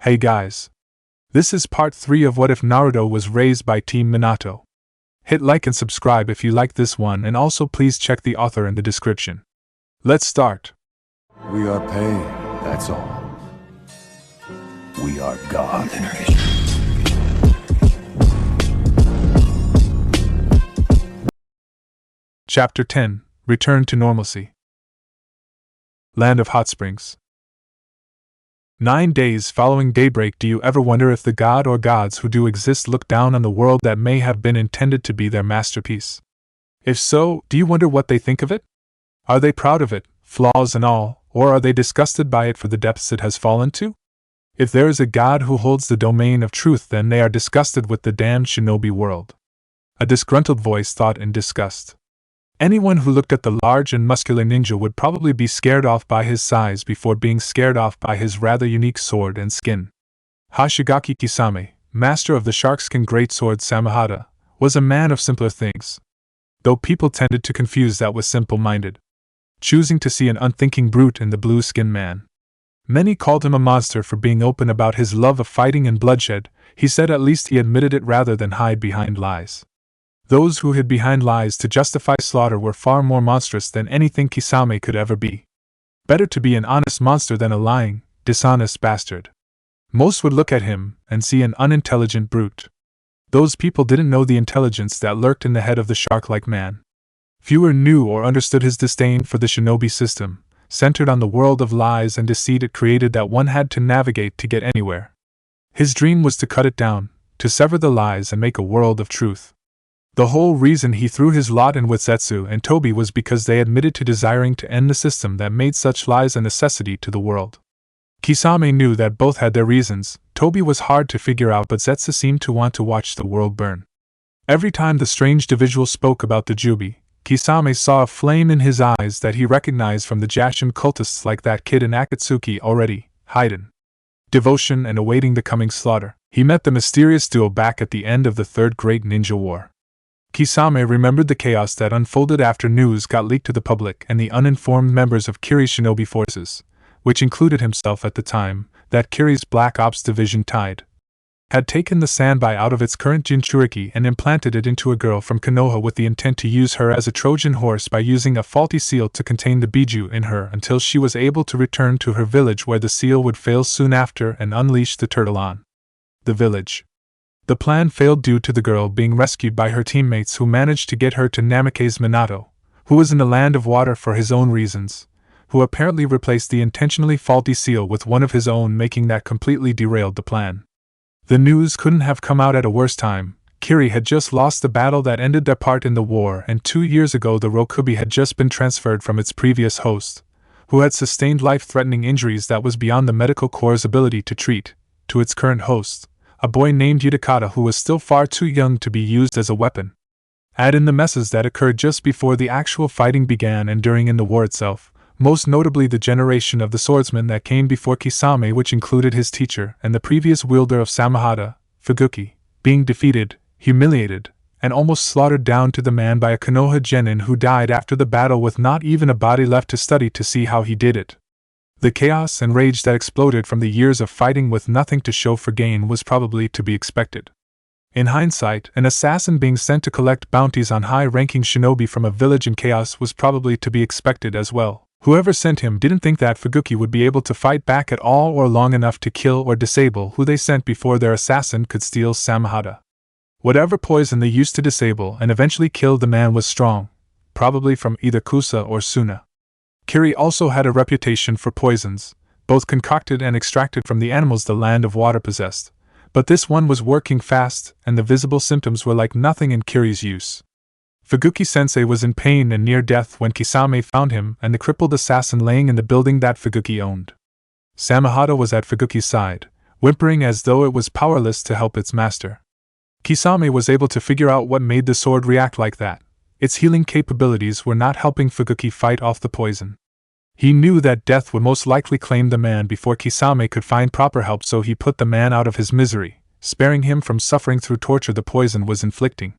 Hey guys! This is part 3 of What If Naruto Was Raised by Team Minato. Hit like and subscribe if you like this one, and also please check the author in the description. Let's start. We are pain, that's all. We are God. Chapter 10, Return to Normalcy. Land of Hot Springs. 9 days following daybreak. Do you ever wonder if the god or gods who do exist look down on the world that may have been intended to be their masterpiece? If so, do you wonder what they think of it? Are they proud of it, flaws and all, or are they disgusted by it for the depths it has fallen to? If there is a god who holds the domain of truth, then they are disgusted with the damned shinobi world. A disgruntled voice thought in disgust. Anyone who looked at the large and muscular ninja would probably be scared off by his size before being scared off by his rather unique sword and skin. Hashigaki Kisame, master of the sharkskin greatsword Samahata, was a man of simpler things. Though people tended to confuse that with simple-minded, choosing to see an unthinking brute in the blue-skinned man. Many called him a monster for being open about his love of fighting and bloodshed. He said at least he admitted it rather than hide behind lies. Those who hid behind lies to justify slaughter were far more monstrous than anything Kisame could ever be. Better to be an honest monster than a lying, dishonest bastard. Most would look at him and see an unintelligent brute. Those people didn't know the intelligence that lurked in the head of the shark-like man. Fewer knew or understood his disdain for the shinobi system, centered on the world of lies and deceit it created that one had to navigate to get anywhere. His dream was to cut it down, to sever the lies and make a world of truth. The whole reason he threw his lot in with Zetsu and Tobi was because they admitted to desiring to end the system that made such lies a necessity to the world. Kisame knew that both had their reasons. Tobi was hard to figure out, but Zetsu seemed to want to watch the world burn. Every time the strange individual spoke about the Jubi, Kisame saw a flame in his eyes that he recognized from the Jashin cultists like that kid in Akatsuki already, hidden devotion and awaiting the coming slaughter. He met the mysterious duo back at the end of the Third Great Ninja War. Kisame remembered the chaos that unfolded after news got leaked to the public and the uninformed members of Kiri's shinobi forces, which included himself at the time, that Kiri's Black Ops Division Tide had taken the Sanbai out of its current Jinchuriki and implanted it into a girl from Konoha with the intent to use her as a Trojan horse by using a faulty seal to contain the Biju in her until she was able to return to her village, where the seal would fail soon after and unleash the turtle on the village. The plan failed due to the girl being rescued by her teammates, who managed to get her to Namake's Minato, who was in the land of water for his own reasons, who apparently replaced the intentionally faulty seal with one of his own, making that completely derailed the plan. The news couldn't have come out at a worse time. Kiri had just lost the battle that ended their part in the war, and 2 years ago the Rokubi had just been transferred from its previous host, who had sustained life-threatening injuries that was beyond the medical corps' ability to treat, to its current host, a boy named Yudakata, who was still far too young to be used as a weapon. Add in the messes that occurred just before the actual fighting began and during in the war itself, most notably the generation of the swordsman that came before Kisame, which included his teacher and the previous wielder of Samahata, Fuguki, being defeated, humiliated, and almost slaughtered down to the man by a Konoha genin who died after the battle with not even a body left to study to see how he did it. The chaos and rage that exploded from the years of fighting with nothing to show for gain was probably to be expected. In hindsight, an assassin being sent to collect bounties on high-ranking shinobi from a village in chaos was probably to be expected as well. Whoever sent him didn't think that Fuguki would be able to fight back at all or long enough to kill or disable who they sent before their assassin could steal Samahata. Whatever poison they used to disable and eventually kill the man was strong, probably from either Kusa or Suna. Kiri also had a reputation for poisons, both concocted and extracted from the animals the land of water possessed, but this one was working fast, and the visible symptoms were like nothing in Kiri's use. Fuguki-sensei was in pain and near death when Kisame found him and the crippled assassin laying in the building that Fuguki owned. Samahata was at Fuguki's side, whimpering as though it was powerless to help its master. Kisame was able to figure out what made the sword react like that. Its healing capabilities were not helping Fuguki fight off the poison. He knew that death would most likely claim the man before Kisame could find proper help, so he put the man out of his misery, sparing him from suffering through torture the poison was inflicting.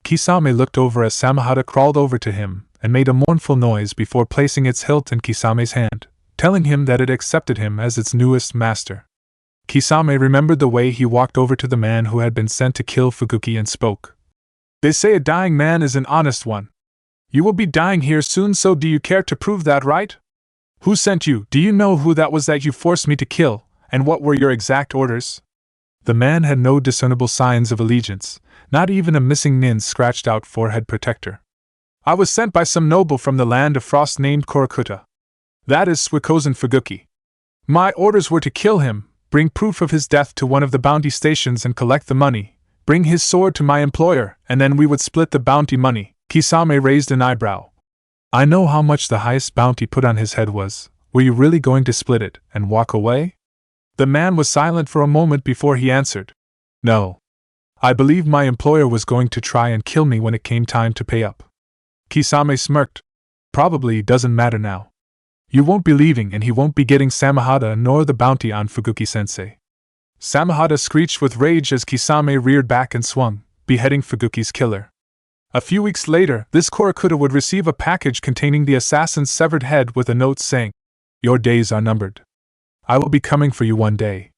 Kisame looked over as Samahata crawled over to him and made a mournful noise before placing its hilt in Kisame's hand, telling him that it accepted him as its newest master. Kisame remembered the way he walked over to the man who had been sent to kill Fuguki and spoke. They say a dying man is an honest one. You will be dying here soon, so do you care to prove that, right? Who sent you? Do you know who that was that you forced me to kill, and what were your exact orders? The man had no discernible signs of allegiance, not even a missing nin's scratched out forehead protector. I was sent by some noble from the land of frost named Korakuta. That is Suikozen Fuguki. My orders were to kill him, bring proof of his death to one of the bounty stations and collect the money, bring his sword to my employer, and then we would split the bounty money. Kisame raised an eyebrow. I know how much the highest bounty put on his head was. Were you really going to split it and walk away? The man was silent for a moment before he answered. No. I believe my employer was going to try and kill me when it came time to pay up. Kisame smirked. Probably doesn't matter now. You won't be leaving and he won't be getting Samehada nor the bounty on Fuguki-sensei. Samehada screeched with rage as Kisame reared back and swung, beheading Fuguki's killer. A few weeks later, this Korakuta would receive a package containing the assassin's severed head with a note saying, Your days are numbered. I will be coming for you one day.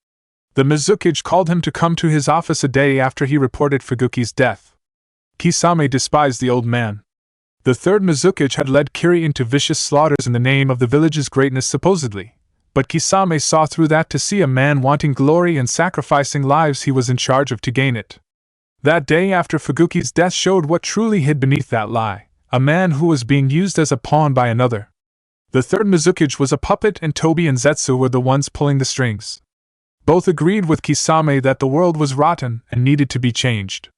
The Mizukage called him to come to his office a day after he reported Fuguki's death. Kisame despised the old man. The third Mizukage had led Kiri into vicious slaughters in the name of the village's greatness supposedly, but Kisame saw through that to see a man wanting glory and sacrificing lives he was in charge of to gain it. That day after Fuguki's death showed what truly hid beneath that lie, a man who was being used as a pawn by another. The third Mizukage was a puppet and Tobi and Zetsu were the ones pulling the strings. Both agreed with Kisame that the world was rotten and needed to be changed.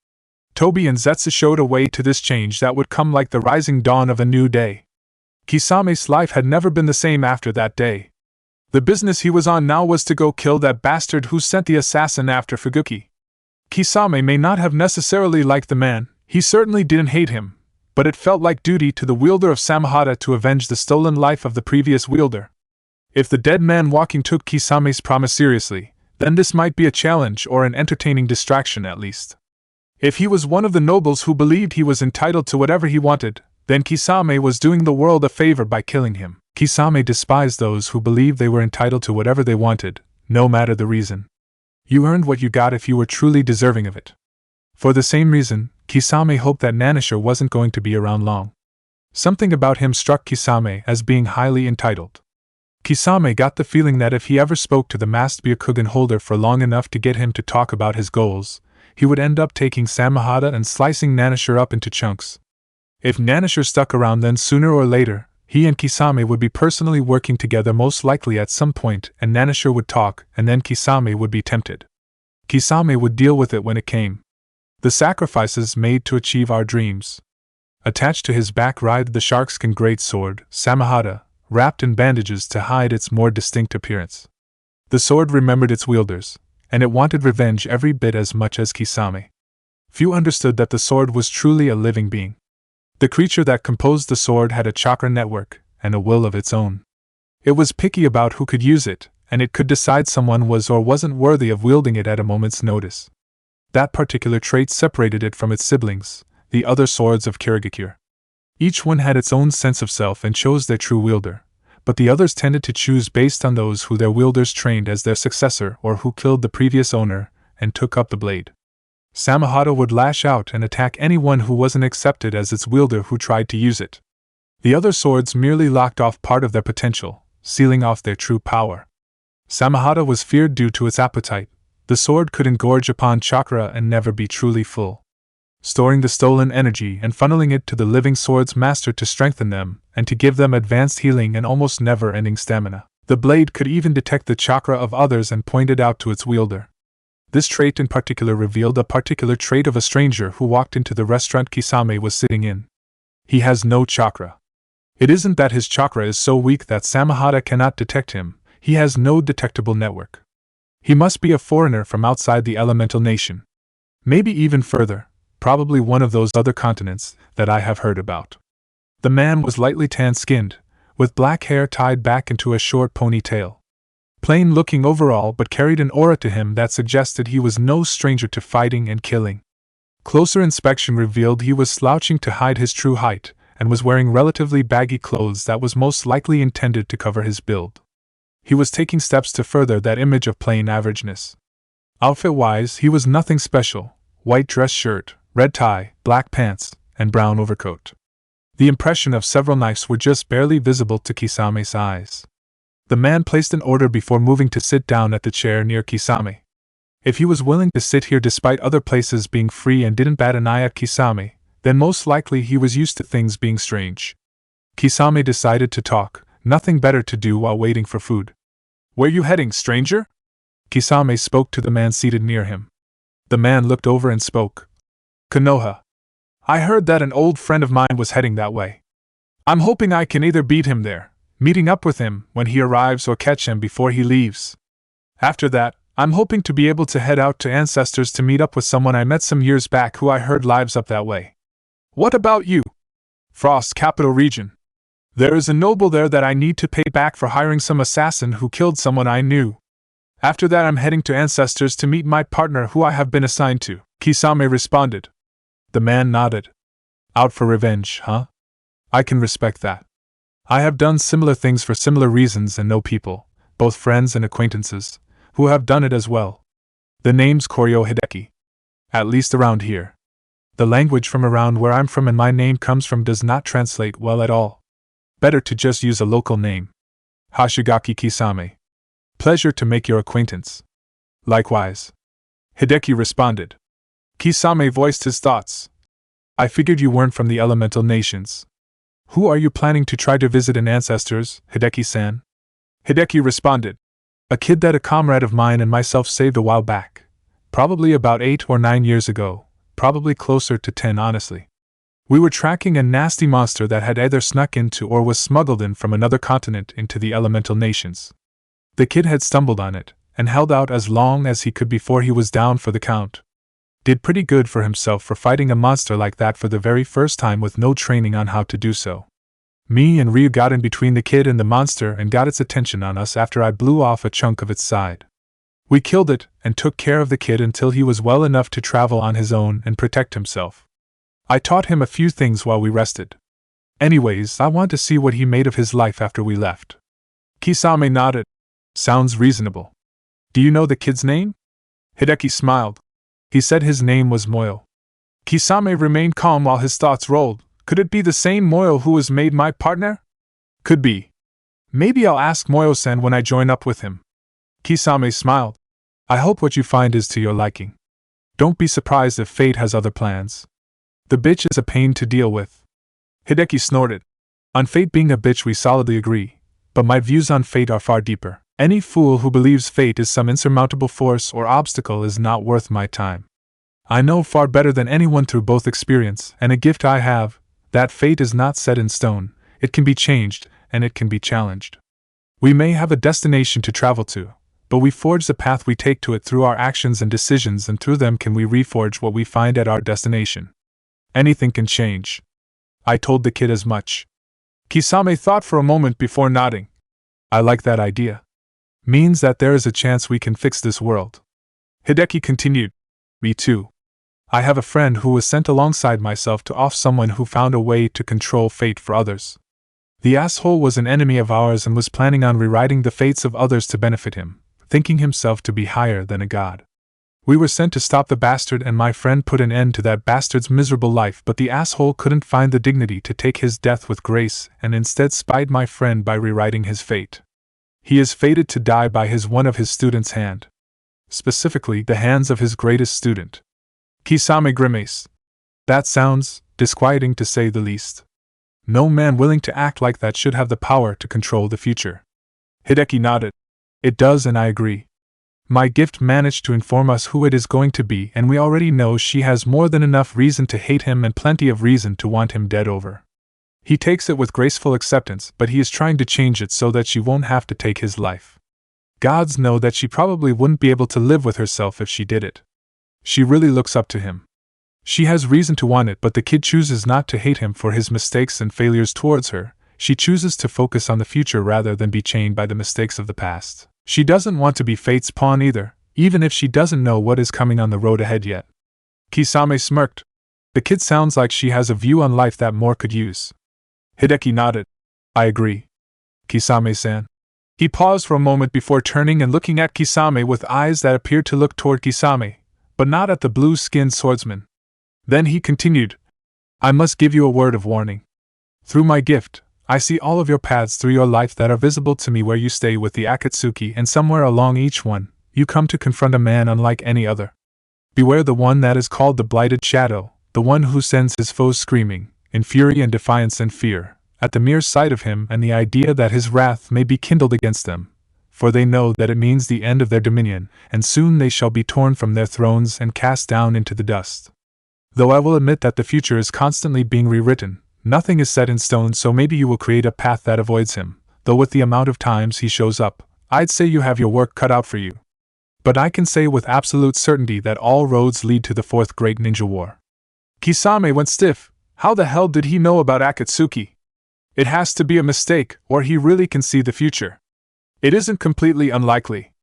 Tobi and Zetsu showed a way to this change that would come like the rising dawn of a new day. Kisame's life had never been the same after that day. The business he was on now was to go kill that bastard who sent the assassin after Fuguki. Kisame may not have necessarily liked the man, he certainly didn't hate him, but it felt like duty to the wielder of Samehada to avenge the stolen life of the previous wielder. If the dead man walking took Kisame's promise seriously, then this might be a challenge or an entertaining distraction at least. If he was one of the nobles who believed he was entitled to whatever he wanted, then Kisame was doing the world a favor by killing him. Kisame despised those who believed they were entitled to whatever they wanted, no matter the reason. You earned what you got if you were truly deserving of it. For the same reason, Kisame hoped that Nanisher wasn't going to be around long. Something about him struck Kisame as being highly entitled. Kisame got the feeling that if he ever spoke to the masked Byakugan holder for long enough to get him to talk about his goals, he would end up taking Samehada and slicing Nanisher up into chunks. If Nanisher stuck around, then sooner or later, he and Kisame would be personally working together, most likely at some point, and Nanisher would talk, and then Kisame would be tempted. Kisame would deal with it when it came. The sacrifices made to achieve our dreams. Attached to his back ride the sharkskin great sword, Samehada, wrapped in bandages to hide its more distinct appearance. The sword remembered its wielders, and it wanted revenge every bit as much as Kisame. Few understood that the sword was truly a living being. The creature that composed the sword had a chakra network, and a will of its own. It was picky about who could use it, and it could decide someone was or wasn't worthy of wielding it at a moment's notice. That particular trait separated it from its siblings, the other swords of Kirigakure. Each one had its own sense of self and chose their true wielder, but the others tended to choose based on those who their wielders trained as their successor or who killed the previous owner and took up the blade. Samehada would lash out and attack anyone who wasn't accepted as its wielder who tried to use it. The other swords merely locked off part of their potential, sealing off their true power. Samehada was feared due to its appetite. The sword could engorge upon chakra and never be truly full, storing the stolen energy and funneling it to the living sword's master to strengthen them and to give them advanced healing and almost never-ending stamina. The blade could even detect the chakra of others and point it out to its wielder. This trait in particular revealed a particular trait of a stranger who walked into the restaurant Kisame was sitting in. He has no chakra. It isn't that his chakra is so weak that Samehada cannot detect him, he has no detectable network. He must be a foreigner from outside the elemental nation. Maybe even further, probably one of those other continents that I have heard about. The man was lightly tan-skinned, with black hair tied back into a short ponytail. Plain-looking overall, but carried an aura to him that suggested he was no stranger to fighting and killing. Closer inspection revealed he was slouching to hide his true height, and was wearing relatively baggy clothes that was most likely intended to cover his build. He was taking steps to further that image of plain averageness. Outfit-wise, he was nothing special: white dress shirt, red tie, black pants, and brown overcoat. The impression of several knives were just barely visible to Kisame's eyes. The man placed an order before moving to sit down at the chair near Kisame. If he was willing to sit here despite other places being free and didn't bat an eye at Kisame, then most likely he was used to things being strange. Kisame decided to talk, nothing better to do while waiting for food. "Where you heading, stranger?" Kisame spoke to the man seated near him. The man looked over and spoke. "Konoha. I heard that an old friend of mine was heading that way. I'm hoping I can either beat him there, meeting up with him when he arrives, or catch him before he leaves. After that, I'm hoping to be able to head out to Ancestors to meet up with someone I met some years back who I heard lives up that way. What about you?" "Frost Capital Region. There is a noble there that I need to pay back for hiring some assassin who killed someone I knew. After that, I'm heading to Ancestors to meet my partner who I have been assigned to," Kisame responded. The man nodded. "Out for revenge, huh? I can respect that. I have done similar things for similar reasons and know people, both friends and acquaintances, who have done it as well. The name's Koryo Hideki. At least around here. The language from around where I'm from and my name comes from does not translate well at all. Better to just use a local name. Hashigaki Kisame. Pleasure to make your acquaintance." "Likewise," Hideki responded. Kisame voiced his thoughts. "I figured you weren't from the elemental nations. Who are you planning to try to visit in Ancestors, Hideki-san?" Hideki responded. "A kid that a comrade of mine and myself saved a while back. Probably about 8 or 9 years ago, probably closer to 10 honestly. We were tracking a nasty monster that had either snuck into or was smuggled in from another continent into the elemental nations. The kid had stumbled on it, and held out as long as he could before he was down for the count. Did pretty good for himself for fighting a monster like that for the very first time with no training on how to do so. Me and Ryu got in between the kid and the monster and got its attention on us after I blew off a chunk of its side. We killed it and took care of the kid until he was well enough to travel on his own and protect himself. I taught him a few things while we rested. Anyways, I want to see what he made of his life after we left." Kisame nodded. "Sounds reasonable. Do you know the kid's name?" Hideki smiled. "He said his name was Moyo." Kisame remained calm while his thoughts rolled. Could it be the same Moyo who was made my partner? Could be. Maybe I'll ask Moyo-san when I join up with him. Kisame smiled. "I hope what you find is to your liking. Don't be surprised if fate has other plans. The bitch is a pain to deal with." Hideki snorted. "On fate being a bitch we solidly agree, but my views on fate are far deeper. Any fool who believes fate is some insurmountable force or obstacle is not worth my time. I know far better than anyone through both experience and a gift I have, that fate is not set in stone, it can be changed, and it can be challenged. We may have a destination to travel to, but we forge the path we take to it through our actions and decisions, and through them can we reforge what we find at our destination. Anything can change." I told the kid as much. Kisame thought for a moment before nodding. "I like that idea. Means that there is a chance we can fix this world." Hideki continued. "Me too. I have a friend who was sent alongside myself to off someone who found a way to control fate for others. The asshole was an enemy of ours and was planning on rewriting the fates of others to benefit him, thinking himself to be higher than a god. We were sent to stop the bastard, and my friend put an end to that bastard's miserable life, but the asshole couldn't find the dignity to take his death with grace and instead spied my friend by rewriting his fate. He is fated to die by one of his students' hand. Specifically, the hands of his greatest student." Kisame grimaced. "That sounds disquieting to say the least. No man willing to act like that should have the power to control the future." Hideki nodded. "It does, and I agree. My gift managed to inform us who it is going to be, and we already know she has more than enough reason to hate him and plenty of reason to want him dead over. He takes it with graceful acceptance, but he is trying to change it so that she won't have to take his life. Gods know that she probably wouldn't be able to live with herself if she did it. She really looks up to him. She has reason to want it, but the kid chooses not to hate him for his mistakes and failures towards her. She chooses to focus on the future rather than be chained by the mistakes of the past. She doesn't want to be fate's pawn either, even if she doesn't know what is coming on the road ahead yet." Kisame smirked. "The kid sounds like she has a view on life that more could use." Hideki nodded. "I agree. Kisame-san. He paused for a moment before turning and looking at Kisame with eyes that appeared to look toward Kisame, but not at the blue-skinned swordsman. Then he continued, I must give you a word of warning. Through my gift, I see all of your paths through your life that are visible to me where you stay with the Akatsuki, and somewhere along each one, you come to confront a man unlike any other. Beware the one that is called the Blighted Shadow, the one who sends his foes screaming, in fury and defiance and fear, at the mere sight of him and the idea that his wrath may be kindled against them, for they know that it means the end of their dominion, and soon they shall be torn from their thrones and cast down into the dust. Though I will admit that the future is constantly being rewritten, nothing is set in stone, so maybe you will create a path that avoids him, though with the amount of times he shows up, I'd say you have your work cut out for you. But I can say with absolute certainty that all roads lead to the fourth great ninja war. Kisame went stiff. How the hell did he know about Akatsuki? It has to be a mistake, or he really can see the future. It isn't completely unlikely.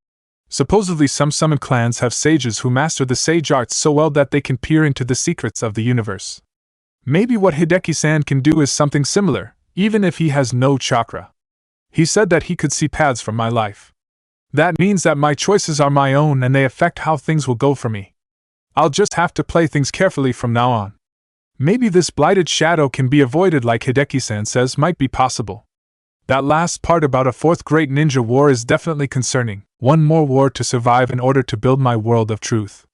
Supposedly some summoned clans have sages who master the sage arts so well that they can peer into the secrets of the universe. Maybe what Hideki-san can do is something similar, even if he has no chakra. He said that he could see paths from my life. That means that my choices are my own and they affect how things will go for me. I'll just have to play things carefully from now on. Maybe this blighted shadow can be avoided like Hideki-san says might be possible. That last part about a fourth great ninja war is definitely concerning. One more war to survive in order to build my world of truth.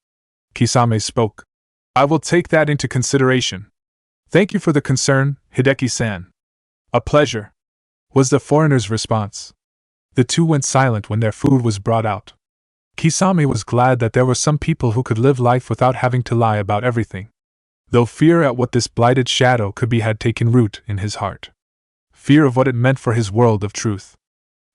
Kisame spoke. I will take that into consideration. Thank you for the concern, Hideki-san. A pleasure, was the foreigner's response. The two went silent when their food was brought out. Kisame was glad that there were some people who could live life without having to lie about everything. Though fear at what this blighted shadow could be had taken root in his heart. Fear of what it meant for his world of truth.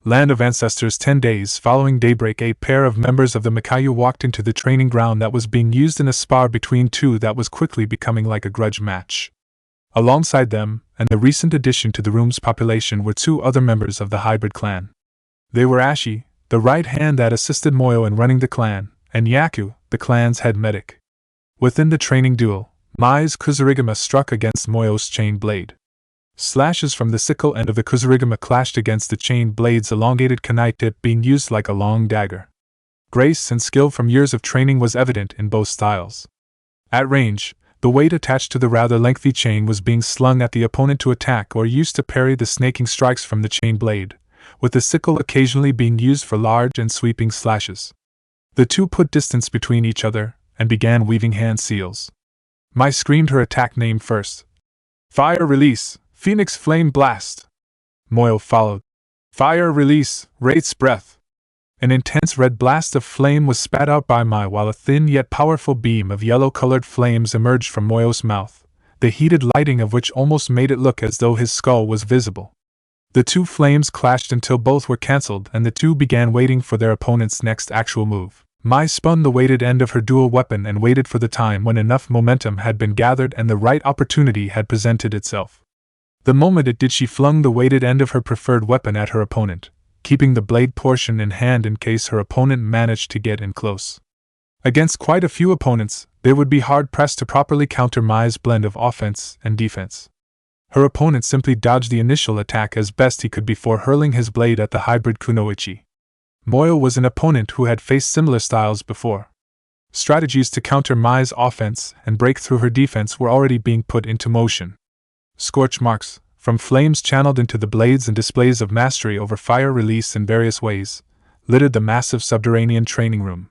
Land of Ancestors. 10 days following daybreak, a pair of members of the Mikayu walked into the training ground that was being used in a spar between two that was quickly becoming like a grudge match. Alongside them, and the recent addition to the room's population, were two other members of the hybrid clan. They were Ashi, the right hand that assisted Moyo in running the clan, and Yaku, the clan's head medic. Within the training duel, Mai's Kusarigama struck against Moyo's chain blade. Slashes from the sickle end of the Kusarigama clashed against the chain blade's elongated kunai tip, being used like a long dagger. Grace and skill from years of training was evident in both styles. At range, the weight attached to the rather lengthy chain was being slung at the opponent to attack or used to parry the snaking strikes from the chain blade, with the sickle occasionally being used for large and sweeping slashes. The two put distance between each other and began weaving hand seals. Mai screamed her attack name first. Fire release, Phoenix Flame Blast. Moyo followed. Fire release, Wraith's Breath. An intense red blast of flame was spat out by Mai while a thin yet powerful beam of yellow-colored flames emerged from Moyo's mouth, the heated lighting of which almost made it look as though his skull was visible. The two flames clashed until both were cancelled and the two began waiting for their opponent's next actual move. Mai spun the weighted end of her dual weapon and waited for the time when enough momentum had been gathered and the right opportunity had presented itself. The moment it did, she flung the weighted end of her preferred weapon at her opponent, keeping the blade portion in hand in case her opponent managed to get in close. Against quite a few opponents, they would be hard-pressed to properly counter Mai's blend of offense and defense. Her opponent simply dodged the initial attack as best he could before hurling his blade at the hybrid kunoichi. Moyo was an opponent who had faced similar styles before. Strategies to counter Mai's offense and break through her defense were already being put into motion. Scorch marks, from flames channeled into the blades and displays of mastery over fire release in various ways, littered the massive subterranean training room.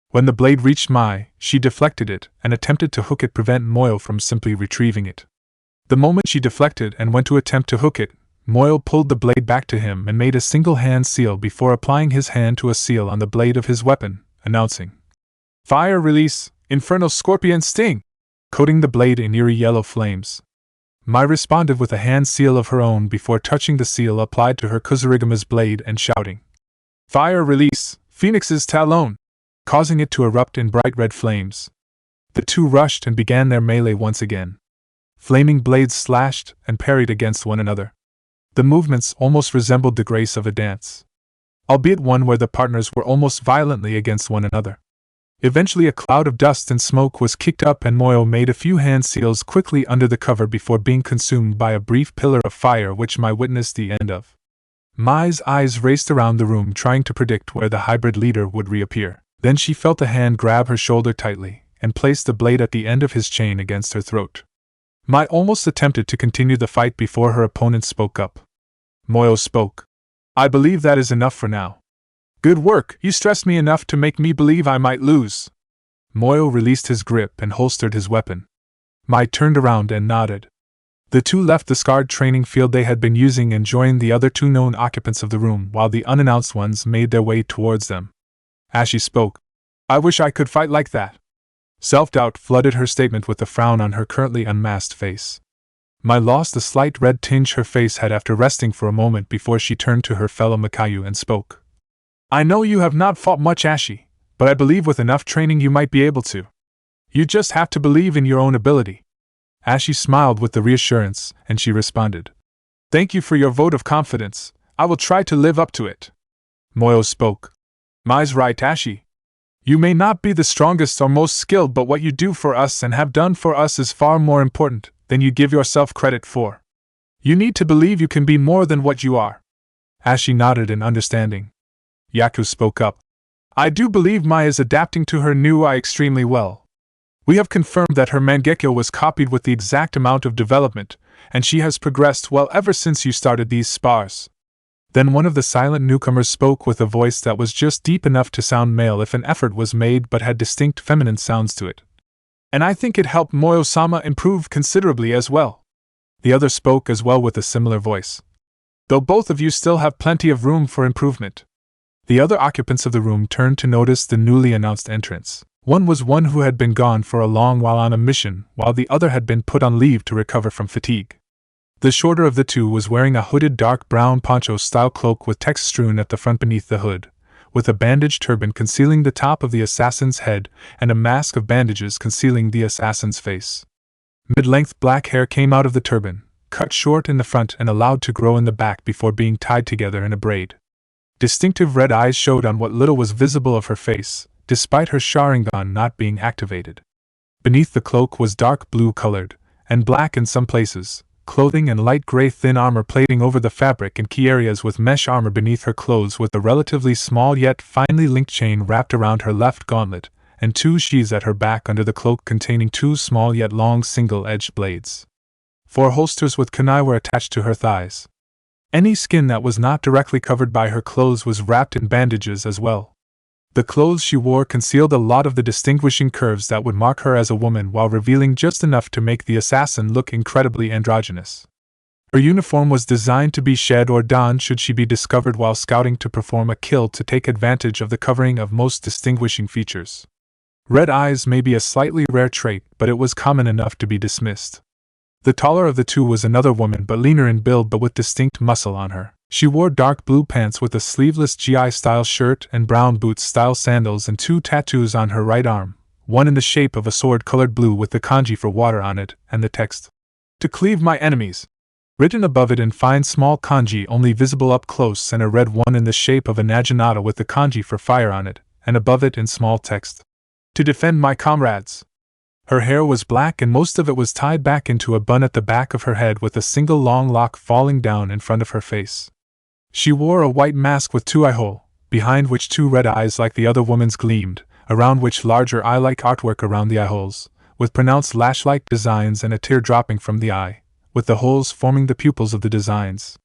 When the blade reached Mai, she deflected it and attempted to hook it, prevent Moyo from simply retrieving it. The moment she deflected and went to attempt to hook it, Moyo pulled the blade back to him and made a single hand seal before applying his hand to a seal on the blade of his weapon, announcing, Fire release, Infernal Scorpion Sting, coating the blade in eerie yellow flames. Mai responded with a hand seal of her own before touching the seal applied to her Kusarigama's blade and shouting, Fire release, Phoenix's Talon, causing it to erupt in bright red flames. The two rushed and began their melee once again. Flaming blades slashed and parried against one another. The movements almost resembled the grace of a dance, albeit one where the partners were almost violently against one another. Eventually a cloud of dust and smoke was kicked up and Moyo made a few hand seals quickly under the cover before being consumed by a brief pillar of fire which Mai witnessed the end of. Mai's eyes raced around the room trying to predict where the hybrid leader would reappear. Then she felt a hand grab her shoulder tightly, and placed the blade at the end of his chain against her throat. Mai almost attempted to continue the fight before her opponent spoke up. Moyo spoke. I believe that is enough for now. Good work, you stressed me enough to make me believe I might lose. Moyo released his grip and holstered his weapon. Mai turned around and nodded. The two left the scarred training field they had been using and joined the other two known occupants of the room while the unannounced ones made their way towards them. As she spoke, I wish I could fight like that. Self-doubt flooded her statement with a frown on her currently unmasked face. Mai lost the slight red tinge her face had after resting for a moment before she turned to her fellow Makayu and spoke. I know you have not fought much, Ashi, but I believe with enough training you might be able to. You just have to believe in your own ability. Ashi smiled with the reassurance, and she responded. Thank you for your vote of confidence. I will try to live up to it. Moyo spoke. Mai's right, Ashi. You may not be the strongest or most skilled, but what you do for us and have done for us is far more important than you give yourself credit for. You need to believe you can be more than what you are. Ashi nodded in understanding. Yaku spoke up. I do believe Mai is adapting to her new eye extremely well. We have confirmed that her Mangekyo was copied with the exact amount of development, and she has progressed well ever since you started these spars. Then one of the silent newcomers spoke with a voice that was just deep enough to sound male if an effort was made but had distinct feminine sounds to it. And I think it helped Moyo-sama improve considerably as well. The other spoke as well with a similar voice. Though both of you still have plenty of room for improvement. The other occupants of the room turned to notice the newly announced entrance. One was one who had been gone for a long while on a mission, while the other had been put on leave to recover from fatigue. The shorter of the two was wearing a hooded dark brown poncho-style cloak with text strewn at the front beneath the hood, with a bandaged turban concealing the top of the assassin's head and a mask of bandages concealing the assassin's face. Mid-length black hair came out of the turban, cut short in the front and allowed to grow in the back before being tied together in a braid. Distinctive red eyes showed on what little was visible of her face, despite her Sharingan not being activated. Beneath the cloak was dark blue colored, and black in some places, clothing and light gray thin armor plating over the fabric in key areas with mesh armor beneath her clothes with a relatively small yet finely linked chain wrapped around her left gauntlet, and two sheaths at her back under the cloak containing two small yet long single-edged blades. 4 holsters with kunai were attached to her thighs. Any skin that was not directly covered by her clothes was wrapped in bandages as well. The clothes she wore concealed a lot of the distinguishing curves that would mark her as a woman while revealing just enough to make the assassin look incredibly androgynous. Her uniform was designed to be shed or donned should she be discovered while scouting to perform a kill to take advantage of the covering of most distinguishing features. Red eyes may be a slightly rare trait, but it was common enough to be dismissed. The taller of the two was another woman but leaner in build but with distinct muscle on her. She wore dark blue pants with a sleeveless GI-style shirt and brown boots-style sandals and 2 tattoos on her right arm, one in the shape of a sword-colored blue with the kanji for water on it, and the text, "To cleave my enemies," written above it in fine small kanji only visible up close, and a red one in the shape of a naginata with the kanji for fire on it, and above it in small text, "To defend my comrades." Her hair was black and most of it was tied back into a bun at the back of her head with a single long lock falling down in front of her face. She wore a white mask with 2 eye hole, behind which 2 red eyes like the other woman's gleamed, around which larger eye-like artwork around the eye holes, with pronounced lash-like designs and a tear dropping from the eye, with the holes forming the pupils of the designs.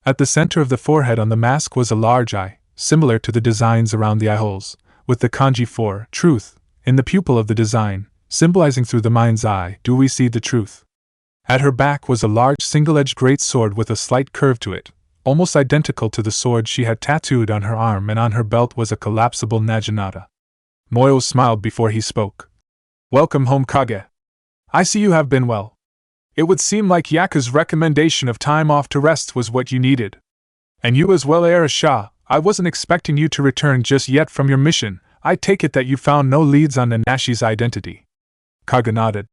At the center of the forehead on the mask was a large eye, similar to the designs around the eye holes, with the kanji for truth in the pupil of the design, symbolizing through the mind's eye do we see the truth. At her back was a large single-edged great sword with a slight curve to it, almost identical to the sword she had tattooed on her arm, and on her belt was a collapsible naginata. Moyo smiled before he spoke. Welcome home, Kage. I see you have been well. It would seem like Yaku's recommendation of time off to rest was what you needed. And you as well, Arisha. I wasn't expecting you to return just yet from your mission. I take it that you found no leads on Nanashi's identity. Kage nodded.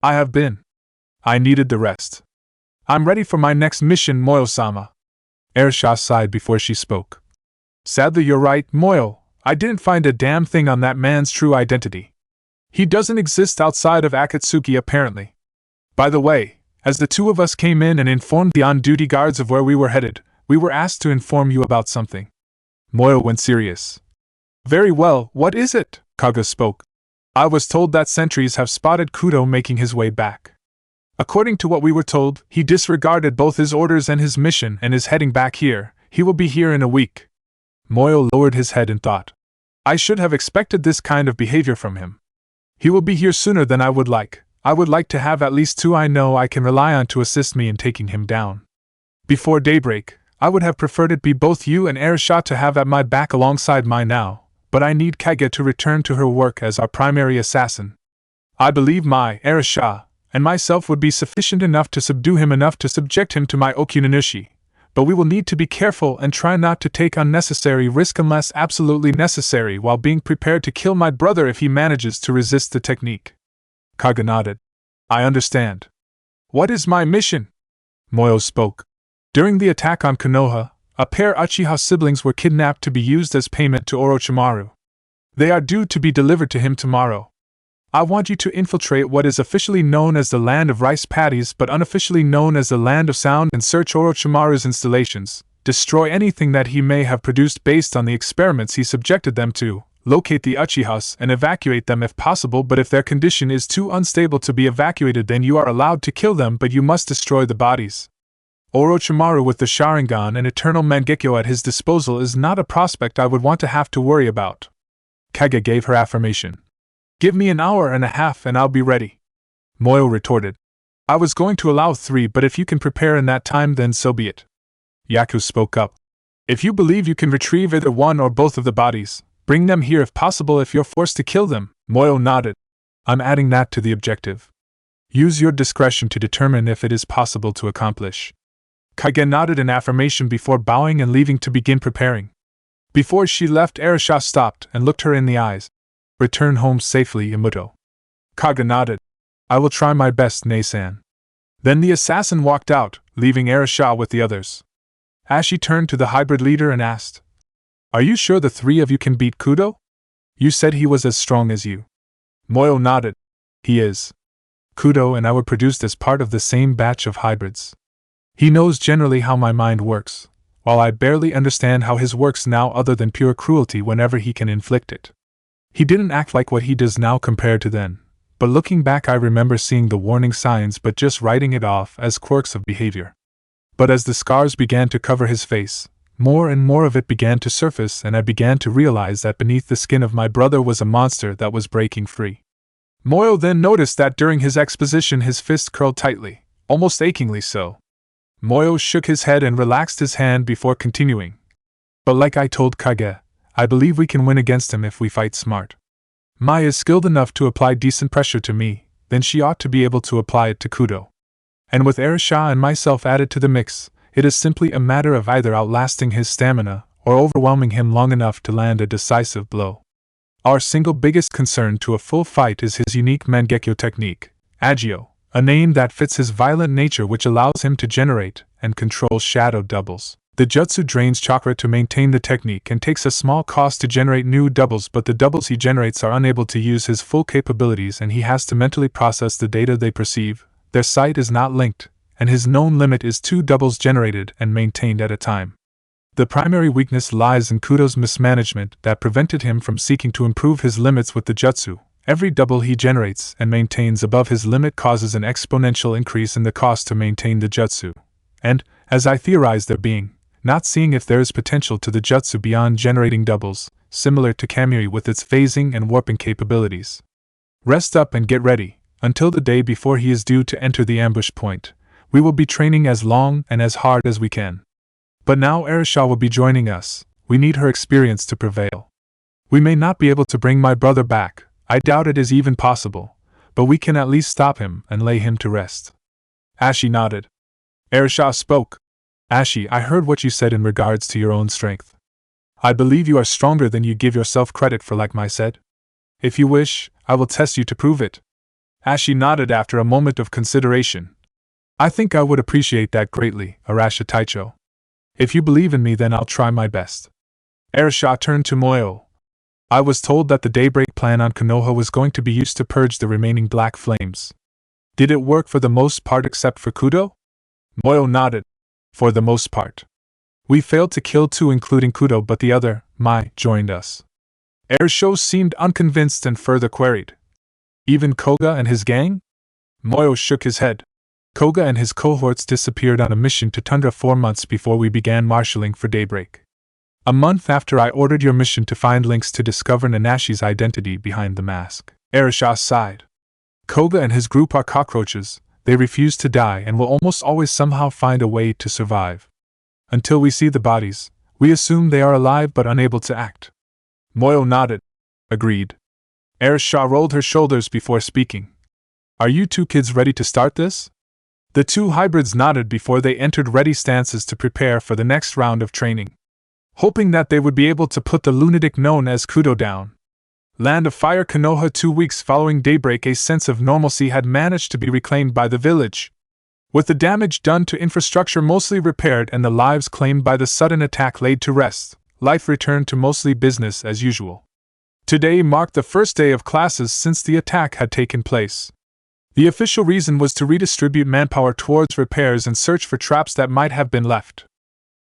I have been. I needed the rest. I'm ready for my next mission, Moyo-sama. Arisha sighed before she spoke. Sadly, you're right, Moyo. I didn't find a damn thing on that man's true identity. He doesn't exist outside of Akatsuki, apparently. By the way, as the two of us came in and informed the on-duty guards of where we were headed, We were asked to inform you about something. Moyo went serious. Very well, what is it? Kaga spoke. I was told that sentries have spotted Kudo making his way back. According to what we were told, he disregarded both his orders and his mission and is heading back here. He will be here in a week. Moyo lowered his head in thought. I should have expected this kind of behavior from him. He will be here sooner than I would like. I would like to have at least two I know I can rely on to assist me in taking him down. Before daybreak, I would have preferred it be both you and Arisha to have at my back alongside my now, but I need Kage to return to her work as our primary assassin. I believe my Arisha and myself would be sufficient enough to subdue him enough to subject him to my Okuninushi, but we will need to be careful and try not to take unnecessary risk unless absolutely necessary while being prepared to kill my brother if he manages to resist the technique. Kaga nodded. I understand. What is my mission? Moyo spoke. During the attack on Konoha, a pair Uchiha siblings were kidnapped to be used as payment to Orochimaru. They are due to be delivered to him tomorrow. I want you to infiltrate what is officially known as the Land of Rice Paddies but unofficially known as the Land of Sound and search Orochimaru's installations, destroy anything that he may have produced based on the experiments he subjected them to, locate the Uchihas and evacuate them if possible, but if their condition is too unstable to be evacuated then you are allowed to kill them but you must destroy the bodies. Orochimaru with the Sharingan and Eternal Mangekyo at his disposal is not a prospect I would want to have to worry about. Kage gave her affirmation. Give me an hour and a half and I'll be ready. Moyo retorted. I was going to allow 3, but if you can prepare in that time then so be it. Yaku spoke up. If you believe you can retrieve either one or both of the bodies, bring them here if possible if you're forced to kill them. Moyo nodded. I'm adding that to the objective. Use your discretion to determine if it is possible to accomplish. Kage nodded in affirmation before bowing and leaving to begin preparing. Before she left, Arisha stopped and looked her in the eyes. Return home safely, Imuto. Kaga nodded. I will try my best, Nei-san. Then the assassin walked out, leaving Arisha with the others. Ashi turned to the hybrid leader and asked, Are you sure the 3 of you can beat Kudo? You said he was as strong as you. Moyo nodded. He is. Kudo and I were produced as part of the same batch of hybrids. He knows generally how my mind works, while I barely understand how his works now other than pure cruelty whenever he can inflict it. He didn't act like what he does now compared to then, but looking back I remember seeing the warning signs but just writing it off as quirks of behavior. But as the scars began to cover his face, more and more of it began to surface and I began to realize that beneath the skin of my brother was a monster that was breaking free. Moyo then noticed that during his exposition his fist curled tightly, almost achingly so. Moyo shook his head and relaxed his hand before continuing. But like I told Kage, I believe we can win against him if we fight smart. Mai is skilled enough to apply decent pressure to me, then she ought to be able to apply it to Kudo. And with Arisha and myself added to the mix, it is simply a matter of either outlasting his stamina or overwhelming him long enough to land a decisive blow. Our single biggest concern to a full fight is his unique Mangekyo technique, Agio, a name that fits his violent nature which allows him to generate and control shadow doubles. The jutsu drains chakra to maintain the technique and takes a small cost to generate new doubles, but the doubles he generates are unable to use his full capabilities and he has to mentally process the data they perceive. Their sight is not linked, and his known limit is 2 doubles generated and maintained at a time. The primary weakness lies in Kudo's mismanagement that prevented him from seeking to improve his limits with the jutsu. Every double he generates and maintains above his limit causes an exponential increase in the cost to maintain the jutsu. And, as I theorize there being, not seeing if there is potential to the jutsu beyond generating doubles, similar to Kamui with its phasing and warping capabilities. Rest up and get ready. Until the day before he is due to enter the ambush point, we will be training as long and as hard as we can. But now Arisha will be joining us. We need her experience to prevail. We may not be able to bring my brother back, I doubt it is even possible, but we can at least stop him and lay him to rest. Ashi nodded. Arisha spoke. Ashi, I heard what you said in regards to your own strength. I believe you are stronger than you give yourself credit for, like Mai said. If you wish, I will test you to prove it. Ashi nodded after a moment of consideration. I think I would appreciate that greatly, Arasha Taicho. If you believe in me then I'll try my best. Arisha turned to Moyo. I was told that the daybreak plan on Konoha was going to be used to purge the remaining black flames. Did it work for the most part except for Kudo? Moyo nodded. For the most part. We failed to kill 2 including Kudo, but the other, Mai, joined us. Ersho seemed unconvinced and further queried. Even Koga and his gang? Moyo shook his head. Koga and his cohorts disappeared on a mission to Tundra 4 months before we began marshalling for Daybreak. A month after I ordered your mission to find links to discover Nanashi's identity behind the mask. Erisha sighed. Koga and his group are cockroaches. They refuse to die and will almost always somehow find a way to survive. Until we see the bodies, we assume they are alive but unable to act. Moyo nodded. Agreed. Erisha rolled her shoulders before speaking. Are you 2 kids ready to start this? The 2 hybrids nodded before they entered ready stances to prepare for the next round of training, hoping that they would be able to put the lunatic known as Kudo down. Land of Fire Konoha. 2 weeks following Daybreak, a sense of normalcy had managed to be reclaimed by the village. With the damage done to infrastructure mostly repaired and the lives claimed by the sudden attack laid to rest, life returned to mostly business as usual. Today marked the first day of classes since the attack had taken place. The official reason was to redistribute manpower towards repairs and search for traps that might have been left.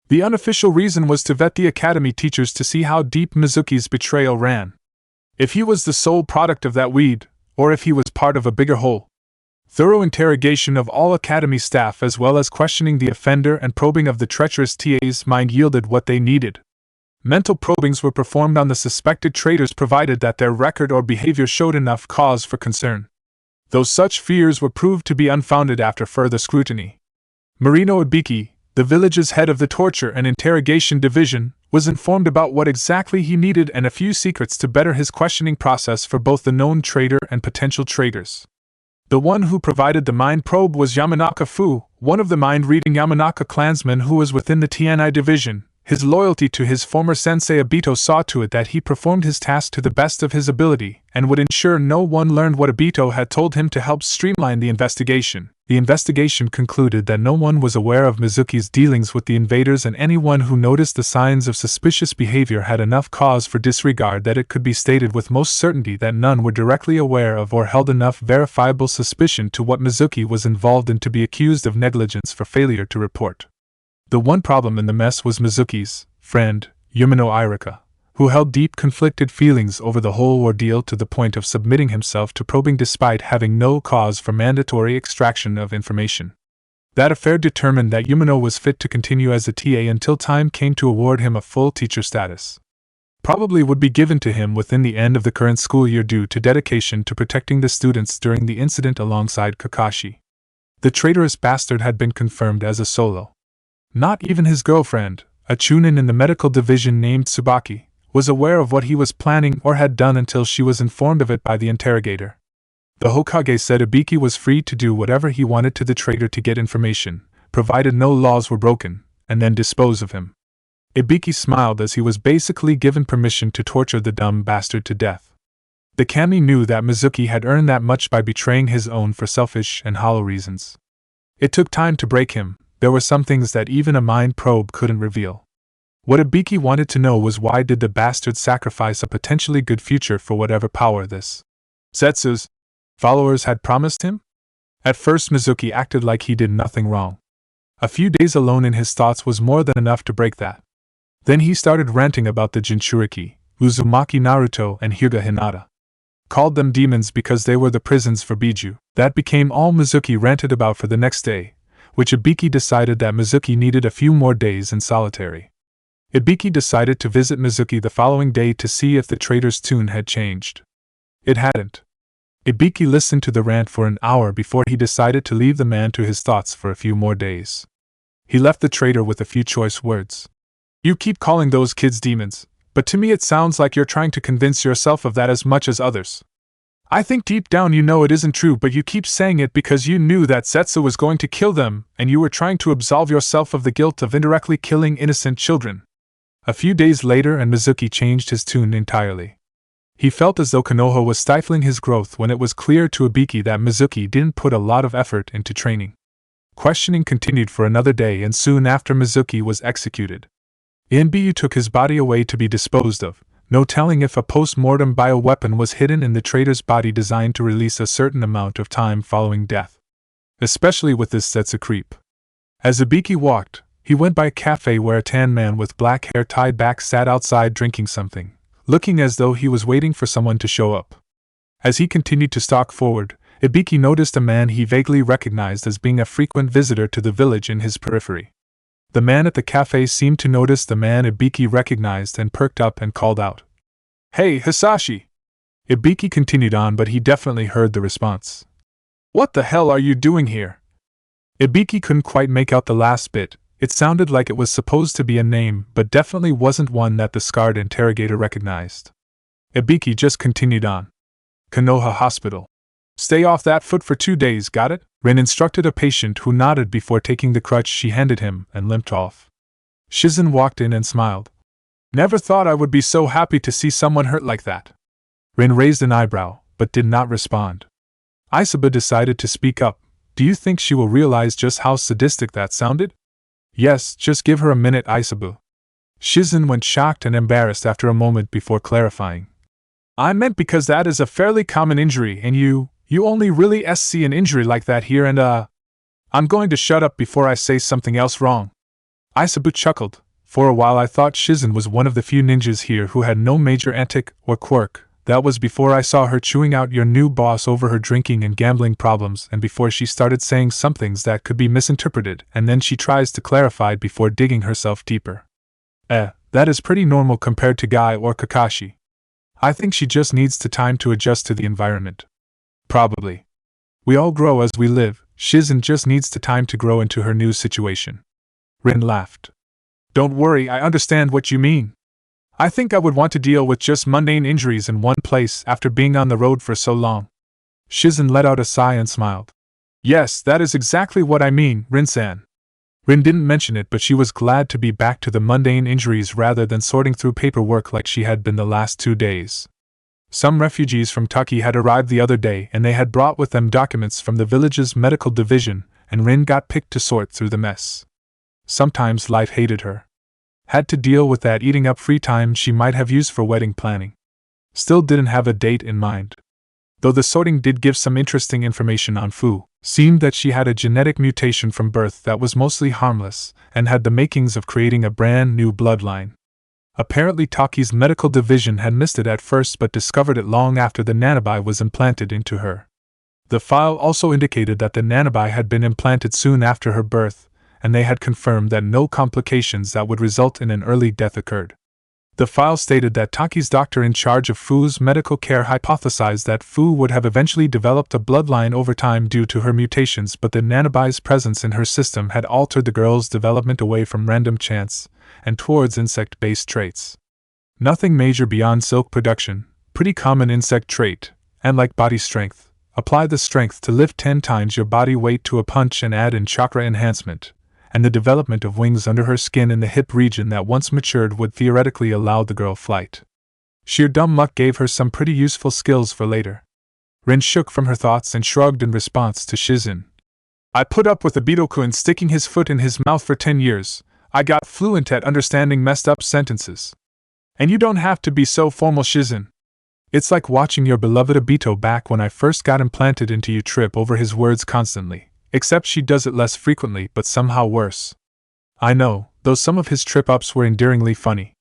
The unofficial reason was to vet the academy teachers to see how deep Mizuki's betrayal ran. If he was the sole product of that weed, or if he was part of a bigger whole. Thorough interrogation of all academy staff as well as questioning the offender and probing of the treacherous TA's mind yielded what they needed. Mental probings were performed on the suspected traitors provided that their record or behavior showed enough cause for concern, though such fears were proved to be unfounded after further scrutiny. Marino Ibiki, the village's head of the torture and interrogation division, was informed about what exactly he needed and a few secrets to better his questioning process for both the known traitor and potential traitors. The one who provided the mind probe was Yamanaka Fu, one of the mind-reading Yamanaka clansmen who was within the TNI division. His loyalty to his former sensei Obito saw to it that he performed his task to the best of his ability, and would ensure no one learned what Obito had told him to help streamline the investigation. The investigation concluded that no one was aware of Mizuki's dealings with the invaders, and anyone who noticed the signs of suspicious behavior had enough cause for disregard that it could be stated with most certainty that none were directly aware of or held enough verifiable suspicion to what Mizuki was involved in to be accused of negligence for failure to report. The one problem in the mess was Mizuki's friend, Yumino Irika, who held deep conflicted feelings over the whole ordeal to the point of submitting himself to probing despite having no cause for mandatory extraction of information. That affair determined that Yumino was fit to continue as a TA until time came to award him a full teacher status. Probably would be given to him within the end of the current school year due to dedication to protecting the students during the incident alongside Kakashi. The traitorous bastard had been confirmed as a solo. Not even his girlfriend, a chunin in the medical division named Tsubaki, was aware of what he was planning or had done until she was informed of it by the interrogator. The Hokage said Ibiki was free to do whatever he wanted to the traitor to get information, provided no laws were broken, and then dispose of him. Ibiki smiled as he was basically given permission to torture the dumb bastard to death. The kami knew that Mizuki had earned that much by betraying his own for selfish and hollow reasons. It took time to break him. There were some things that even a mind probe couldn't reveal. What Ibiki wanted to know was why did the bastard sacrifice a potentially good future for whatever power this Setsu's followers had promised him? At first Mizuki acted like he did nothing wrong. A few days alone in his thoughts was more than enough to break that. Then he started ranting about the Jinchuriki, Uzumaki Naruto and Hyuga Hinata. Called them demons because they were the prisons for Biju. That became all Mizuki ranted about for the next day, which Ibiki decided that Mizuki needed a few more days in solitary. Ibiki decided to visit Mizuki the following day to see if the traitor's tune had changed. It hadn't. Ibiki listened to the rant for an hour before he decided to leave the man to his thoughts for a few more days. He left the traitor with a few choice words. You keep calling those kids demons, but to me it sounds like you're trying to convince yourself of that as much as others. I think deep down you know it isn't true, but you keep saying it because you knew that Setsu was going to kill them, and you were trying to absolve yourself of the guilt of indirectly killing innocent children. A few days later and Mizuki changed his tune entirely. He felt as though Konoha was stifling his growth when it was clear to Ibiki that Mizuki didn't put a lot of effort into training. Questioning continued for another day, and soon after Mizuki was executed. Inbyu took his body away to be disposed of. No telling if a post-mortem bioweapon was hidden in the traitor's body designed to release a certain amount of time following death. Especially with this Setsu creep. As Ibiki walked, He went by a cafe where a tan man with black hair tied back sat outside drinking something, looking as though he was waiting for someone to show up. As he continued to stalk forward, Ibiki noticed a man he vaguely recognized as being a frequent visitor to the village in his periphery. The man at the cafe seemed to notice the man Ibiki recognized and perked up and called out, "Hey, Hisashi!" Ibiki continued on, but he definitely heard the response. "What the hell are you doing here?" Ibiki couldn't quite make out the last bit. It sounded like it was supposed to be a name, but definitely wasn't one that the scarred interrogator recognized. Ibiki just continued on. "Konoha Hospital. Stay off that foot for 2 days, got it?" Rin instructed a patient who nodded before taking the crutch she handed him and limped off. Shizen walked in and smiled. "Never thought I would be so happy to see someone hurt like that." Rin raised an eyebrow, but did not respond. Isaba decided to speak up. "Do you think she will realize just how sadistic that sounded?" "Yes, just give her a minute, Isabu." Shizen went shocked and embarrassed after a moment before clarifying. "I meant because that is a fairly common injury and you only really see an injury like that here and I'm going to shut up before I say something else wrong." Isabu chuckled. "For a while I thought Shizen was one of the few ninjas here who had no major antic or quirk. That was before I saw her chewing out your new boss over her drinking and gambling problems and before she started saying some things that could be misinterpreted and then she tries to clarify before digging herself deeper. That is pretty normal compared to Guy or Kakashi. I think she just needs time to adjust to the environment." "Probably. We all grow as we live. Shizen just needs time to grow into her new situation." Rin laughed. "Don't worry, I understand what you mean. I think I would want to deal with just mundane injuries in one place after being on the road for so long." Shizen let out a sigh and smiled. "Yes, that is exactly what I mean, Rin-san." Rin didn't mention it, but she was glad to be back to the mundane injuries rather than sorting through paperwork like she had been the last 2 days. Some refugees from Taki had arrived the other day and they had brought with them documents from the village's medical division, and Rin got picked to sort through the mess. Sometimes life hated her. Had to deal with that eating up free time she might have used for wedding planning. Still didn't have a date in mind. Though the sorting did give some interesting information on Fu, seemed that she had a genetic mutation from birth that was mostly harmless, and had the makings of creating a brand new bloodline. Apparently Taki's medical division had missed it at first but discovered it long after the nanobi was implanted into her. The file also indicated that the nanobi had been implanted soon after her birth, and they had confirmed that no complications that would result in an early death occurred. The file stated that Taki's doctor in charge of Fu's medical care hypothesized that Fu would have eventually developed a bloodline over time due to her mutations, but the nanobi's presence in her system had altered the girl's development away from random chance and towards insect-based traits. Nothing major beyond silk production, pretty common insect trait, and like body strength, apply the strength to lift 10 times your body weight to a punch and add in chakra enhancement, and the development of wings under her skin in the hip region that once matured would theoretically allow the girl flight. Sheer dumb luck gave her some pretty useful skills for later. Rin shook from her thoughts and shrugged in response to Shizen. "I put up with Obito-kun sticking his foot in his mouth for 10 years. I got fluent at understanding messed up sentences. And you don't have to be so formal, Shizen. It's like watching your beloved Obito back when I first got implanted into you trip over his words constantly. Except she does it less frequently but somehow worse. I know, though some of his trip-ups were endearingly funny.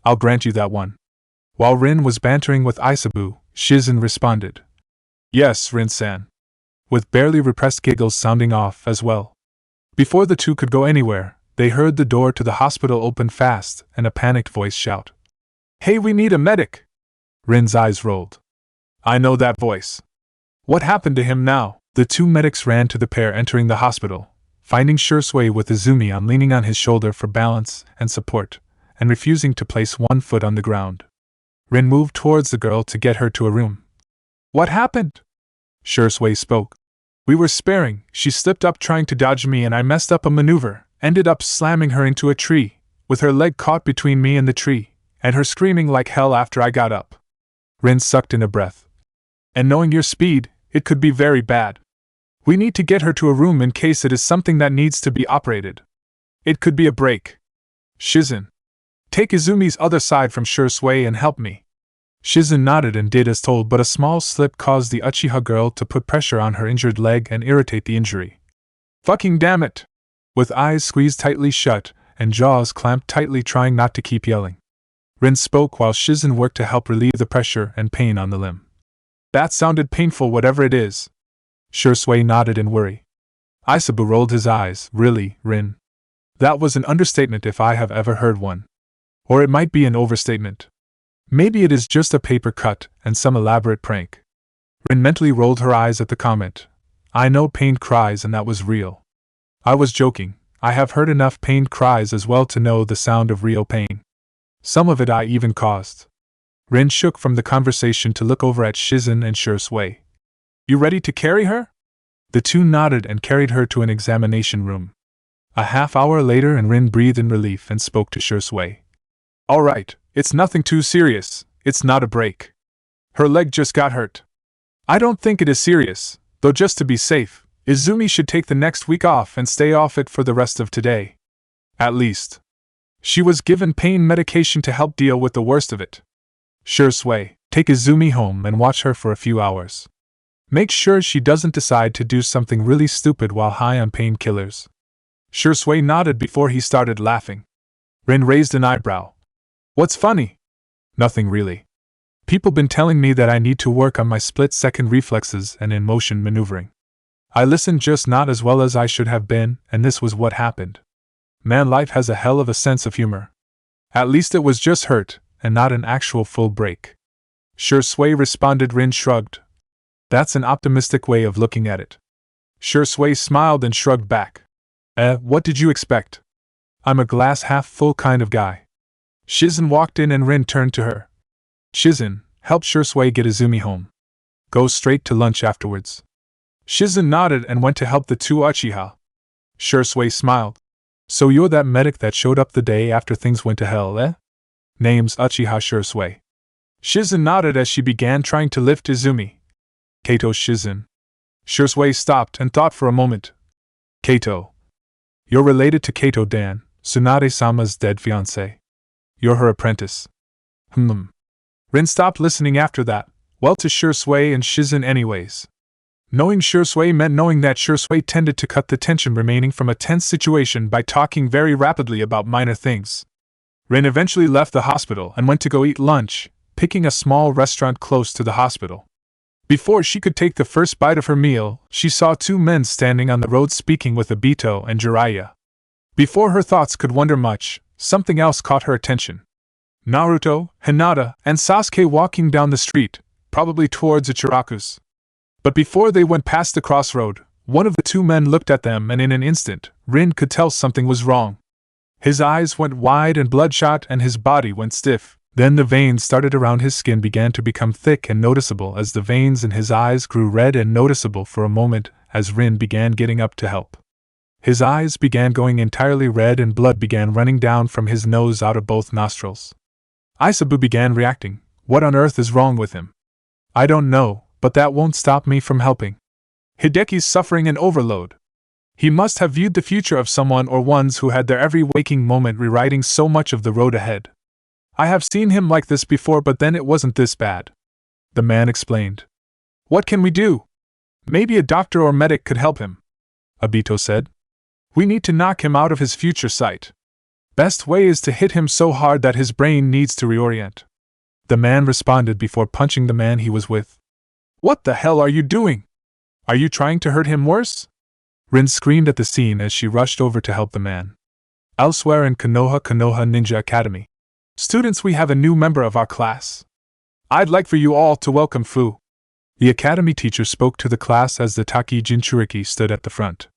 I'll grant you that one." While Rin was bantering with Isabu, Shizen responded. "Yes, Rin-san." With barely repressed giggles sounding off as well. Before the two could go anywhere, they heard the door to the hospital open fast and a panicked voice shout, "Hey, we need a medic!" Rin's eyes rolled. "I know that voice. What happened to him now?" The two medics ran to the pair entering the hospital, finding Shursui with Izumi leaning on his shoulder for balance and support, and refusing to place one foot on the ground. Rin moved towards the girl to get her to a room. "What happened?" Shursui spoke. "We were sparring, she slipped up trying to dodge me and I messed up a maneuver, ended up slamming her into a tree, with her leg caught between me and the tree, and her screaming like hell after I got up." Rin sucked in a breath. "And knowing your speed, it could be very bad. We need to get her to a room in case it is something that needs to be operated. It could be a break. Shizen, take Izumi's other side from Shursui and help me." Shizen nodded and did as told, but a small slip caused the Uchiha girl to put pressure on her injured leg and irritate the injury. "Fucking damn it! with eyes squeezed tightly shut and jaws clamped tightly trying not to keep yelling. Rin spoke while Shizen worked to help relieve the pressure and pain on the limb. That sounded painful whatever it is. Shursui nodded in worry. Isabu rolled his eyes. Really, Rin? That was an understatement if I have ever heard one. Or it might be an overstatement. Maybe it is just a paper cut and some elaborate prank. Rin mentally rolled her eyes at the comment. I know pained cries and that was real. I was joking. I have heard enough pained cries as well to know the sound of real pain. Some of it I even caused. Rin shook from the conversation to look over at Shizen and Shursui. You ready to carry her? The two nodded and carried her to an examination room. A half-hour later and Rin breathed in relief and spoke to Shursui. All right, it's nothing too serious, it's not a break. Her leg just got hurt. I don't think it is serious, though just to be safe, Izumi should take the next week off and stay off it for the rest of today. At least. She was given pain medication to help deal with the worst of it. Shursui, take Izumi home and watch her for a few hours. Make sure she doesn't decide to do something really stupid while high on painkillers. Shursui nodded before he started laughing. Rin raised an eyebrow. What's funny? Nothing really. People been telling me that I need to work on my split-second reflexes and in-motion maneuvering. I listened just not as well as I should have been, and this was what happened. Man, life has a hell of a sense of humor. At least it was just hurt, and not an actual full break. Shursui responded. Rin shrugged. That's an optimistic way of looking at it. Shursui smiled and shrugged back. What did you expect? I'm a glass-half-full kind of guy. Shizen walked in and Rin turned to her. Shizen, help Shursui get Izumi home. Go straight to lunch afterwards. Shizen nodded and went to help the two Uchiha. Shursui smiled. So you're that medic that showed up the day after things went to hell, eh? Name's Uchiha Shursui. Shizen nodded as she began trying to lift Izumi. Kato Shizen. Shursui stopped and thought for a moment. Kato. You're related to Kato Dan, Tsunade-sama's dead fiancé. You're her apprentice. Rin stopped listening after that, well to Shursui and Shizen anyways. Knowing Shursui meant knowing that Shursui tended to cut the tension remaining from a tense situation by talking very rapidly about minor things. Rin eventually left the hospital and went to go eat lunch, picking a small restaurant close to the hospital. Before she could take the first bite of her meal, she saw two men standing on the road speaking with Obito and Jiraiya. Before her thoughts could wander much, something else caught her attention. Naruto, Hinata, and Sasuke walking down the street, probably towards Ichiraku's. But before they went past the crossroad, one of the two men looked at them and in an instant, Rin could tell something was wrong. His eyes went wide and bloodshot and his body went stiff. Then the veins started around his skin began to become thick and noticeable as the veins in his eyes grew red and noticeable for a moment as Rin began getting up to help. His eyes began going entirely red and blood began running down from his nose out of both nostrils. Isabu began reacting. What on earth is wrong with him? I don't know, but that won't stop me from helping. Hideki's suffering an overload. He must have viewed the future of someone or ones who had their every waking moment rewriting so much of the road ahead. I have seen him like this before, but then it wasn't this bad. The man explained. What can we do? Maybe a doctor or medic could help him, Obito said. We need to knock him out of his future sight. Best way is to hit him so hard that his brain needs to reorient. The man responded before punching the man he was with. What the hell are you doing? Are you trying to hurt him worse? Rin screamed at the scene as she rushed over to help the man. Elsewhere in Konoha Ninja Academy. Students, we have a new member of our class. I'd like for you all to welcome Fu. The academy teacher spoke to the class as the Taki Jinchuriki stood at the front.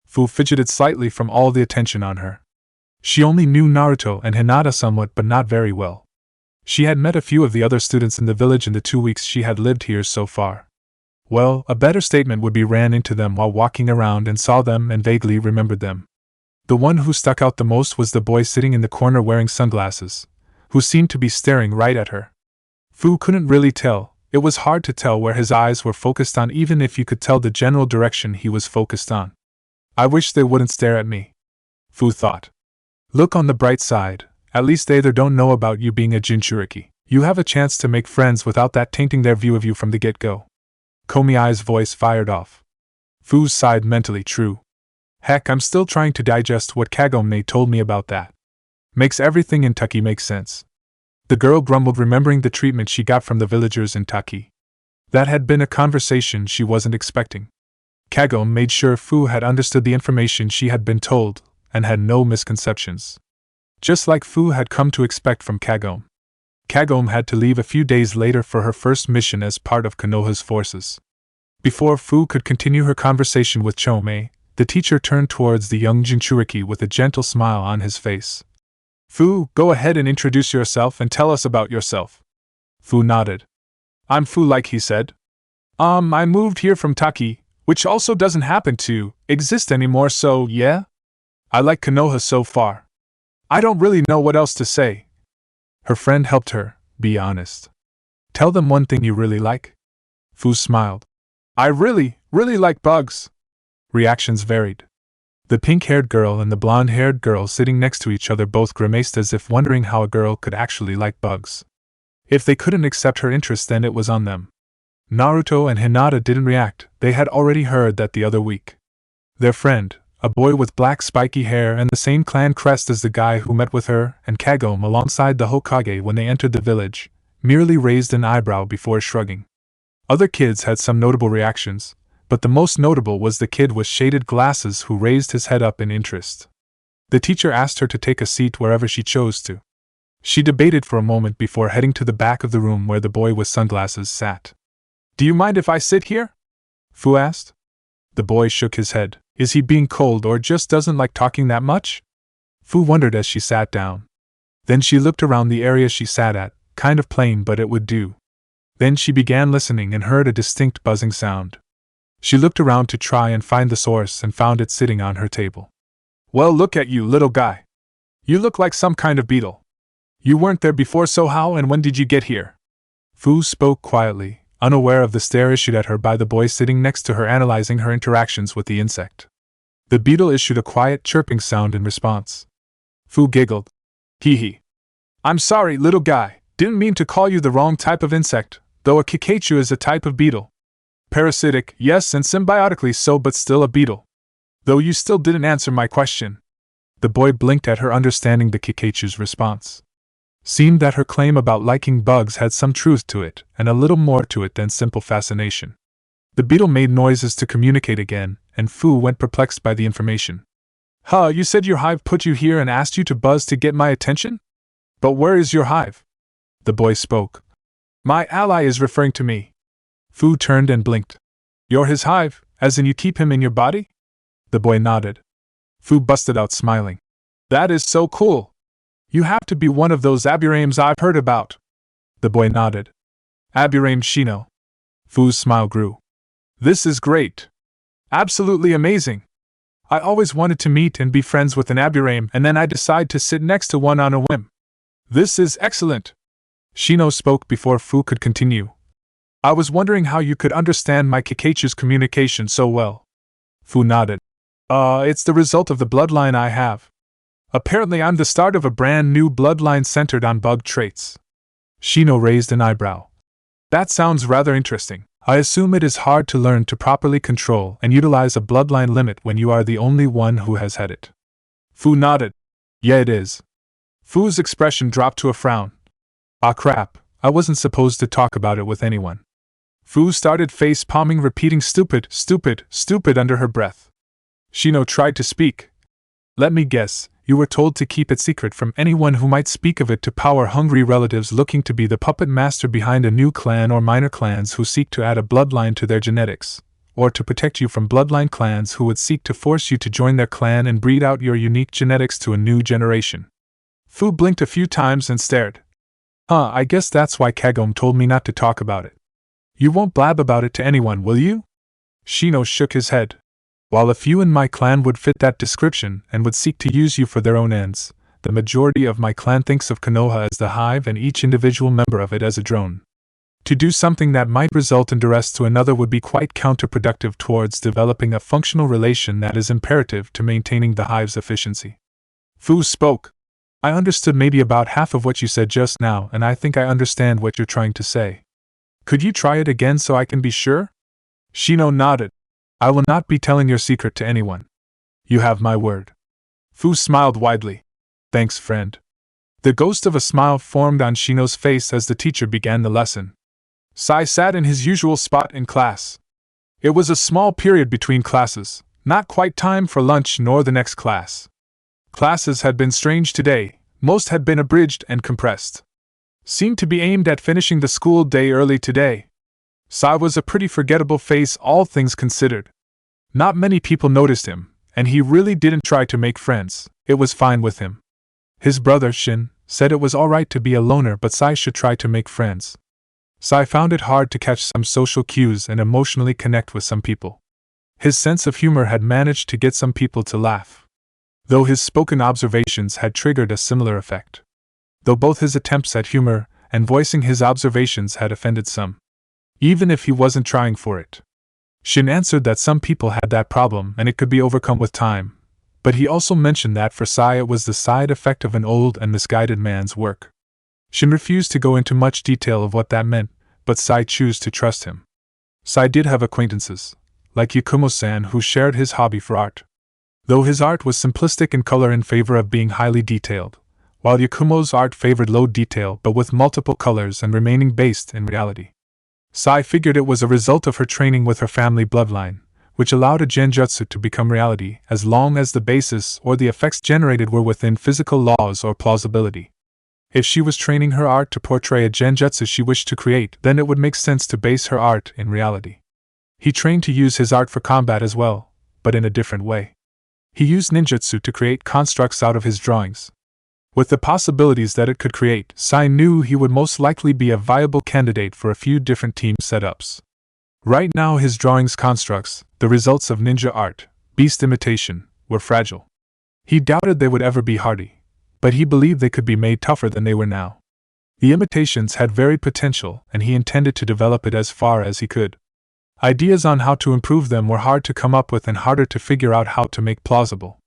Fu fidgeted slightly from all the attention on her. She only knew Naruto and Hinata somewhat but not very well. She had met a few of the other students in the village in the 2 weeks she had lived here so far. Well, a better statement would be ran into them while walking around and saw them and vaguely remembered them. The one who stuck out the most was the boy sitting in the corner wearing sunglasses, who seemed to be staring right at her. Fu couldn't really tell. It was hard to tell where his eyes were focused on even if you could tell the general direction he was focused on. I wish they wouldn't stare at me, Fu thought. Look on the bright side, at least they either don't know about you being a Jinchuriki. You have a chance to make friends without that tainting their view of you from the get-go. Komiai's voice fired off. Fu sighed mentally. True. Heck, I'm still trying to digest what Kagome told me about that. Makes everything in Taki make sense. The girl grumbled, remembering the treatment she got from the villagers in Taki. That had been a conversation she wasn't expecting. Kagome made sure Fu had understood the information she had been told, and had no misconceptions. Just like Fu had come to expect from Kagome. Kagome had to leave a few days later for her first mission as part of Konoha's forces. Before Fu could continue her conversation with Chomei, the teacher turned towards the young Jinchuriki with a gentle smile on his face. Fu, go ahead and introduce yourself and tell us about yourself. Fu nodded. I'm Fu, like he said. I moved here from Taki, which also doesn't happen to exist anymore, so yeah? I like Konoha so far. I don't really know what else to say. Her friend helped her, be honest. Tell them one thing you really like. Fu smiled. I really like bugs. Reactions varied. The pink-haired girl and the blonde-haired girl sitting next to each other both grimaced as if wondering how a girl could actually like bugs. If they couldn't accept her interest, then it was on them. Naruto and Hinata didn't react. They had already heard that the other week. Their friend, a boy with black spiky hair and the same clan crest as the guy who met with her and Kagome alongside the Hokage when they entered the village, merely raised an eyebrow before shrugging. Other kids had some notable reactions, but the most notable was the kid with shaded glasses who raised his head up in interest. The teacher asked her to take a seat wherever she chose to. She debated for a moment before heading to the back of the room where the boy with sunglasses sat. Do you mind if I sit here? Fu asked. The boy shook his head. Is he being cold or just doesn't like talking that much? Fu wondered as she sat down. Then she looked around the area she sat at, kind of plain but it would do. Then she began listening and heard a distinct buzzing sound. She looked around to try and find the source and found it sitting on her table. Well, look at you, little guy. You look like some kind of beetle. You weren't there before, so how and when did you get here? Fu spoke quietly, unaware of the stare issued at her by the boy sitting next to her analyzing her interactions with the insect. The beetle issued a quiet chirping sound in response. Fu giggled. Hee hee. I'm sorry, little guy, didn't mean to call you the wrong type of insect, though a kikaichu is a type of beetle. Parasitic, yes, and symbiotically so, but still a beetle. Though you still didn't answer my question. The boy blinked at her, understanding the kikaichu's response. Seemed that her claim about liking bugs had some truth to it, and a little more to it than simple fascination. The beetle made noises to communicate again, and Fu went perplexed by the information. Huh, you said your hive put you here and asked you to buzz to get my attention? But where is your hive? The boy spoke. My ally is referring to me. Fu turned and blinked. You're his hive, as in you keep him in your body? The boy nodded. Fu busted out smiling. That is so cool. You have to be one of those Aburames I've heard about. The boy nodded. Aburame Shino. Fu's smile grew. This is great. Absolutely amazing. I always wanted to meet and be friends with an Aburame, and then I decide to sit next to one on a whim. This is excellent. Shino spoke before Fu could continue. I was wondering how you could understand my Kikaichu's communication so well. Fu nodded. It's the result of the bloodline I have. Apparently I'm the start of a brand new bloodline centered on bug traits. Shino raised an eyebrow. That sounds rather interesting. I assume it is hard to learn to properly control and utilize a bloodline limit when you are the only one who has had it. Fu nodded. Yeah, it is. Fu's expression dropped to a frown. Ah crap, I wasn't supposed to talk about it with anyone. Fu started face-palming, repeating stupid, stupid, stupid under her breath. Shino tried to speak. Let me guess, you were told to keep it secret from anyone who might speak of it to power-hungry relatives looking to be the puppet master behind a new clan or minor clans who seek to add a bloodline to their genetics, or to protect you from bloodline clans who would seek to force you to join their clan and breed out your unique genetics to a new generation. Fu blinked a few times and stared. I guess that's why Kagome told me not to talk about it. You won't blab about it to anyone, will you? Shino shook his head. While a few in my clan would fit that description and would seek to use you for their own ends, the majority of my clan thinks of Konoha as the hive and each individual member of it as a drone. To do something that might result in duress to another would be quite counterproductive towards developing a functional relation that is imperative to maintaining the hive's efficiency. Fu spoke. I understood maybe about half of what you said just now, and I think I understand what you're trying to say. Could you try it again so I can be sure? Shino nodded. I will not be telling your secret to anyone. You have my word. Fu smiled widely. Thanks, friend. The ghost of a smile formed on Shino's face as the teacher began the lesson. Sai sat in his usual spot in class. It was a small period between classes, not quite time for lunch nor the next class. Classes had been strange today, most had been abridged and compressed. Seemed to be aimed at finishing the school day early today. Sai was a pretty forgettable face, all things considered. Not many people noticed him, and he really didn't try to make friends. It was fine with him. His brother, Shin, said it was alright to be a loner, but Sai should try to make friends. Sai found it hard to catch some social cues and emotionally connect with some people. His sense of humor had managed to get some people to laugh, though his spoken observations had triggered a similar effect. Though both his attempts at humor and voicing his observations had offended some, even if he wasn't trying for it. Shin answered that some people had that problem and it could be overcome with time, but he also mentioned that for Sai it was the side effect of an old and misguided man's work. Shin refused to go into much detail of what that meant, but Sai chose to trust him. Sai did have acquaintances, like Yakumo-san, who shared his hobby for art. Though his art was simplistic in color in favor of being highly detailed, while Yakumo's art favored low detail but with multiple colors and remaining based in reality. Sai figured it was a result of her training with her family bloodline, which allowed a genjutsu to become reality as long as the basis or the effects generated were within physical laws or plausibility. If she was training her art to portray a genjutsu she wished to create, then it would make sense to base her art in reality. He trained to use his art for combat as well, but in a different way. He used ninjutsu to create constructs out of his drawings. With the possibilities that it could create, Sai knew he would most likely be a viable candidate for a few different team setups. Right now his drawings constructs, the results of ninja art, beast imitation, were fragile. He doubted they would ever be hardy, but he believed they could be made tougher than they were now. The imitations had varied potential, and he intended to develop it as far as he could. Ideas on how to improve them were hard to come up with and harder to figure out how to make plausible.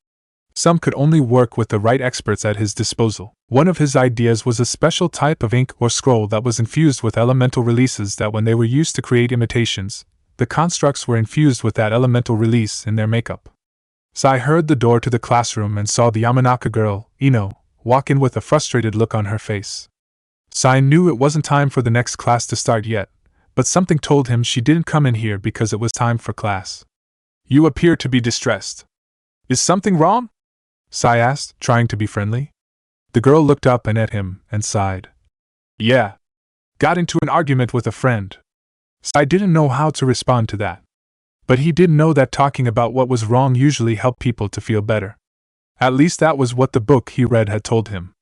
Some could only work with the right experts at his disposal. One of his ideas was a special type of ink or scroll that was infused with elemental releases that when they were used to create imitations, the constructs were infused with that elemental release in their makeup. Sai heard the door to the classroom and saw the Yamanaka girl, Ino, walk in with a frustrated look on her face. Sai knew it wasn't time for the next class to start yet, but something told him she didn't come in here because it was time for class. You appear to be distressed. Is something wrong? Sai asked, trying to be friendly. The girl looked up and at him, and sighed. Yeah. Got into an argument with a friend. Sai didn't know how to respond to that. But he did know that talking about what was wrong usually helped people to feel better. At least that was what the book he read had told him.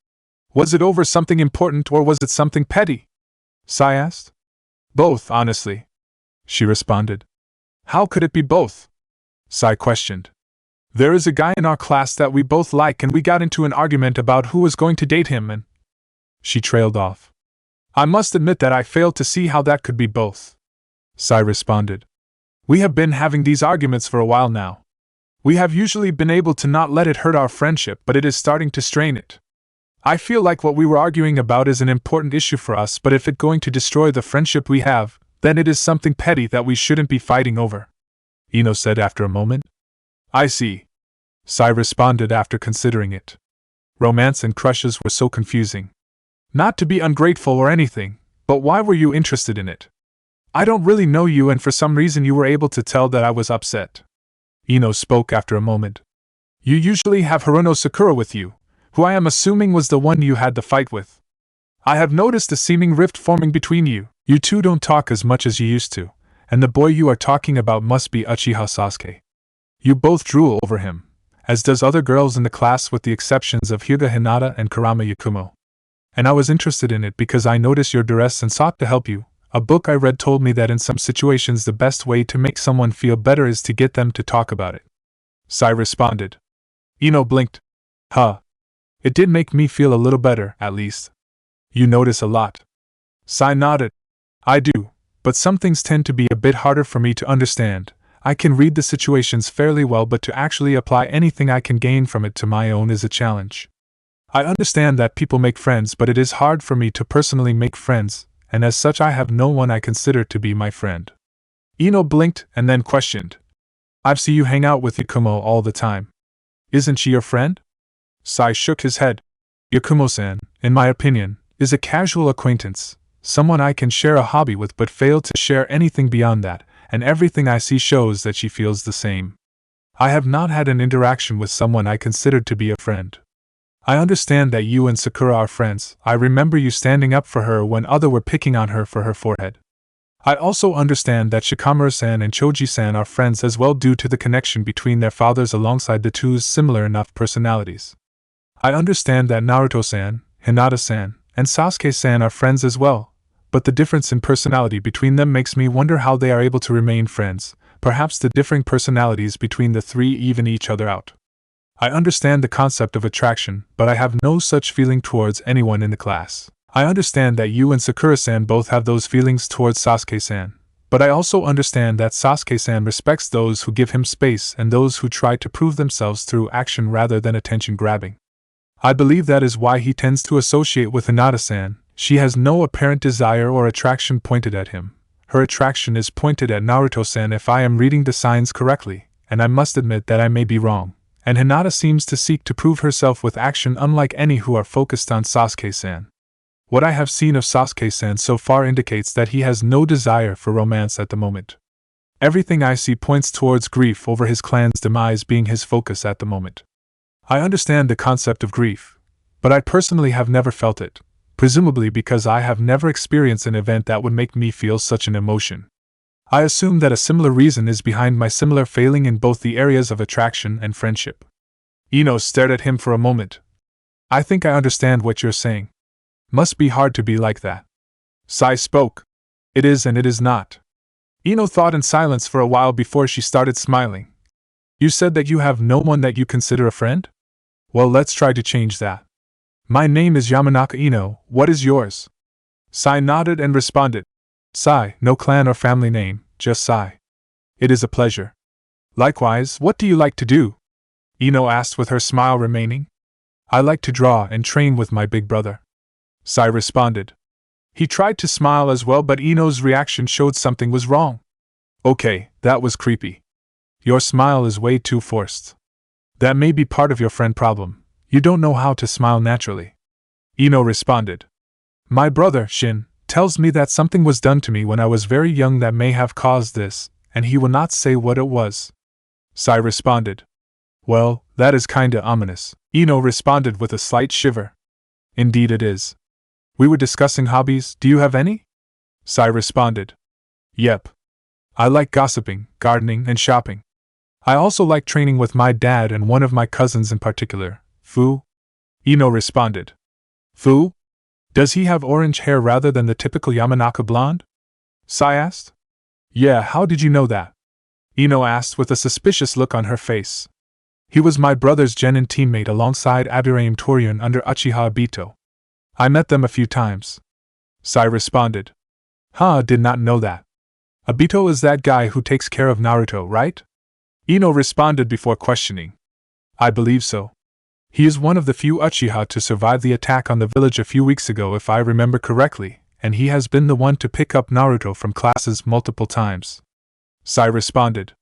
Was it over something important or was it something petty? Sai asked. Both, honestly. She responded. How could it be both? Sai questioned. There is a guy in our class that we both like and we got into an argument about who was going to date him and… She trailed off. I must admit that I failed to see how that could be both. Sai responded. We have been having these arguments for a while now. We have usually been able to not let it hurt our friendship, but it is starting to strain it. I feel like what we were arguing about is an important issue for us, but if it's going to destroy the friendship we have, then it is something petty that we shouldn't be fighting over. Ino said after a moment. I see. Sai responded after considering it. Romance and crushes were so confusing. Not to be ungrateful or anything, but why were you interested in it? I don't really know you and for some reason you were able to tell that I was upset. Ino spoke after a moment. You usually have Haruno Sakura with you, who I am assuming was the one you had the fight with. I have noticed a seeming rift forming between you. You two don't talk as much as you used to, and the boy you are talking about must be Uchiha Sasuke. You both drool over him, as does other girls in the class with the exceptions of Hyuga Hinata and Kurama Yakumo. And I was interested in it because I noticed your duress and sought to help you. A book I read told me that in some situations the best way to make someone feel better is to get them to talk about it. Sai responded. Ino blinked. Huh. It did make me feel a little better, at least. You notice a lot. Sai nodded. I do, but some things tend to be a bit harder for me to understand. I can read the situations fairly well, but to actually apply anything I can gain from it to my own is a challenge. I understand that people make friends, but it is hard for me to personally make friends, and as such I have no one I consider to be my friend. Ino blinked and then questioned. I see you hang out with Yakumo all the time. Isn't she your friend? Sai shook his head. Yakumo-san, in my opinion, is a casual acquaintance, someone I can share a hobby with but fail to share anything beyond that, and everything I see shows that she feels the same. I have not had an interaction with someone I considered to be a friend. I understand that you and Sakura are friends. I remember you standing up for her when others were picking on her for her forehead. I also understand that Shikamaru-san and Choji-san are friends as well due to the connection between their fathers alongside the two's similar enough personalities. I understand that Naruto-san, Hinata-san, and Sasuke-san are friends as well, but the difference in personality between them makes me wonder how they are able to remain friends. Perhaps the differing personalities between the three even each other out. I understand the concept of attraction, but I have no such feeling towards anyone in the class. I understand that you and Sakura-san both have those feelings towards Sasuke-san, but I also understand that Sasuke-san respects those who give him space and those who try to prove themselves through action rather than attention grabbing. I believe that is why he tends to associate with Hinata-san. She has no apparent desire or attraction pointed at him. Her attraction is pointed at Naruto-san if I am reading the signs correctly, and I must admit that I may be wrong. And Hinata seems to seek to prove herself with action unlike any who are focused on Sasuke-san. What I have seen of Sasuke-san so far indicates that he has no desire for romance at the moment. Everything I see points towards grief over his clan's demise being his focus at the moment. I understand the concept of grief, but I personally have never felt it, presumably because I have never experienced an event that would make me feel such an emotion. I assume that a similar reason is behind my similar failing in both the areas of attraction and friendship. Ino stared at him for a moment. I think I understand what you're saying. Must be hard to be like that. Sai spoke. It is and it is not. Ino thought in silence for a while before she started smiling. You said that you have no one that you consider a friend? Well, let's try to change that. My name is Yamanaka Ino, what is yours? Sai nodded and responded. Sai, no clan or family name, just Sai. It is a pleasure. Likewise, what do you like to do? Ino asked with her smile remaining. I like to draw and train with my big brother. Sai responded. He tried to smile as well, but Ino's reaction showed something was wrong. Okay, that was creepy. Your smile is way too forced. That may be part of your friend problem. You don't know how to smile naturally. Ino responded. My brother, Shin, tells me that something was done to me when I was very young that may have caused this, and he will not say what it was. Sai responded. Well, that is kinda ominous. Ino responded with a slight shiver. Indeed it is. We were discussing hobbies, do you have any? Sai responded. Yep. I like gossiping, gardening, and shopping. I also like training with my dad and one of my cousins in particular, Fu. Ino responded. Fu? Does he have orange hair rather than the typical Yamanaka blonde? Sai asked. Yeah, how did you know that? Ino asked with a suspicious look on her face. He was my brother's genin teammate alongside Aburaim Toryun under Uchiha Obito. I met them a few times. Sai responded. Did not know that. Obito is that guy who takes care of Naruto, right? Ino responded before questioning. I believe so. He is one of the few Uchiha to survive the attack on the village a few weeks ago if I remember correctly, and he has been the one to pick up Naruto from classes multiple times. Sai responded.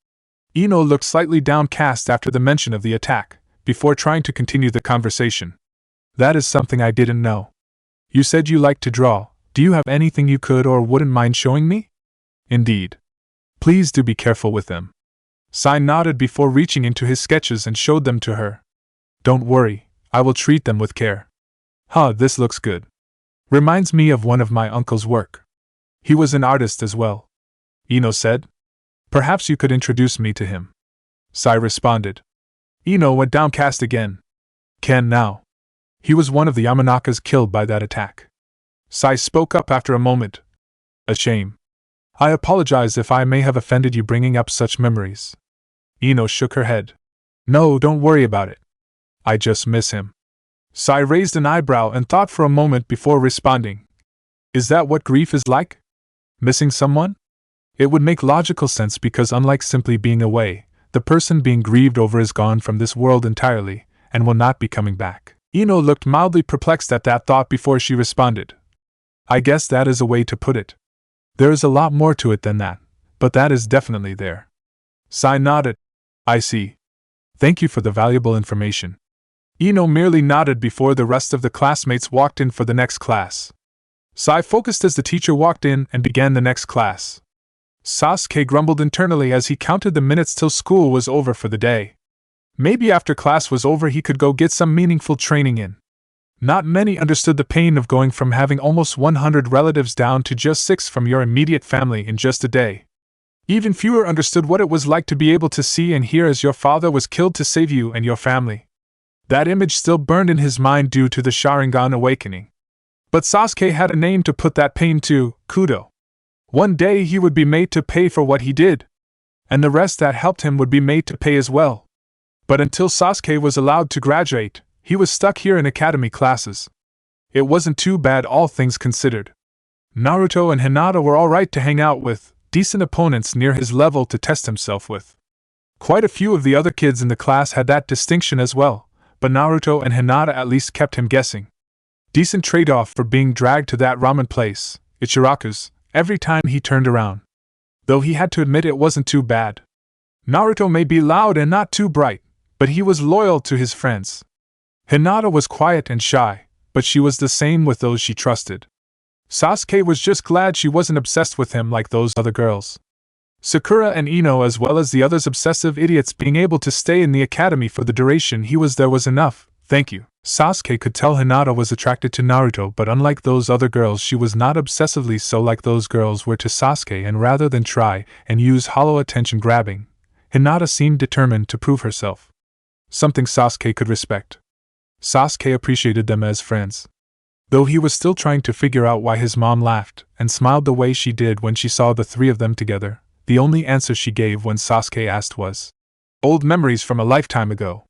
Ino looked slightly downcast after the mention of the attack, before trying to continue the conversation. That is something I didn't know. You said you like to draw. Do you have anything you could or wouldn't mind showing me? Indeed. Please do be careful with them. Sai nodded before reaching into his sketches and showed them to her. Don't worry, I will treat them with care. This looks good. Reminds me of one of my uncle's work. He was an artist as well. Ino said. Perhaps you could introduce me to him. Sai responded. Ino went downcast again. Can now. He was one of the Yamanakas killed by that attack. Sai spoke up after a moment. A shame. I apologize if I may have offended you bringing up such memories. Ino shook her head. No, don't worry about it. I just miss him. Sai raised an eyebrow and thought for a moment before responding. Is that what grief is like? Missing someone? It would make logical sense because unlike simply being away, the person being grieved over is gone from this world entirely, and will not be coming back. Ino looked mildly perplexed at that thought before she responded. I guess that is a way to put it. There is a lot more to it than that, but that is definitely there. Sai nodded. I see. Thank you for the valuable information. Ino merely nodded before the rest of the classmates walked in for the next class. Sai focused as the teacher walked in and began the next class. Sasuke grumbled internally as he counted the minutes till school was over for the day. Maybe after class was over he could go get some meaningful training in. Not many understood the pain of going from having almost 100 relatives down to just 6 from your immediate family in just a day. Even fewer understood what it was like to be able to see and hear as your father was killed to save you and your family. That image still burned in his mind due to the Sharingan awakening. But Sasuke had a name to put that pain to, Kudo. One day he would be made to pay for what he did. And the rest that helped him would be made to pay as well. But until Sasuke was allowed to graduate, he was stuck here in academy classes. It wasn't too bad, all things considered. Naruto and Hinata were alright to hang out with, decent opponents near his level to test himself with. Quite a few of the other kids in the class had that distinction as well, but Naruto and Hinata at least kept him guessing. Decent trade-off for being dragged to that ramen place, Ichiraku's, every time he turned around. Though he had to admit it wasn't too bad. Naruto may be loud and not too bright, but he was loyal to his friends. Hinata was quiet and shy, but she was the same with those she trusted. Sasuke was just glad she wasn't obsessed with him like those other girls. Sakura and Ino, as well as the others obsessive idiots, being able to stay in the academy for the duration he was there was enough, thank you. Sasuke could tell Hinata was attracted to Naruto, but unlike those other girls she was not obsessively so like those girls were to Sasuke, and rather than try and use hollow attention grabbing, Hinata seemed determined to prove herself. Something Sasuke could respect. Sasuke appreciated them as friends. Though he was still trying to figure out why his mom laughed and smiled the way she did when she saw the three of them together, the only answer she gave when Sasuke asked was, "Old memories from a lifetime ago."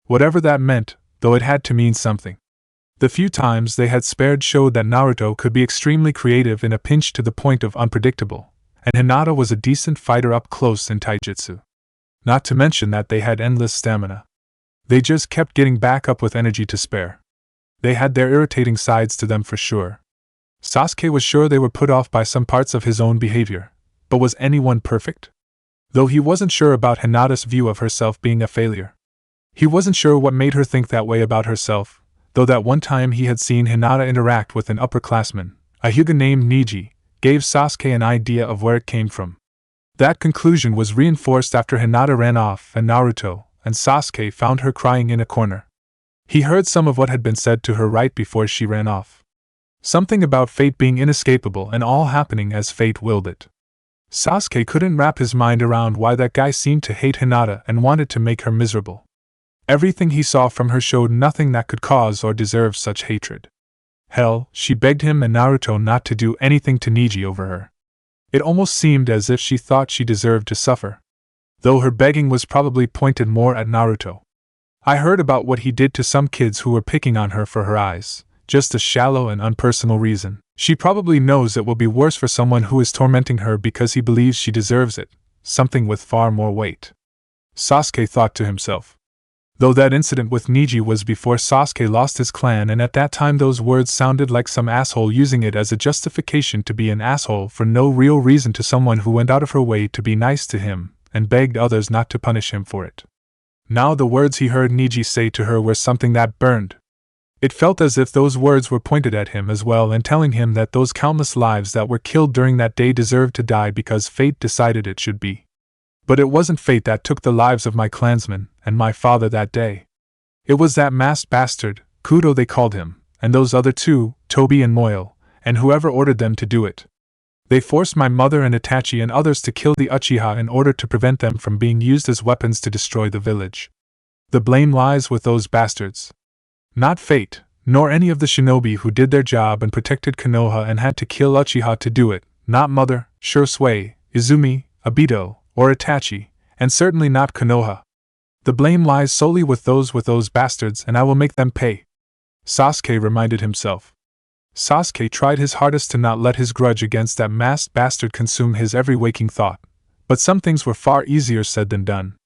Whatever that meant, though it had to mean something. The few times they had spared showed that Naruto could be extremely creative in a pinch to the point of unpredictable, and Hinata was a decent fighter up close in taijutsu. Not to mention that they had endless stamina. They just kept getting back up with energy to spare. They had their irritating sides to them for sure. Sasuke was sure they were put off by some parts of his own behavior, but was anyone perfect? Though he wasn't sure about Hinata's view of herself being a failure. He wasn't sure what made her think that way about herself, though that one time he had seen Hinata interact with an upperclassman, a Hyuga named Niji, gave Sasuke an idea of where it came from. That conclusion was reinforced after Hinata ran off and Naruto and Sasuke found her crying in a corner. He heard some of what had been said to her right before she ran off. Something about fate being inescapable and all happening as fate willed it. Sasuke couldn't wrap his mind around why that guy seemed to hate Hinata and wanted to make her miserable. Everything he saw from her showed nothing that could cause or deserve such hatred. Hell, she begged him and Naruto not to do anything to Niji over her. It almost seemed as if she thought she deserved to suffer. Though her begging was probably pointed more at Naruto. I heard about what he did to some kids who were picking on her for her eyes, just a shallow and unpersonal reason. She probably knows it will be worse for someone who is tormenting her because he believes she deserves it, something with far more weight. Sasuke thought to himself. Though that incident with Niji was before Sasuke lost his clan, and at that time those words sounded like some asshole using it as a justification to be an asshole for no real reason to someone who went out of her way to be nice to him and begged others not to punish him for it. Now the words he heard Niji say to her were something that burned. It felt as if those words were pointed at him as well and telling him that those countless lives that were killed during that day deserved to die because fate decided it should be. But it wasn't fate that took the lives of my clansmen and my father that day. It was that masked bastard, Kudo they called him, and those other two, Tobi and Moyo, and whoever ordered them to do it. They forced my mother and Itachi and others to kill the Uchiha in order to prevent them from being used as weapons to destroy the village. The blame lies with those bastards. Not fate, nor any of the shinobi who did their job and protected Konoha and had to kill Uchiha to do it, not Mother, Shursui, Izumi, Obito, or Itachi, and certainly not Konoha. The blame lies solely with those bastards, and I will make them pay. Sasuke reminded himself. Sasuke tried his hardest to not let his grudge against that masked bastard consume his every waking thought, but some things were far easier said than done.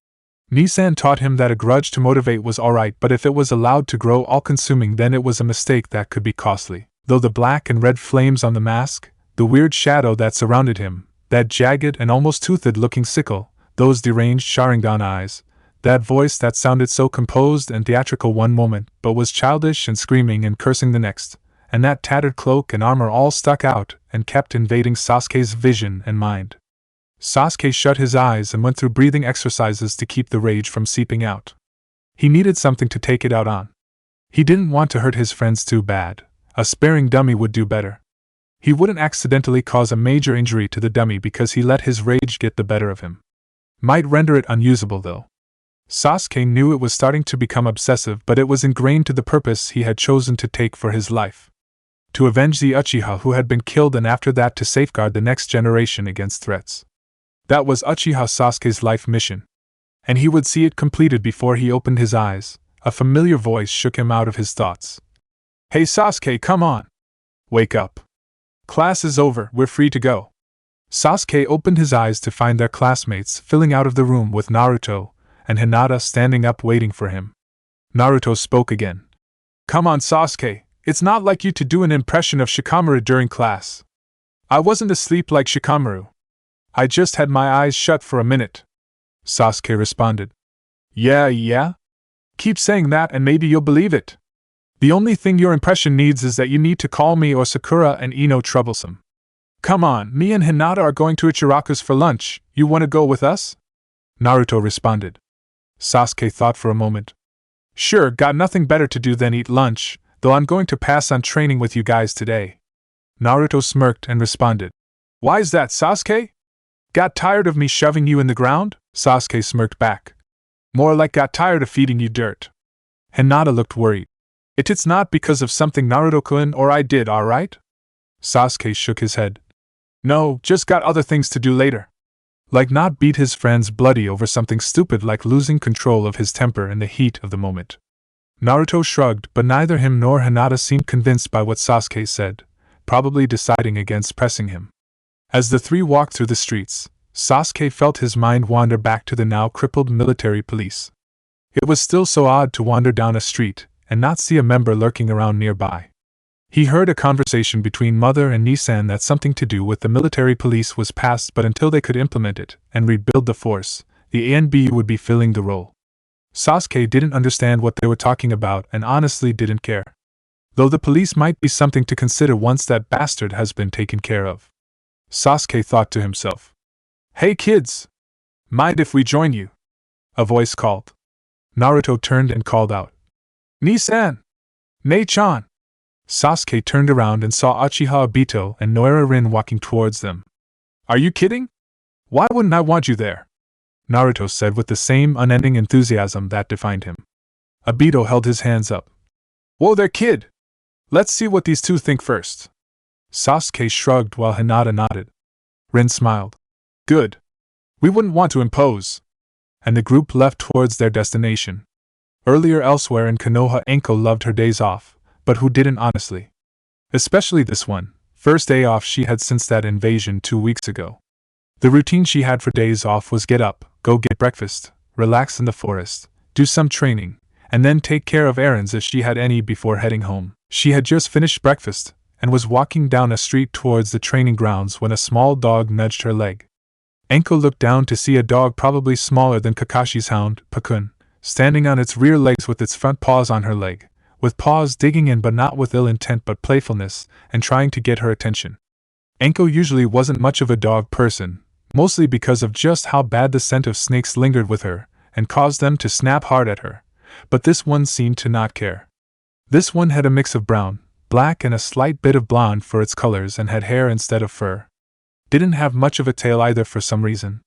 Nisan taught him that a grudge to motivate was alright, but if it was allowed to grow all-consuming then it was a mistake that could be costly. Though the black and red flames on the mask, the weird shadow that surrounded him, that jagged and almost toothed-looking sickle, those deranged Sharingan eyes, That voice that sounded so composed and theatrical one moment, but was childish and screaming and cursing the next, and that tattered cloak and armor all stuck out and kept invading Sasuke's vision and mind. Sasuke shut his eyes and went through breathing exercises to keep the rage from seeping out. He needed something to take it out on. He didn't want to hurt his friends too bad. A sparing dummy would do better. He wouldn't accidentally cause a major injury to the dummy because he let his rage get the better of him. Might render it unusable though. Sasuke knew it was starting to become obsessive, but it was ingrained to the purpose he had chosen to take for his life. To avenge the Uchiha who had been killed, and after that to safeguard the next generation against threats. That was Uchiha Sasuke's life mission. And he would see it completed before he opened his eyes. A familiar voice shook him out of his thoughts. "Hey Sasuke, come on! Wake up! Class is over, we're free to go." Sasuke opened his eyes to find their classmates filling out of the room with Naruto and Hinata standing up waiting for him. Naruto spoke again. "Come on Sasuke, it's not like you to do an impression of Shikamaru during class. I wasn't asleep like Shikamaru. I just had my eyes shut for a minute." Sasuke responded. Yeah? Keep saying that and maybe you'll believe it. The only thing your impression needs is that you need to call me or Sakura and Ino troublesome. Come on, me and Hinata are going to Ichiraku's for lunch, you want to go with us?" Naruto responded. Sasuke thought for a moment. "Sure, got nothing better to do than eat lunch, though I'm going to pass on training with you guys today." Naruto smirked and responded. "Why's that, Sasuke? Got tired of me shoving you in the ground?" Sasuke smirked back. "More like got tired of feeding you dirt." Hinata looked worried. It's not because of something Naruto-kun or I did, alright?" Sasuke shook his head. "No, just got other things to do later. Like not beat his friends bloody over something stupid like losing control of his temper in the heat of the moment." Naruto shrugged, but neither him nor Hinata seemed convinced by what Sasuke said, probably deciding against pressing him. As the three walked through the streets, Sasuke felt his mind wander back to the now crippled military police. It was still so odd to wander down a street and not see a member lurking around nearby. He heard a conversation between Mother and Nissan that something to do with the military police was passed, but until they could implement it and rebuild the force, the ANB would be filling the role. Sasuke didn't understand what they were talking about and honestly didn't care. Though the police might be something to consider once that bastard has been taken care of. Sasuke thought to himself. "Hey kids! Mind if we join you?" A voice called. Naruto turned and called out. "Nissan! Nei-chan!" Sasuke turned around and saw Uchiha Obito and Noira Rin walking towards them. "Are you kidding? Why wouldn't I want you there?" Naruto said with the same unending enthusiasm that defined him. Obito held his hands up. "Whoa there, kid! Let's see what these two think first." Sasuke shrugged while Hinata nodded. Rin smiled. "Good. We wouldn't want to impose." And the group left towards their destination. Earlier elsewhere in Konoha, Anko loved her days off, but who didn't honestly? Especially this one, first day off she had since that invasion 2 weeks ago. The routine she had for days off was get up, go get breakfast, relax in the forest, do some training, and then take care of errands if she had any before heading home. She had just finished breakfast, and was walking down a street towards the training grounds when a small dog nudged her leg. Anko looked down to see a dog probably smaller than Kakashi's hound, Pakun, standing on its rear legs with its front paws on her leg, with paws digging in but not with ill intent but playfulness, and trying to get her attention. Anko usually wasn't much of a dog person, mostly because of just how bad the scent of snakes lingered with her, and caused them to snap hard at her, but this one seemed to not care. This one had a mix of brown, black and a slight bit of blonde for its colors and had hair instead of fur. Didn't have much of a tail either for some reason.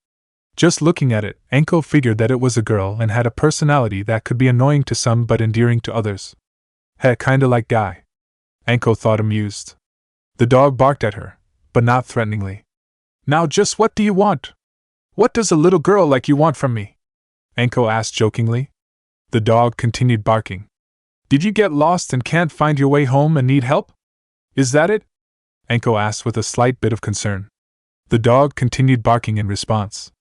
Just looking at it, Anko figured that it was a girl and had a personality that could be annoying to some but endearing to others. Heh, kinda like Guy. Anko thought, amused. The dog barked at her, but not threateningly. "Now just what do you want? What does a little girl like you want from me?" Anko asked jokingly. The dog continued barking. "Did you get lost and can't find your way home and need help? Is that it?" Anko asked with a slight bit of concern. The dog continued barking in response.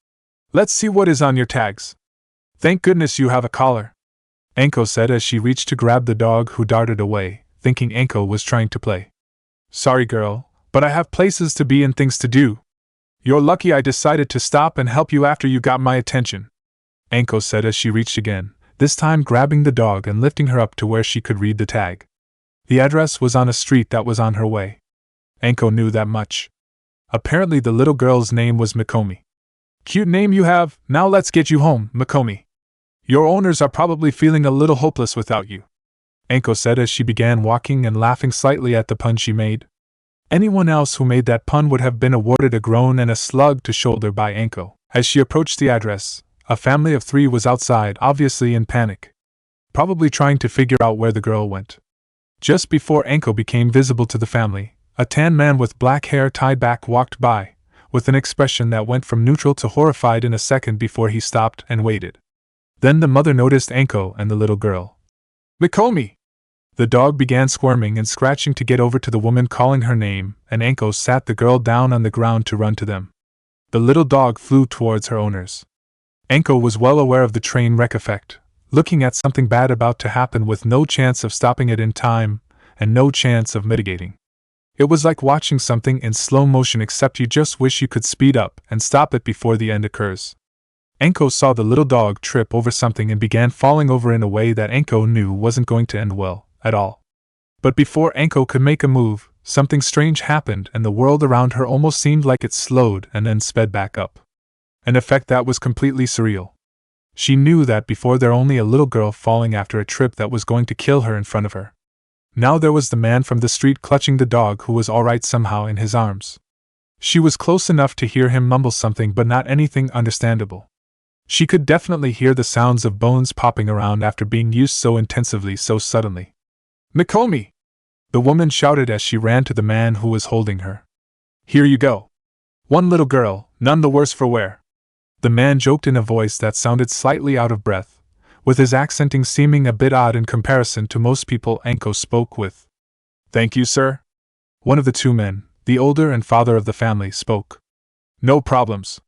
"Let's see what is on your tags. Thank goodness you have a collar," Anko said as she reached to grab the dog, who darted away, thinking Anko was trying to play. "Sorry girl, but I have places to be and things to do. You're lucky I decided to stop and help you after you got my attention." Anko said as she reached again, this time grabbing the dog and lifting her up to where she could read the tag. The address was on a street that was on her way. Anko knew that much. Apparently the little girl's name was Mikomi. Cute name you have, now let's get you home, Mikomi. Your owners are probably feeling a little hopeless without you, Anko said as she began walking and laughing slightly at the pun she made. Anyone else who made that pun would have been awarded a groan and a slug to shoulder by Anko. As she approached the address, a family of 3 was outside, obviously in panic, probably trying to figure out where the girl went. Just before Anko became visible to the family, a tan man with black hair tied back walked by, with an expression that went from neutral to horrified in a second before he stopped and waited. Then the mother noticed Anko and the little girl. Mikomi! The dog began squirming and scratching to get over to the woman calling her name, and Anko sat the girl down on the ground to run to them. The little dog flew towards her owners. Anko was well aware of the train wreck effect, looking at something bad about to happen with no chance of stopping it in time, and no chance of mitigating. It was like watching something in slow motion, except you just wish you could speed up and stop it before the end occurs. Anko saw the little dog trip over something and began falling over in a way that Anko knew wasn't going to end well, at all. But before Anko could make a move, something strange happened and the world around her almost seemed like it slowed and then sped back up. An effect that was completely surreal. She knew that before there only a little girl falling after a trip that was going to kill her in front of her. Now there was the man from the street clutching the dog who was alright somehow in his arms. She was close enough to hear him mumble something but not anything understandable. She could definitely hear the sounds of bones popping around after being used so intensively so suddenly. Mikomi! The woman shouted as she ran to the man who was holding her. Here you go. One little girl, none the worse for wear. The man joked in a voice that sounded slightly out of breath, with his accenting seeming a bit odd in comparison to most people Anko spoke with. Thank you, sir. One of the 2 men, the older and father of the family, spoke. No problems.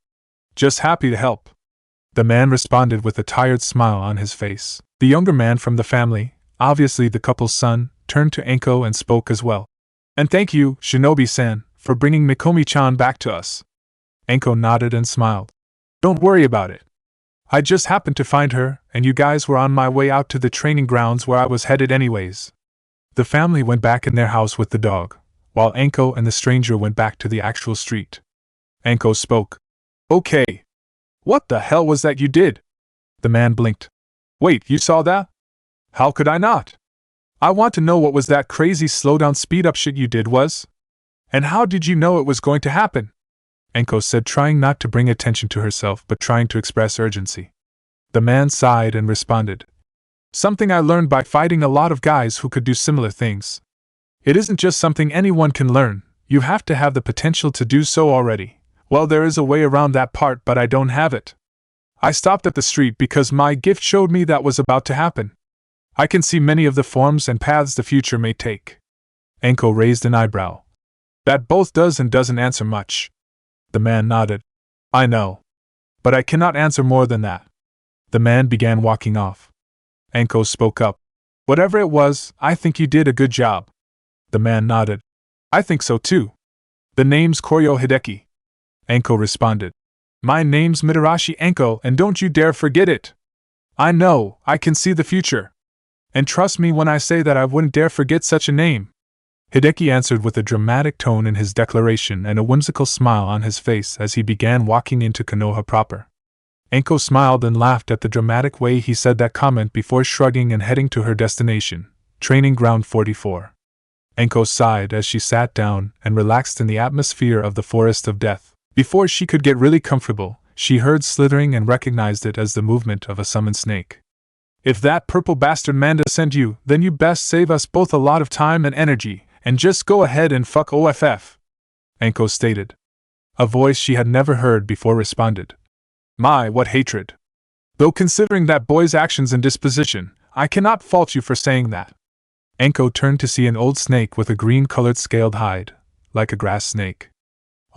Just happy to help. The man responded with a tired smile on his face. The younger man from the family, obviously the couple's son, turned to Anko and spoke as well. And thank you, Shinobi-san, for bringing Mikomi-chan back to us. Anko nodded and smiled. Don't worry about it. I just happened to find her, and you guys were on my way out to the training grounds where I was headed anyways. The family went back in their house with the dog, while Anko and the stranger went back to the actual street. Anko spoke. Okay. What the hell was that you did? The man blinked. Wait, you saw that? How could I not? I want to know what was that crazy slow-down speed-up shit you did was? And how did you know it was going to happen? Anko said, trying not to bring attention to herself but trying to express urgency. The man sighed and responded. Something I learned by fighting a lot of guys who could do similar things. It isn't just something anyone can learn, you have to have the potential to do so already. Well, there is a way around that part, but I don't have it. I stopped at the street because my gift showed me that was about to happen. I can see many of the forms and paths the future may take. Anko raised an eyebrow. That both does and doesn't answer much. The man nodded. I know. But I cannot answer more than that. The man began walking off. Anko spoke up. Whatever it was, I think you did a good job. The man nodded. I think so too. The name's Koryo Hideki. Anko responded. My name's Mitarashi Anko, and don't you dare forget it. I know, I can see the future. And trust me when I say that I wouldn't dare forget such a name. Hideki answered with a dramatic tone in his declaration and a whimsical smile on his face as he began walking into Konoha proper. Anko smiled and laughed at the dramatic way he said that comment before shrugging and heading to her destination, Training Ground 44. Anko sighed as she sat down and relaxed in the atmosphere of the Forest of Death. Before she could get really comfortable, she heard slithering and recognized it as the movement of a summoned snake. If that purple bastard Manda sent you, then you best save us both a lot of time and energy, and just go ahead and fuck OFF, Anko stated. A voice she had never heard before responded. My, what hatred. Though considering that boy's actions and disposition, I cannot fault you for saying that. Anko turned to see an old snake with a green-colored scaled hide, like a grass snake.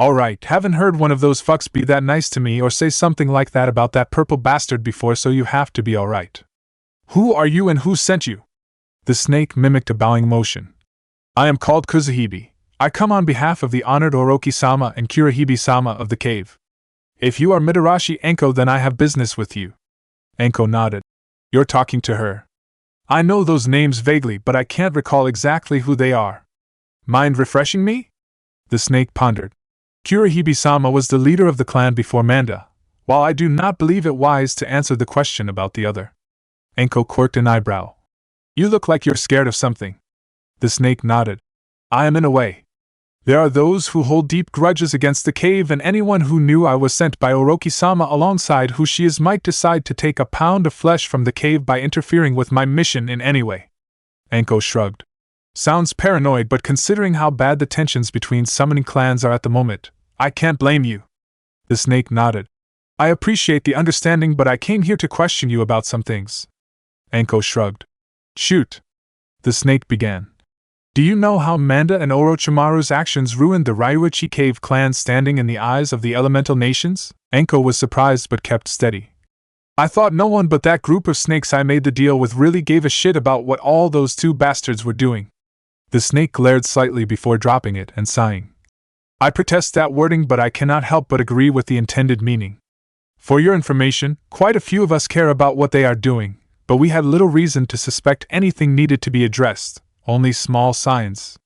Alright, haven't heard one of those fucks be that nice to me or say something like that about that purple bastard before, so you have to be alright. Who are you and who sent you? The snake mimicked a bowing motion. I am called Kuzuhibi. I come on behalf of the honored Oroki-sama and Kurahibi-sama of the cave. If you are Mitarashi Anko, then I have business with you. Anko nodded. You're talking to her. I know those names vaguely, but I can't recall exactly who they are. Mind refreshing me? The snake pondered. Kurohibi-sama was the leader of the clan before Manda, while I do not believe it wise to answer the question about the other. Anko quirked an eyebrow. You look like you're scared of something. The snake nodded. I am in a way. There are those who hold deep grudges against the cave, and anyone who knew I was sent by Oroki-sama alongside who she is might decide to take a pound of flesh from the cave by interfering with my mission in any way. Anko shrugged. Sounds paranoid, but considering how bad the tensions between summoning clans are at the moment, I can't blame you. The snake nodded. I appreciate the understanding, but I came here to question you about some things. Anko shrugged. Shoot. The snake began. Do you know how Manda and Orochimaru's actions ruined the Ryuichi Cave clan's standing in the eyes of the elemental nations? Anko was surprised but kept steady. I thought no one but that group of snakes I made the deal with really gave a shit about what all those two bastards were doing. The snake glared slightly before dropping it and sighing. I protest that wording, but I cannot help but agree with the intended meaning. For your information, quite a few of us care about what they are doing, but we had little reason to suspect anything needed to be addressed. Only small signs.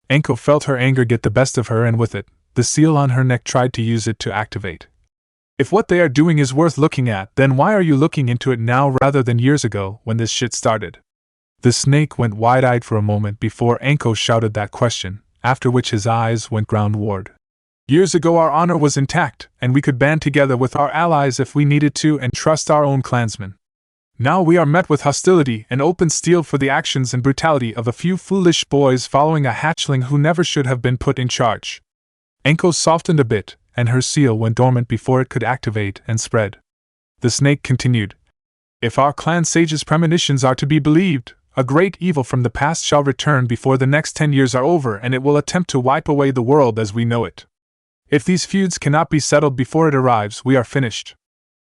Anko felt her anger get the best of her, and with it, the seal on her neck tried to use it to activate. If what they are doing is worth looking at, then why are you looking into it now rather than years ago when this shit started? The snake went wide-eyed for a moment before Anko shouted that question, after which his eyes went groundward. Years ago our honor was intact, and we could band together with our allies if we needed to and trust our own clansmen. Now we are met with hostility and open steel for the actions and brutality of a few foolish boys following a hatchling who never should have been put in charge. Anko softened a bit, and her seal went dormant before it could activate and spread. The snake continued. If our clan sage's premonitions are to be believed, a great evil from the past shall return before the next 10 years are over, and it will attempt to wipe away the world as we know it. If these feuds cannot be settled before it arrives, we are finished.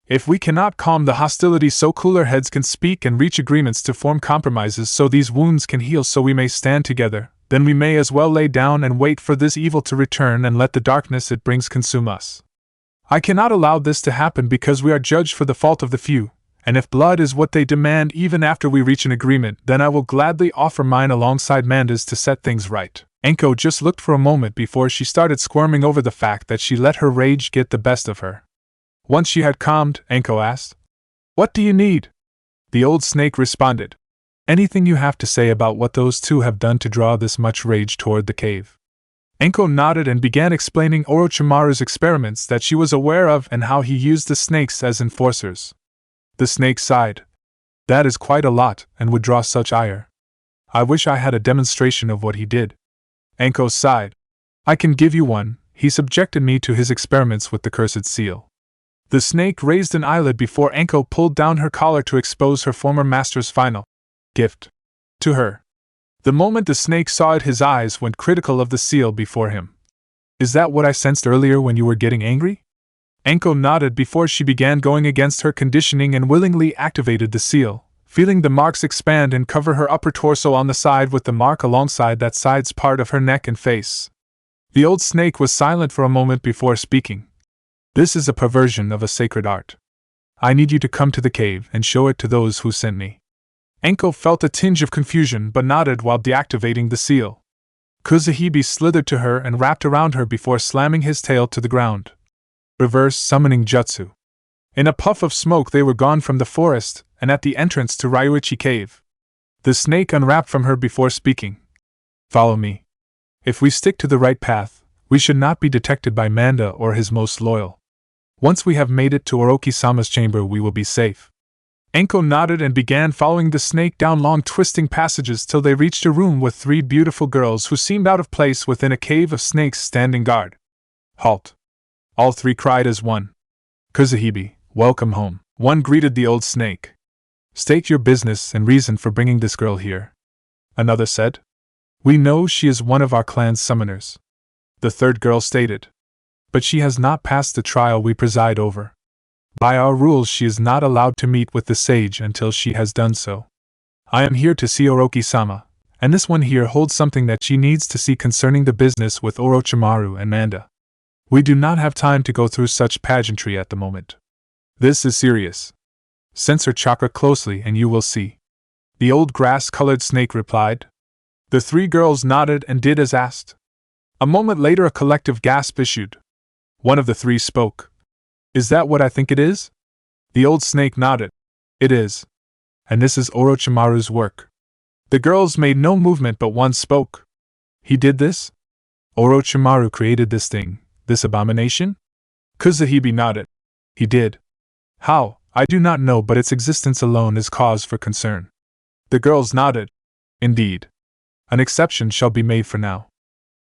If we cannot calm the hostility so cooler heads can speak and reach agreements to form compromises so these wounds can heal so we may stand together, then we may as well lay down and wait for this evil to return and let the darkness it brings consume us. I cannot allow this to happen because we are judged for the fault of the few, and if blood is what they demand even after we reach an agreement, then I will gladly offer mine alongside Manda's to set things right. Anko just looked for a moment before she started squirming over the fact that she let her rage get the best of her. Once she had calmed, Anko asked, What do you need? The old snake responded, Anything you have to say about what those two have done to draw this much rage toward the cave. Anko nodded and began explaining Orochimaru's experiments that she was aware of and how he used the snakes as enforcers. The snake sighed. That is quite a lot, and would draw such ire. I wish I had a demonstration of what he did. Anko sighed. I can give you one. He subjected me to his experiments with the cursed seal. The snake raised an eyelid before Anko pulled down her collar to expose her former master's final gift to her. The moment the snake saw it, his eyes went critical of the seal before him. Is that what I sensed earlier when you were getting angry? Anko nodded before she began going against her conditioning and willingly activated the seal, feeling the marks expand and cover her upper torso on the side with the mark alongside that side's part of her neck and face. The old snake was silent for a moment before speaking. This is a perversion of a sacred art. I need you to come to the cave and show it to those who sent me. Anko felt a tinge of confusion but nodded while deactivating the seal. Kuzuhibi slithered to her and wrapped around her before slamming his tail to the ground. Reverse summoning jutsu. In a puff of smoke they were gone from the forest and at the entrance to Ryuichi Cave. The snake unwrapped from her before speaking. Follow me. If we stick to the right path, we should not be detected by Manda or his most loyal. Once we have made it to Oroki-sama's chamber, we will be safe. Anko nodded and began following the snake down long twisting passages till they reached a room with 3 beautiful girls who seemed out of place within a cave of snakes standing guard. Halt! All 3 cried as one. Kuzuhibi, welcome home. One greeted the old snake. State your business and reason for bringing this girl here. Another said. We know she is one of our clan's summoners. The third girl stated. But she has not passed the trial we preside over. By our rules she is not allowed to meet with the sage until she has done so. I am here to see Oroki-sama, and this one here holds something that she needs to see concerning the business with Orochimaru and Manda. We do not have time to go through such pageantry at the moment. This is serious. Sense her chakra closely and you will see. The old grass-colored snake replied. The three girls nodded and did as asked. A moment later a collective gasp issued. One of the three spoke. Is that what I think it is? The old snake nodded. It is. And this is Orochimaru's work. The girls made no movement but one spoke. He did this? Orochimaru created this thing, this abomination? Kuzuhibi nodded. He did. How, I do not know, but its existence alone is cause for concern. The girls nodded. Indeed. An exception shall be made for now.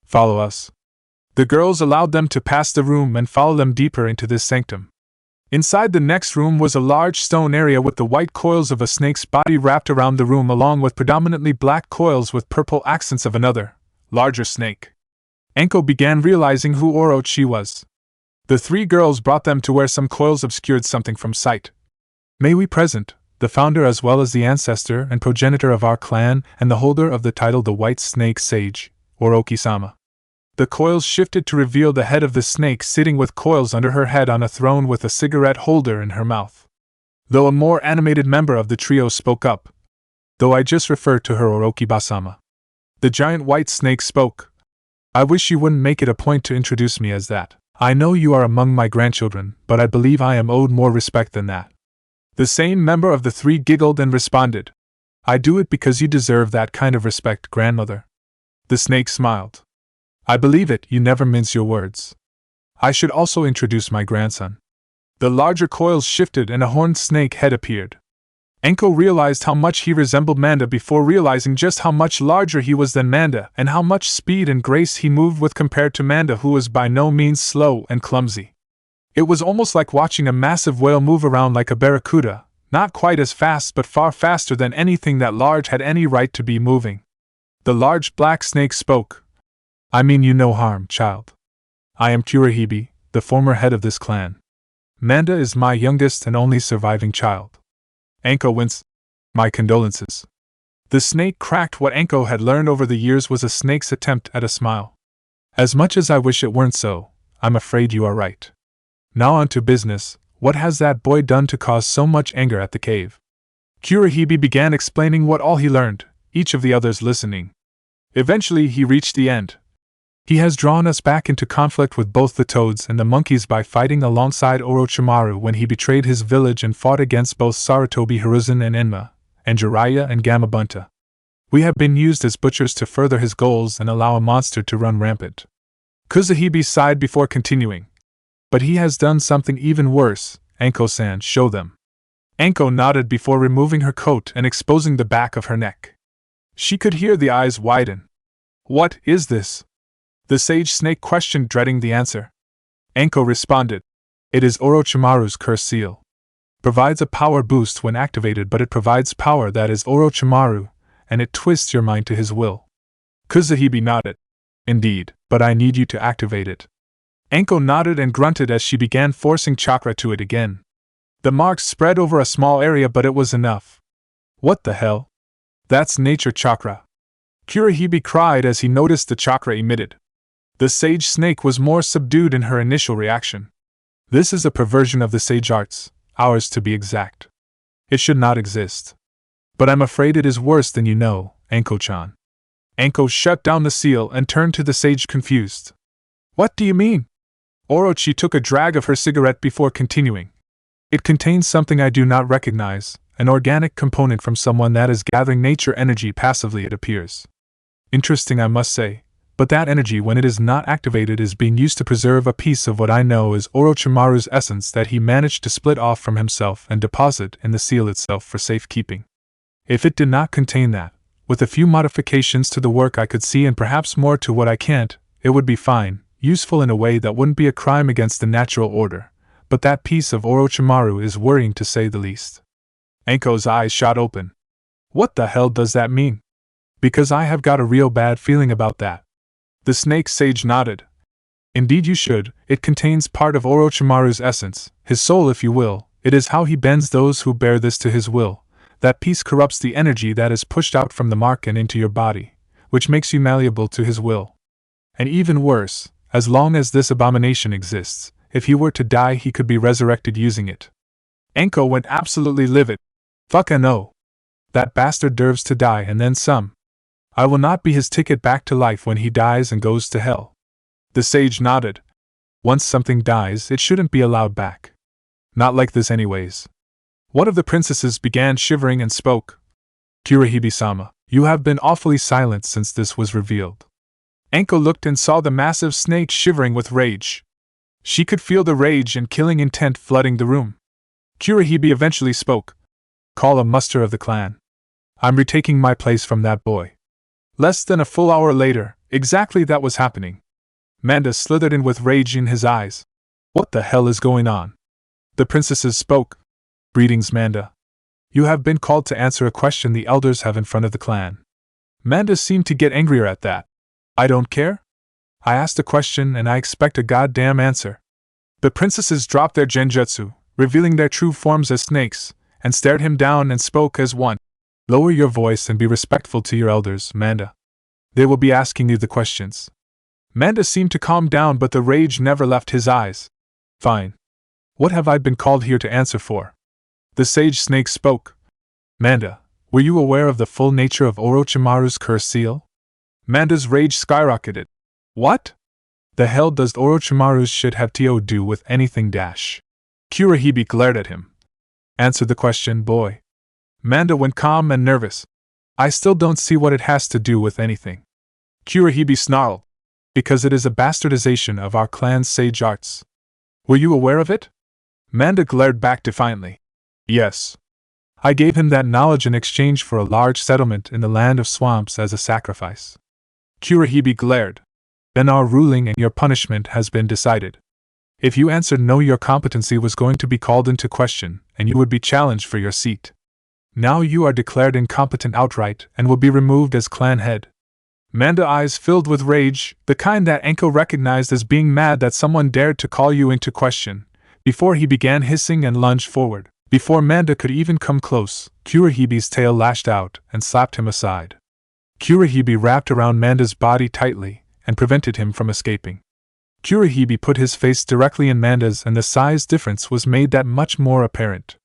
Follow us. The girls allowed them to pass the room and follow them deeper into this sanctum. Inside the next room was a large stone area with the white coils of a snake's body wrapped around the room along with predominantly black coils with purple accents of another, larger snake. Enko began realizing who Orochi was. The three girls brought them to where some coils obscured something from sight. May we present, the founder as well as the ancestor and progenitor of our clan and the holder of the title the White Snake Sage, Oroki-sama. The coils shifted to reveal the head of the snake sitting with coils under her head on a throne with a cigarette holder in her mouth. Though a more animated member of the trio spoke up. Though I just referred to her Oroki-sama. The giant white snake spoke. I wish you wouldn't make it a point to introduce me as that. I know you are among my grandchildren, but I believe I am owed more respect than that. The same member of the three giggled and responded. I do it because you deserve that kind of respect, grandmother. The snake smiled. I believe it, you never mince your words. I should also introduce my grandson. The larger coils shifted and a horned snake head appeared. Enko realized how much he resembled Manda before realizing just how much larger he was than Manda and how much speed and grace he moved with compared to Manda, who was by no means slow and clumsy. It was almost like watching a massive whale move around like a barracuda, not quite as fast but far faster than anything that large had any right to be moving. The large black snake spoke. I mean you no harm, child. I am Kurohibi, the former head of this clan. Manda is my youngest and only surviving child. Enko winced. My condolences. The snake cracked. What Enko had learned over the years was a snake's attempt at a smile. As much as I wish it weren't so, I'm afraid you are right. Now on to business. What has that boy done to cause so much anger at the cave? Kurohibi began explaining what all he learned, each of the others listening. Eventually he reached the end. He has drawn us back into conflict with both the toads and the monkeys by fighting alongside Orochimaru when he betrayed his village and fought against both Sarutobi Hiruzen and Enma, and Jiraiya and Gamabunta. We have been used as butchers to further his goals and allow a monster to run rampant. Kuzuhibi sighed before continuing. But he has done something even worse. Enko-san, show them. Enko nodded before removing her coat and exposing the back of her neck. She could hear the eyes widen. What is this? The sage snake questioned, dreading the answer. Enko responded. It is Orochimaru's curse seal. Provides a power boost when activated, but it provides power that is Orochimaru, and it twists your mind to his will. Kuzuhibi nodded. Indeed, but I need you to activate it. Enko nodded and grunted as she began forcing chakra to it again. The marks spread over a small area, but it was enough. What the hell? That's nature chakra. Kurohibi cried as he noticed the chakra emitted. The sage snake was more subdued in her initial reaction. This is a perversion of the sage arts, ours to be exact. It should not exist. But I'm afraid it is worse than you know, Enko-chan. Enko shut down the seal and turned to the sage confused. What do you mean? Orochi took a drag of her cigarette before continuing. It contains something I do not recognize, an organic component from someone that is gathering nature energy passively, it appears. Interesting, I must say. But that energy, when it is not activated, is being used to preserve a piece of what I know is Orochimaru's essence that he managed to split off from himself and deposit in the seal itself for safekeeping. If it did not contain that, with a few modifications to the work I could see and perhaps more to what I can't, it would be fine, useful in a way that wouldn't be a crime against the natural order, but that piece of Orochimaru is worrying to say the least. Enko's eyes shot open. What the hell does that mean? Because I have got a real bad feeling about that. The snake sage nodded. Indeed you should. It contains part of Orochimaru's essence, his soul if you will. It is how he bends those who bear this to his will. That piece corrupts the energy that is pushed out from the mark and into your body, which makes you malleable to his will. And even worse, as long as this abomination exists, if he were to die he could be resurrected using it. Anko went absolutely livid. Fuck no. That bastard deserves to die and then some. I will not be his ticket back to life when he dies and goes to hell. The sage nodded. Once something dies, it shouldn't be allowed back. Not like this anyways. One of the princesses began shivering and spoke. Kurohibi-sama, you have been awfully silent since this was revealed. Anko looked and saw the massive snake shivering with rage. She could feel the rage and killing intent flooding the room. Kurohibi eventually spoke. Call a muster of the clan. I'm retaking my place from that boy. Less than a full hour later, exactly that was happening. Manda slithered in with rage in his eyes. What the hell is going on? The princesses spoke. Greetings, Manda. You have been called to answer a question the elders have in front of the clan. Manda seemed to get angrier at that. I don't care? I asked a question and I expect a goddamn answer. The princesses dropped their genjutsu, revealing their true forms as snakes, and stared him down and spoke as one. Lower your voice and be respectful to your elders, Manda. They will be asking you the questions. Manda seemed to calm down, but the rage never left his eyes. Fine. What have I been called here to answer for? The sage snake spoke. Manda, were you aware of the full nature of Orochimaru's curse seal? Manda's rage skyrocketed. What? The hell does Orochimaru's shit have to do with anything dash? Kurohibi glared at him. Answer the question, boy. Manda went calm and nervous. I still don't see what it has to do with anything. Kurohibi snarled. Because it is a bastardization of our clan's sage arts. Were you aware of it? Manda glared back defiantly. Yes. I gave him that knowledge in exchange for a large settlement in the land of swamps as a sacrifice. Kurohibi glared. Then our ruling and your punishment has been decided. If you answered no, your competency was going to be called into question, and you would be challenged for your seat. Now you are declared incompetent outright and will be removed as clan head. Manda's eyes filled with rage, the kind that Anko recognized as being mad that someone dared to call you into question. Before he began hissing and lunged forward, before Manda could even come close, Kurohibi's tail lashed out and slapped him aside. Kurohibi wrapped around Manda's body tightly and prevented him from escaping. Kurohibi put his face directly in Manda's and the size difference was made that much more apparent.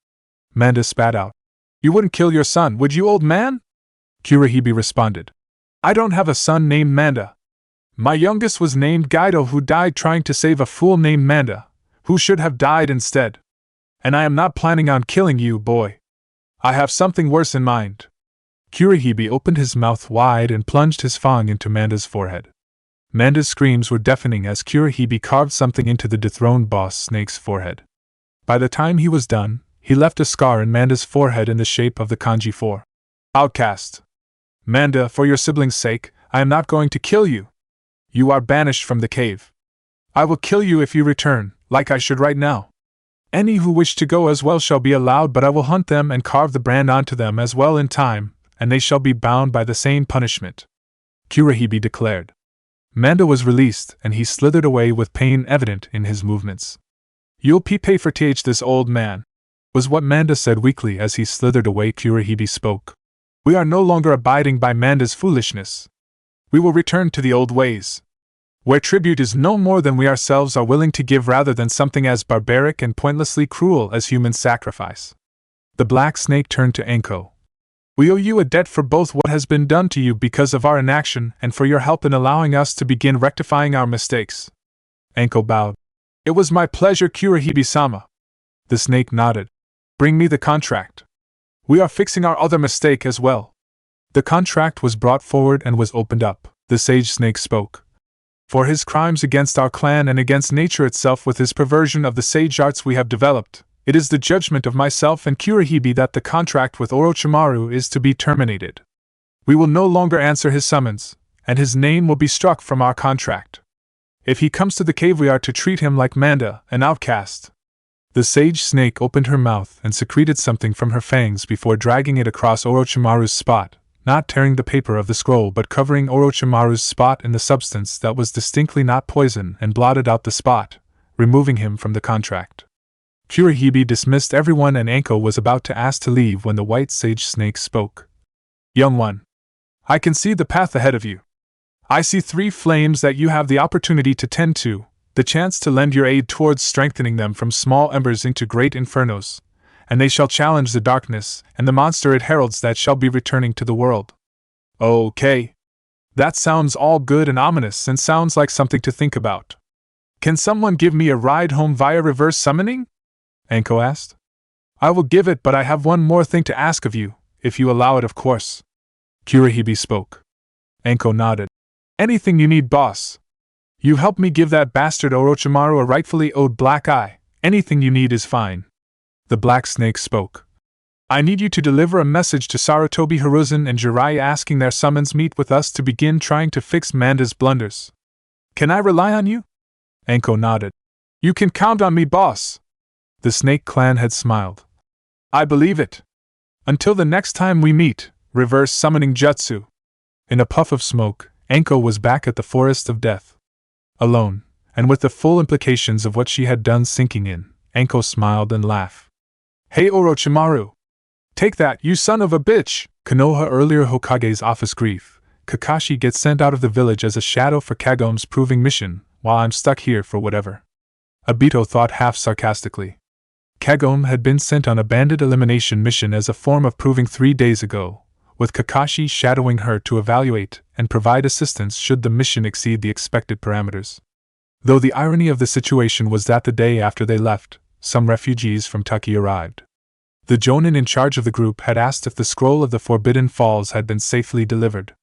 Manda spat out. You wouldn't kill your son, would you, old man? Kurohibi responded. I don't have a son named Manda. My youngest was named Gaido, who died trying to save a fool named Manda, who should have died instead. And I am not planning on killing you, boy. I have something worse in mind. Kurohibi opened his mouth wide and plunged his fang into Manda's forehead. Manda's screams were deafening as Kurohibi carved something into the dethroned boss snake's forehead. By the time he was done, he left a scar in Manda's forehead in the shape of the kanji 4. Outcast. Manda, for your sibling's sake, I am not going to kill you. You are banished from the cave. I will kill you if you return, like I should right now. Any who wish to go as well shall be allowed, but I will hunt them and carve the brand onto them as well in time, and they shall be bound by the same punishment. Kurohibi declared. Manda was released, and he slithered away with pain evident in his movements. You'll pay for this old man, was what Manda said weakly as he slithered away. Kurohibi spoke. We are no longer abiding by Manda's foolishness. We will return to the old ways, where tribute is no more than we ourselves are willing to give rather than something as barbaric and pointlessly cruel as human sacrifice. The black snake turned to Anko. We owe you a debt for both what has been done to you because of our inaction and for your help in allowing us to begin rectifying our mistakes. Anko bowed. It was my pleasure, Kurohibi-sama. The snake nodded. Bring me the contract. We are fixing our other mistake as well. The contract was brought forward and was opened up. The sage snake spoke. For his crimes against our clan and against nature itself with his perversion of the sage arts we have developed, it is the judgment of myself and Kurohibi that the contract with Orochimaru is to be terminated. We will no longer answer his summons, and his name will be struck from our contract. If he comes to the cave, we are to treat him like Manda, an outcast. The sage snake opened her mouth and secreted something from her fangs before dragging it across Orochimaru's spot, not tearing the paper of the scroll but covering Orochimaru's spot in the substance that was distinctly not poison and blotted out the spot, removing him from the contract. Kurohibi dismissed everyone and Anko was about to ask to leave when the white sage snake spoke. Young one, I can see the path ahead of you. I see 3 flames that you have the opportunity to tend to, the chance to lend your aid towards strengthening them from small embers into great infernos, and they shall challenge the darkness and the monster it heralds that shall be returning to the world. Okay. That sounds all good and ominous and sounds like something to think about. Can someone give me a ride home via reverse summoning? Anko asked. I will give it, but I have one more thing to ask of you, if you allow it, of course. Kurohige spoke. Anko nodded. Anything you need, boss. You helped me give that bastard Orochimaru a rightfully owed black eye. Anything you need is fine. The Black Snake spoke. I need you to deliver a message to Sarutobi Hiruzen and Jiraiya asking their summons meet with us to begin trying to fix Manda's blunders. Can I rely on you? Anko nodded. You can count on me, boss. The Snake Clan had smiled. I believe it. Until the next time we meet, reverse summoning jutsu. In a puff of smoke, Anko was back at the Forest of Death. Alone, and with the full implications of what she had done sinking in, Anko smiled and laughed. Hey Orochimaru! Take that, you son of a bitch! Konoha earlier Hokage's office grief. Kakashi gets sent out of the village as a shadow for Kagome's proving mission, while I'm stuck here for whatever. Obito thought half sarcastically. Kagome had been sent on a bandit elimination mission as a form of proving 3 days ago, with Kakashi shadowing her to evaluate and provide assistance should the mission exceed the expected parameters. Though the irony of the situation was that the day after they left, some refugees from Taki arrived. The Jonin in charge of the group had asked if the scroll of the Forbidden Falls had been safely delivered.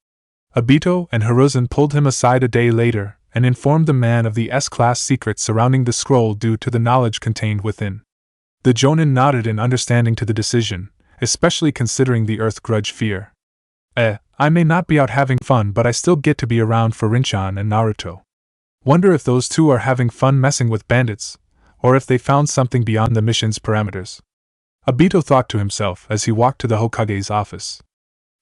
Obito and Hiruzen pulled him aside a day later and informed the man of the S-class secrets surrounding the scroll due to the knowledge contained within. The Jonin nodded in understanding to the decision, especially considering the Earth Grudge fear. I may not be out having fun, but I still get to be around for Rinchan and Naruto. Wonder if those two are having fun messing with bandits, or if they found something beyond the mission's parameters. Obito thought to himself as he walked to the Hokage's office.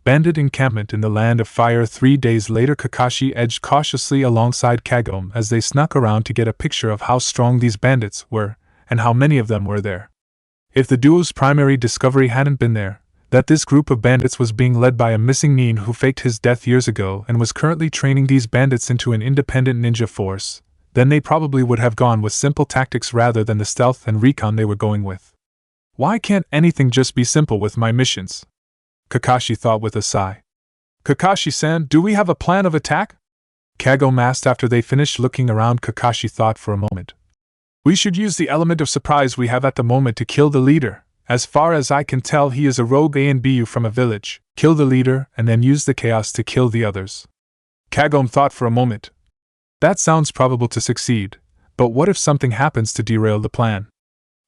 Bandit encampment in the Land of Fire. 3 days later, Kakashi edged cautiously alongside Kagome as they snuck around to get a picture of how strong these bandits were, and how many of them were there. If the duo's primary discovery hadn't been there, that this group of bandits was being led by a missing nin who faked his death years ago and was currently training these bandits into an independent ninja force, then they probably would have gone with simple tactics rather than the stealth and recon they were going with. Why can't anything just be simple with my missions? Kakashi thought with a sigh. Kakashi-san, do we have a plan of attack? Kagome asked after they finished looking around. Kakashi thought for a moment. We should use the element of surprise we have at the moment to kill the leader. As far as I can tell, he is a rogue ANBU from a village. Kill the leader and then use the chaos to kill the others. Kagome thought for a moment. That sounds probable to succeed, but what if something happens to derail the plan?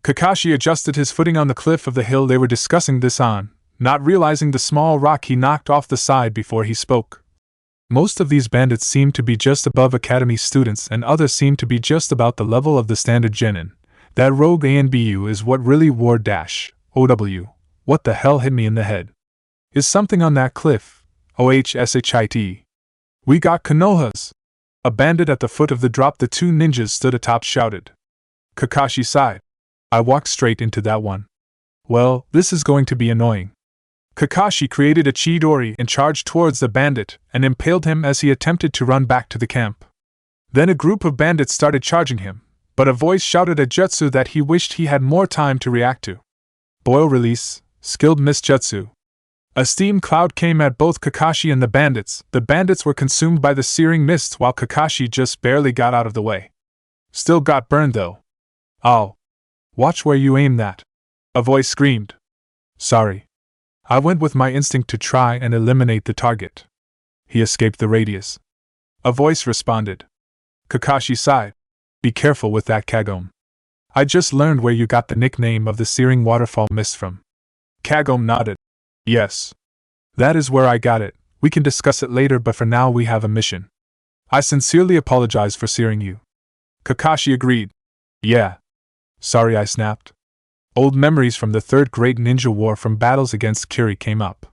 Kakashi adjusted his footing on the cliff of the hill they were discussing this on, not realizing the small rock he knocked off the side before he spoke. Most of these bandits seem to be just above academy students and others seem to be just about the level of the standard genin. That rogue ANBU is what really OW. What the hell hit me in the head? Is something on that cliff? OHSHIT. We got Konohas. A bandit at the foot of the drop the two ninjas stood atop shouted. Kakashi sighed. I walked straight into that one. Well, this is going to be annoying. Kakashi created a Chidori and charged towards the bandit and impaled him as he attempted to run back to the camp. Then a group of bandits started charging him, but a voice shouted a jutsu that he wished he had more time to react to. Boil release, skilled mist jutsu. A steam cloud came at both Kakashi and the bandits. The bandits were consumed by the searing mist while Kakashi just barely got out of the way. Still got burned though. Oh. Watch where you aim that. A voice screamed. Sorry. I went with my instinct to try and eliminate the target. He escaped the radius. A voice responded. Kakashi sighed. Be careful with that, Kagome. I just learned where you got the nickname of the searing waterfall mist from. Kagome nodded. Yes. That is where I got it. We can discuss it later, but for now we have a mission. I sincerely apologize for searing you. Kakashi agreed. Yeah. Sorry, I snapped. Old memories from the Third Great Ninja War from battles against Kiri came up.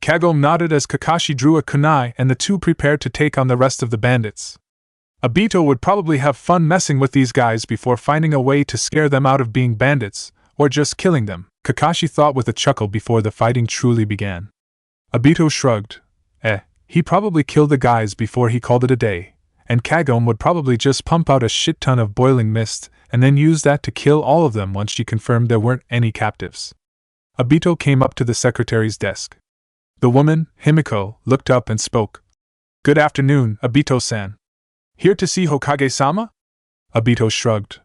Kagome nodded as Kakashi drew a kunai and the two prepared to take on the rest of the bandits. Obito would probably have fun messing with these guys before finding a way to scare them out of being bandits, or just killing them, Kakashi thought with a chuckle before the fighting truly began. Obito shrugged. He probably killed the guys before he called it a day, and Kagome would probably just pump out a shit ton of boiling mist and then use that to kill all of them once she confirmed there weren't any captives. Obito came up to the secretary's desk. The woman, Himiko, looked up and spoke. "Good afternoon, Obito-san. Here to see Hokage-sama?" Obito shrugged.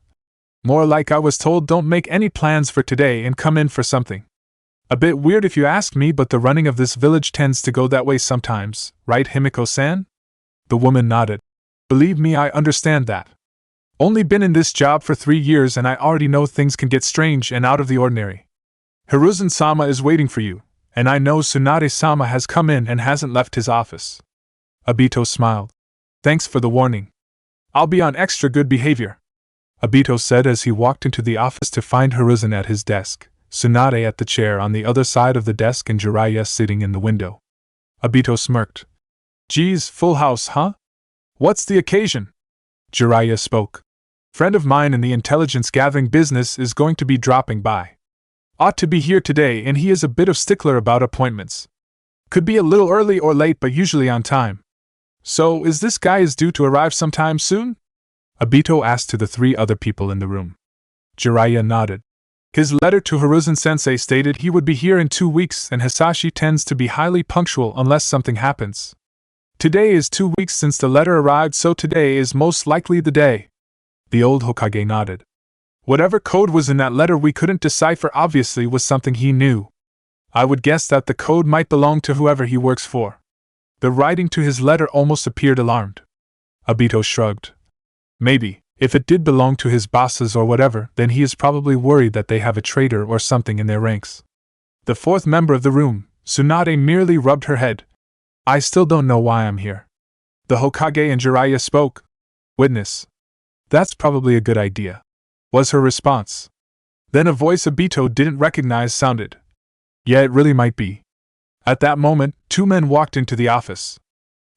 "More like I was told don't make any plans for today and come in for something. A bit weird if you ask me, but the running of this village tends to go that way sometimes, right, Himiko-san?" The woman nodded. "Believe me, I understand that. Only been in this job for 3 years and I already know things can get strange and out of the ordinary. Hiruzen-sama is waiting for you, and I know Tsunade-sama has come in and hasn't left his office." Obito smiled. "Thanks for the warning. I'll be on extra good behavior," Obito said as he walked into the office to find Hiruzen at his desk, Tsunade at the chair on the other side of the desk, and Jiraiya sitting in the window. Obito smirked. "Geez, full house, huh? What's the occasion?" Jiraiya spoke. "Friend of mine in the intelligence gathering business is going to be dropping by. Ought to be here today, and he is a bit of stickler about appointments. Could be a little early or late, but usually on time. So, is this guy due to arrive sometime soon?" Obito asked to the 3 other people in the room. Jiraiya nodded. His letter to Hiruzen-sensei stated he would be here in 2 weeks, and Hisashi tends to be highly punctual unless something happens. Today is 2 weeks since the letter arrived, so today is most likely the day. The old Hokage nodded. Whatever code was in that letter we couldn't decipher obviously was something he knew. I would guess that the code might belong to whoever he works for. The writing to his letter almost appeared alarmed. Obito shrugged. Maybe, if it did belong to his bosses or whatever, then he is probably worried that they have a traitor or something in their ranks. The 4th member of the room, Tsunade, merely rubbed her head. "I still don't know why I'm here." The Hokage and Jiraiya spoke. "Witness. That's probably a good idea," was her response. Then a voice Obito didn't recognize sounded. "Yeah, it really might be." At that moment, 2 men walked into the office.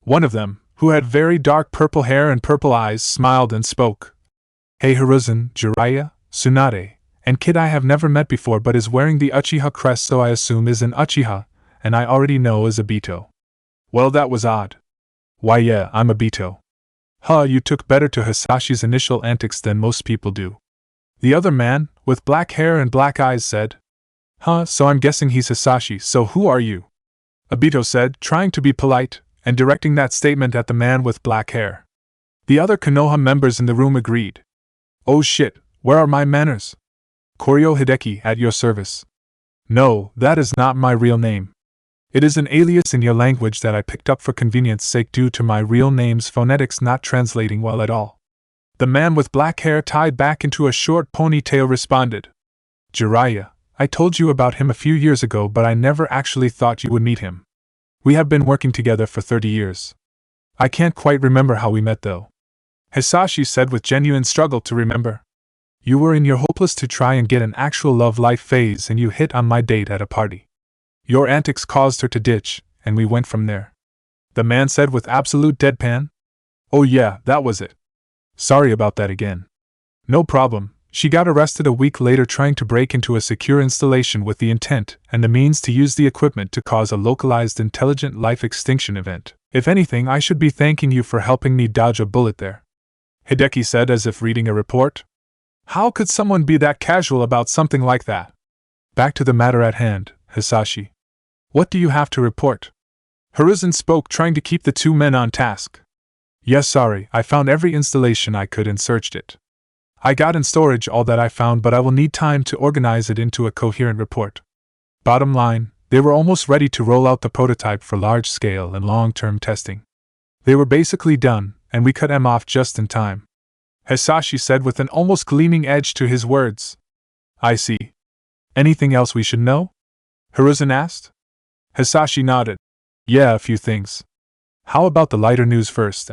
One of them, who had very dark purple hair and purple eyes, smiled and spoke. "Hey Hiruzen, Jiraiya, Tsunade, and kid I have never met before but is wearing the Uchiha crest, so I assume is an Uchiha, and I already know is Obito." "Well, that was odd." "Why yeah, I'm Obito." "Huh, you took better to Hisashi's initial antics than most people do." The other man, with black hair and black eyes, said. "Huh, so I'm guessing he's Hisashi, so who are you?" Obito said, trying to be polite, and directing that statement at the man with black hair. The other Konoha members in the room agreed. "Oh shit, where are my manners? Koryo Hideki, at your service." "No, that is not my real name. It is an alias in your language that I picked up for convenience sake due to my real name's phonetics not translating well at all." The man with black hair tied back into a short ponytail responded. "Jiraiya, I told you about him a few years ago, but I never actually thought you would meet him. We have been working together for 30 years. I can't quite remember how we met though." Hisashi said with genuine struggle to remember. "You were in your hopeless to try and get an actual love life phase and you hit on my date at a party. Your antics caused her to ditch, and we went from there." The man said with absolute deadpan. "Oh yeah, that was it. Sorry about that again." "No problem. She got arrested a week later trying to break into a secure installation with the intent and the means to use the equipment to cause a localized intelligent life extinction event. If anything, I should be thanking you for helping me dodge a bullet there," Hideki said as if reading a report. "How could someone be that casual about something like that?" "Back to the matter at hand, Hisashi. What do you have to report?" Hiruzen spoke, trying to keep the 2 men on task. "Yes, sorry, I found every installation I could and searched it. I got in storage all that I found, but I will need time to organize it into a coherent report. Bottom line, they were almost ready to roll out the prototype for large-scale and long-term testing. They were basically done, and we cut them off just in time," Hisashi said with an almost gleaming edge to his words. "I see. Anything else we should know?" Hiruzen asked. Hisashi nodded. "Yeah, a few things. How about the lighter news first,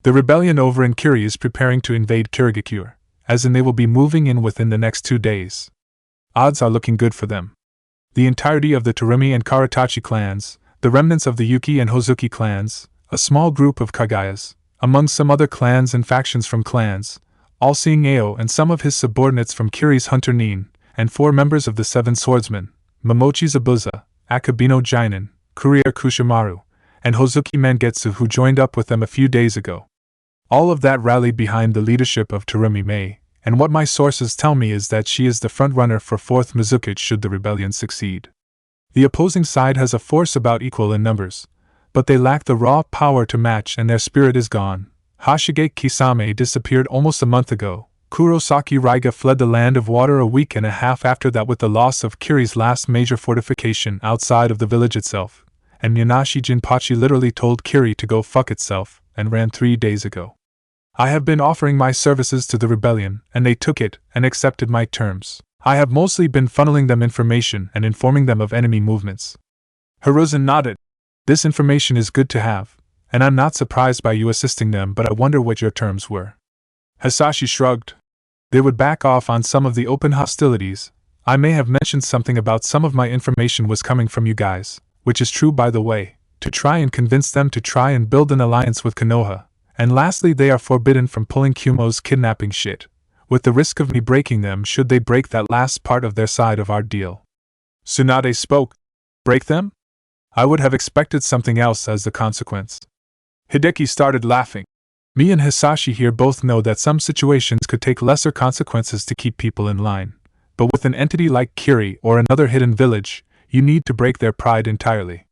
The rebellion over in Kiri is preparing to invade Kirigakure, as in they will be moving in within the next 2 days. Odds are looking good for them. The entirety of the Torimi and Karatachi clans, the remnants of the Yuki and Hozuki clans, a small group of Kagayas, among some other clans and factions from clans, all-seeing Ao and some of his subordinates from Kiri's Hunter Nin, and 4 members of the 7 Swordsmen, Momochi Zabuza, Akabino Jinin, Kurier Kushimaru, and Hozuki Mangetsu, who joined up with them a few days ago. All of that rallied behind the leadership of Terumi Mei, and what my sources tell me is that she is the frontrunner for 4th Mizuki should the rebellion succeed. The opposing side has a force about equal in numbers, but they lack the raw power to match and their spirit is gone. Hashige Kisame disappeared almost a month ago. Kurosaki Raiga fled the land of water a week and a half after that with the loss of Kiri's last major fortification outside of the village itself, and Yanashi Jinpachi literally told Kiri to go fuck itself, and ran 3 days ago. I have been offering my services to the rebellion, and they took it and accepted my terms. I have mostly been funneling them information and informing them of enemy movements. Hiruzen nodded. This information is good to have, and I'm not surprised by you assisting them, but I wonder what your terms were. Hisashi shrugged. They would back off on some of the open hostilities. I may have mentioned something about some of my information was coming from you guys, which is true by the way, to try and convince them to try and build an alliance with Konoha. And lastly, they are forbidden from pulling Kumo's kidnapping shit, with the risk of me breaking them should they break that last part of their side of our deal. Tsunade spoke. Break them? I would have expected something else as the consequence. Hideki started laughing. Me and Hisashi here both know that some situations could take lesser consequences to keep people in line, but with an entity like Kiri or another hidden village, you need to break their pride entirely.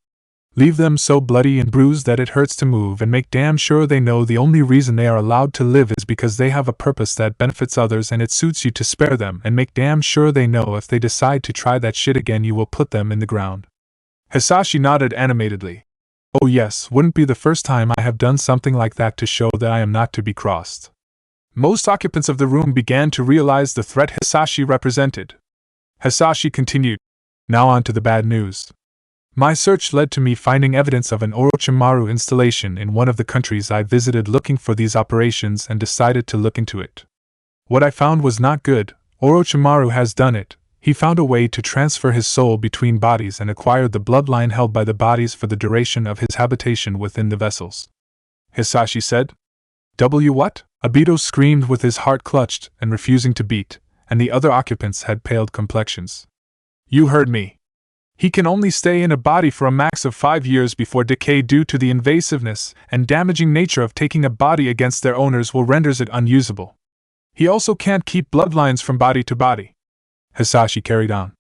Leave them so bloody and bruised that it hurts to move and make damn sure they know the only reason they are allowed to live is because they have a purpose that benefits others and it suits you to spare them, and make damn sure they know if they decide to try that shit again you will put them in the ground. Hisashi nodded animatedly. Oh yes, wouldn't be the first time I have done something like that to show that I am not to be crossed. Most occupants of the room began to realize the threat Hisashi represented. Hisashi continued. Now on to the bad news. My search led to me finding evidence of an Orochimaru installation in one of the countries I visited looking for these operations and decided to look into it. What I found was not good. Orochimaru has done it. He found a way to transfer his soul between bodies and acquired the bloodline held by the bodies for the duration of his habitation within the vessels. Hisashi said. What? Obito screamed with his heart clutched and refusing to beat, and the other occupants had paled complexions. You heard me. He can only stay in a body for a max of 5 years before decay due to the invasiveness and damaging nature of taking a body against their owners will renders it unusable. He also can't keep bloodlines from body to body. Hisashi carried on.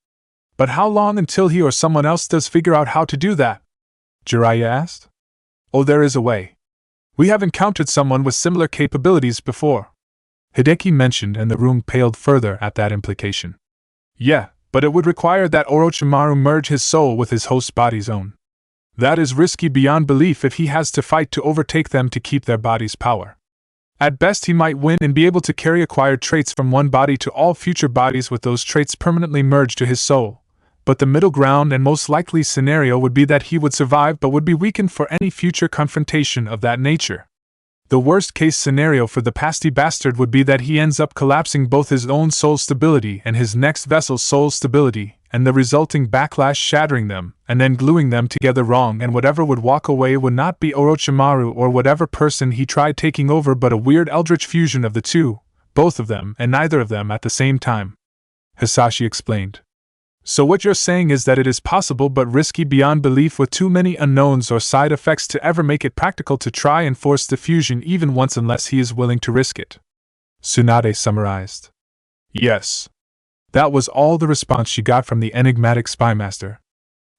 But how long until he or someone else does figure out how to do that? Jiraiya asked. Oh, there is a way. We have encountered someone with similar capabilities before. Hideki mentioned, and the room paled further at that implication. Yeah, but it would require that Orochimaru merge his soul with his host body's own. That is risky beyond belief if he has to fight to overtake them to keep their body's power. At best he might win and be able to carry acquired traits from one body to all future bodies with those traits permanently merged to his soul, but the middle ground and most likely scenario would be that he would survive but would be weakened for any future confrontation of that nature. The worst-case scenario for the pasty bastard would be that he ends up collapsing both his own soul stability and his next vessel's soul stability, and the resulting backlash shattering them, and then gluing them together wrong, and whatever would walk away would not be Orochimaru or whatever person he tried taking over but a weird eldritch fusion of the two, both of them and neither of them at the same time. Hisashi explained. So what you're saying is that it is possible but risky beyond belief with too many unknowns or side effects to ever make it practical to try and force the fusion even once unless he is willing to risk it. Tsunade summarized. Yes. That was all the response she got from the enigmatic spymaster.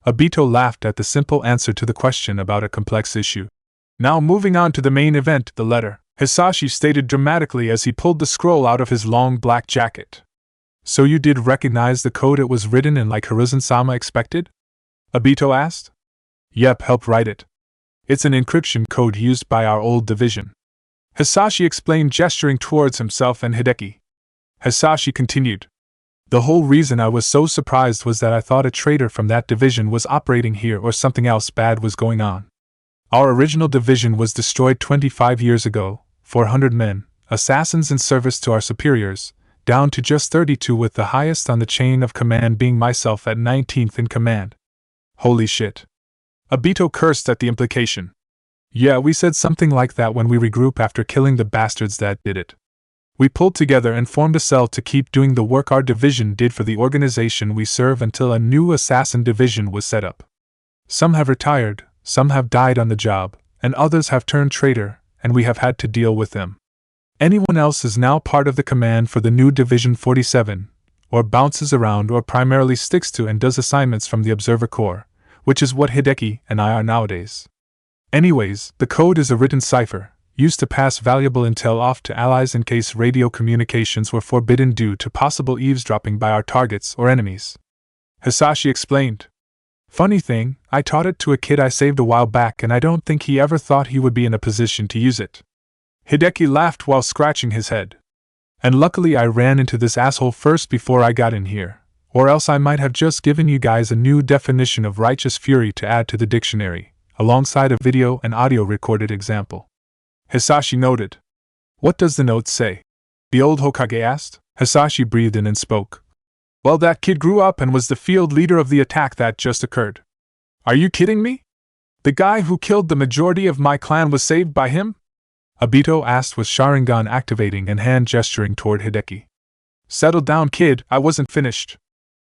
Obito laughed at the simple answer to the question about a complex issue. Now moving on to the main event, the letter, Hisashi stated dramatically as he pulled the scroll out of his long black jacket. So you did recognize the code it was written in like Hiruzen-sama expected? Obito asked. Yep, helped write it. It's an encryption code used by our old division. Hisashi explained, gesturing towards himself and Hideki. Hisashi continued. The whole reason I was so surprised was that I thought a traitor from that division was operating here or something else bad was going on. Our original division was destroyed 25 years ago, 400 men, assassins in service to our superiors, down to just 32 with the highest on the chain of command being myself at 19th in command. Holy shit. Obito cursed at the implication. Yeah, we said something like that when we regroup after killing the bastards that did it. We pulled together and formed a cell to keep doing the work our division did for the organization we serve until a new assassin division was set up. Some have retired, some have died on the job, and others have turned traitor, and we have had to deal with them. Anyone else is now part of the command for the new Division 47, or bounces around or primarily sticks to and does assignments from the Observer Corps, which is what Hideki and I are nowadays. Anyways, the code is a written cipher, used to pass valuable intel off to allies in case radio communications were forbidden due to possible eavesdropping by our targets or enemies. Hisashi explained. Funny thing, I taught it to a kid I saved a while back and I don't think he ever thought he would be in a position to use it. Hideki laughed while scratching his head. And luckily I ran into this asshole first before I got in here, or else I might have just given you guys a new definition of righteous fury to add to the dictionary, alongside a video and audio recorded example. Hisashi noted. What does the note say? The old Hokage asked. Hisashi breathed in and spoke. Well, that kid grew up and was the field leader of the attack that just occurred. Are you kidding me? The guy who killed the majority of my clan was saved by him? Obito asked with Sharingan activating and hand gesturing toward Hideki. Settle down, kid, I wasn't finished.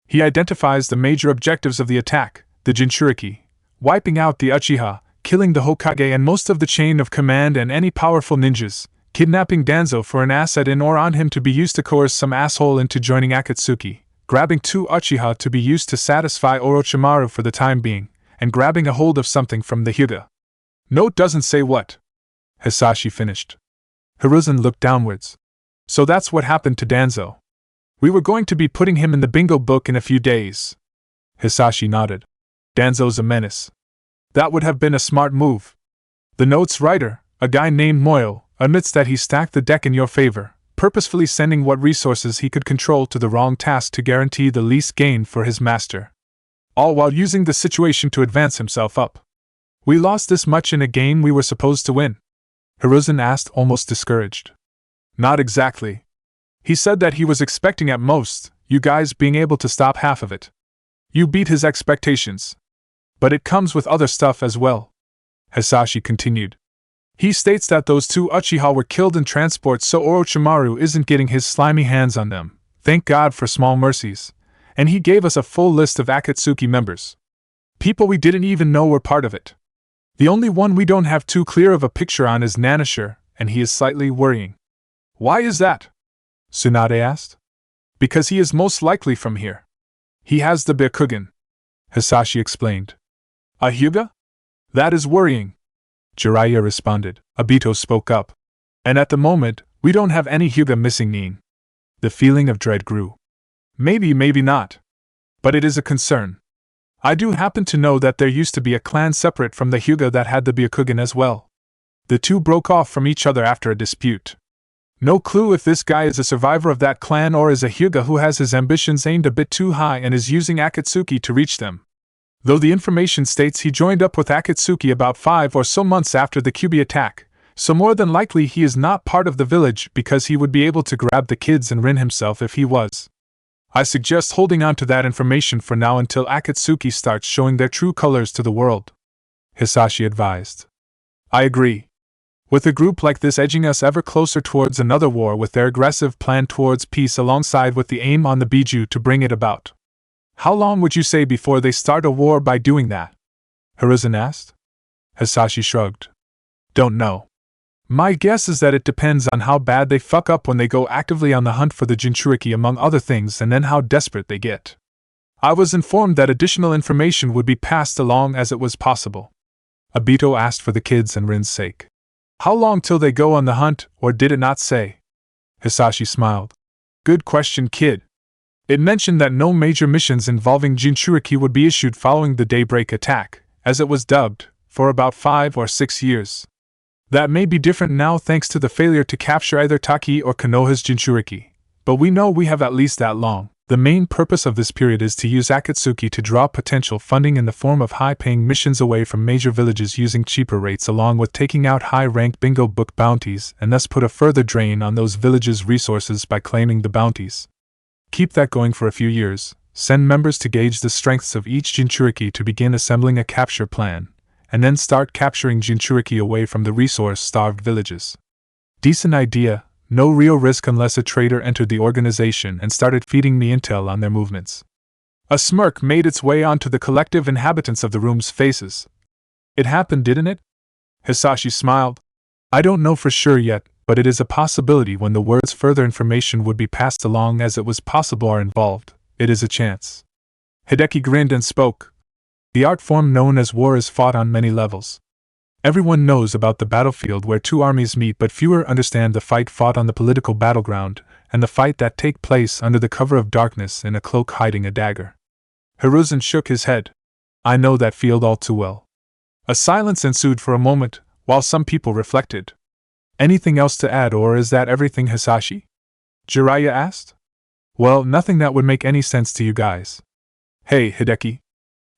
He identifies the major objectives of the attack, the Jinchuriki, wiping out the Uchiha, killing the Hokage and most of the chain of command and any powerful ninjas, kidnapping Danzo for an asset in or on him to be used to coerce some asshole into joining Akatsuki, grabbing 2 Uchiha to be used to satisfy Orochimaru for the time being, and grabbing a hold of something from the Hyuga. Note doesn't say what. Hisashi finished. Hiruzen looked downwards. So that's what happened to Danzo. We were going to be putting him in the bingo book in a few days. Hisashi nodded. Danzo's a menace. That would have been a smart move. The note's writer, a guy named Moyo, admits that he stacked the deck in your favor, purposefully sending what resources he could control to the wrong task to guarantee the least gain for his master. All while using the situation to advance himself up. We lost this much in a game we were supposed to win? Hiruzen asked, almost discouraged. Not exactly. He said that he was expecting at most, you guys being able to stop half of it. You beat his expectations. But it comes with other stuff as well. Hisashi continued. He states that those 2 Uchiha were killed in transport so Orochimaru isn't getting his slimy hands on them, thank God for small mercies, and he gave us a full list of Akatsuki members. People we didn't even know were part of it. The only one we don't have too clear of a picture on is Nanashir, and he is slightly worrying. Why is that? Tsunade asked. Because he is most likely from here. He has the Byakugan. Hisashi explained. A Hyuga? That is worrying. Jiraiya responded. Obito spoke up. And at the moment, we don't have any Hyuga missing Nin. The feeling of dread grew. Maybe not. But it is a concern. I do happen to know that there used to be a clan separate from the Hyuga that had the Byakugan as well. The 2 broke off from each other after a dispute. No clue if this guy is a survivor of that clan or is a Hyuga who has his ambitions aimed a bit too high and is using Akatsuki to reach them. Though the information states he joined up with Akatsuki about 5 or so months after the Kyuubi attack, so more than likely he is not part of the village because he would be able to grab the kids and Rin himself if he was. I suggest holding on to that information for now until Akatsuki starts showing their true colors to the world. Hisashi advised. I agree. With a group like this edging us ever closer towards another war with their aggressive plan towards peace alongside with the aim on the Biju to bring it about. How long would you say before they start a war by doing that? Hiruzen asked. Hisashi shrugged. Don't know. My guess is that it depends on how bad they fuck up when they go actively on the hunt for the Jinchuriki among other things and then how desperate they get. I was informed that additional information would be passed along as it was possible. Obito asked for the kids and Rin's sake. How long till they go on the hunt, or did it not say? Hisashi smiled. Good question, kid. It mentioned that no major missions involving Jinchuriki would be issued following the Daybreak attack, as it was dubbed, for about 5 or 6 years. That may be different now thanks to the failure to capture either Taki or Konoha's Jinchuriki, but we know we have at least that long. The main purpose of this period is to use Akatsuki to draw potential funding in the form of high-paying missions away from major villages using cheaper rates along with taking out high-ranked bingo book bounties and thus put a further drain on those villages' resources by claiming the bounties. Keep that going for a few years, send members to gauge the strengths of each Jinchuriki to begin assembling a capture plan, and then start capturing Jinchuriki away from the resource-starved villages. Decent idea, no real risk unless a traitor entered the organization and started feeding me intel on their movements. A smirk made its way onto the collective inhabitants of the room's faces. It happened, didn't it? Hisashi smiled. I don't know for sure yet, but it is a possibility when the words further information would be passed along as it was possible are involved. It is a chance. Hideki grinned and spoke. The art form known as war is fought on many levels. Everyone knows about the battlefield where two armies meet, but fewer understand the fight fought on the political battleground, and the fight that take place under the cover of darkness in a cloak hiding a dagger. Hiruzen shook his head. I know that field all too well. A silence ensued for a moment, while some people reflected. Anything else to add, or is that everything, Hisashi? Jiraiya asked. Well, nothing that would make any sense to you guys. Hey, Hideki.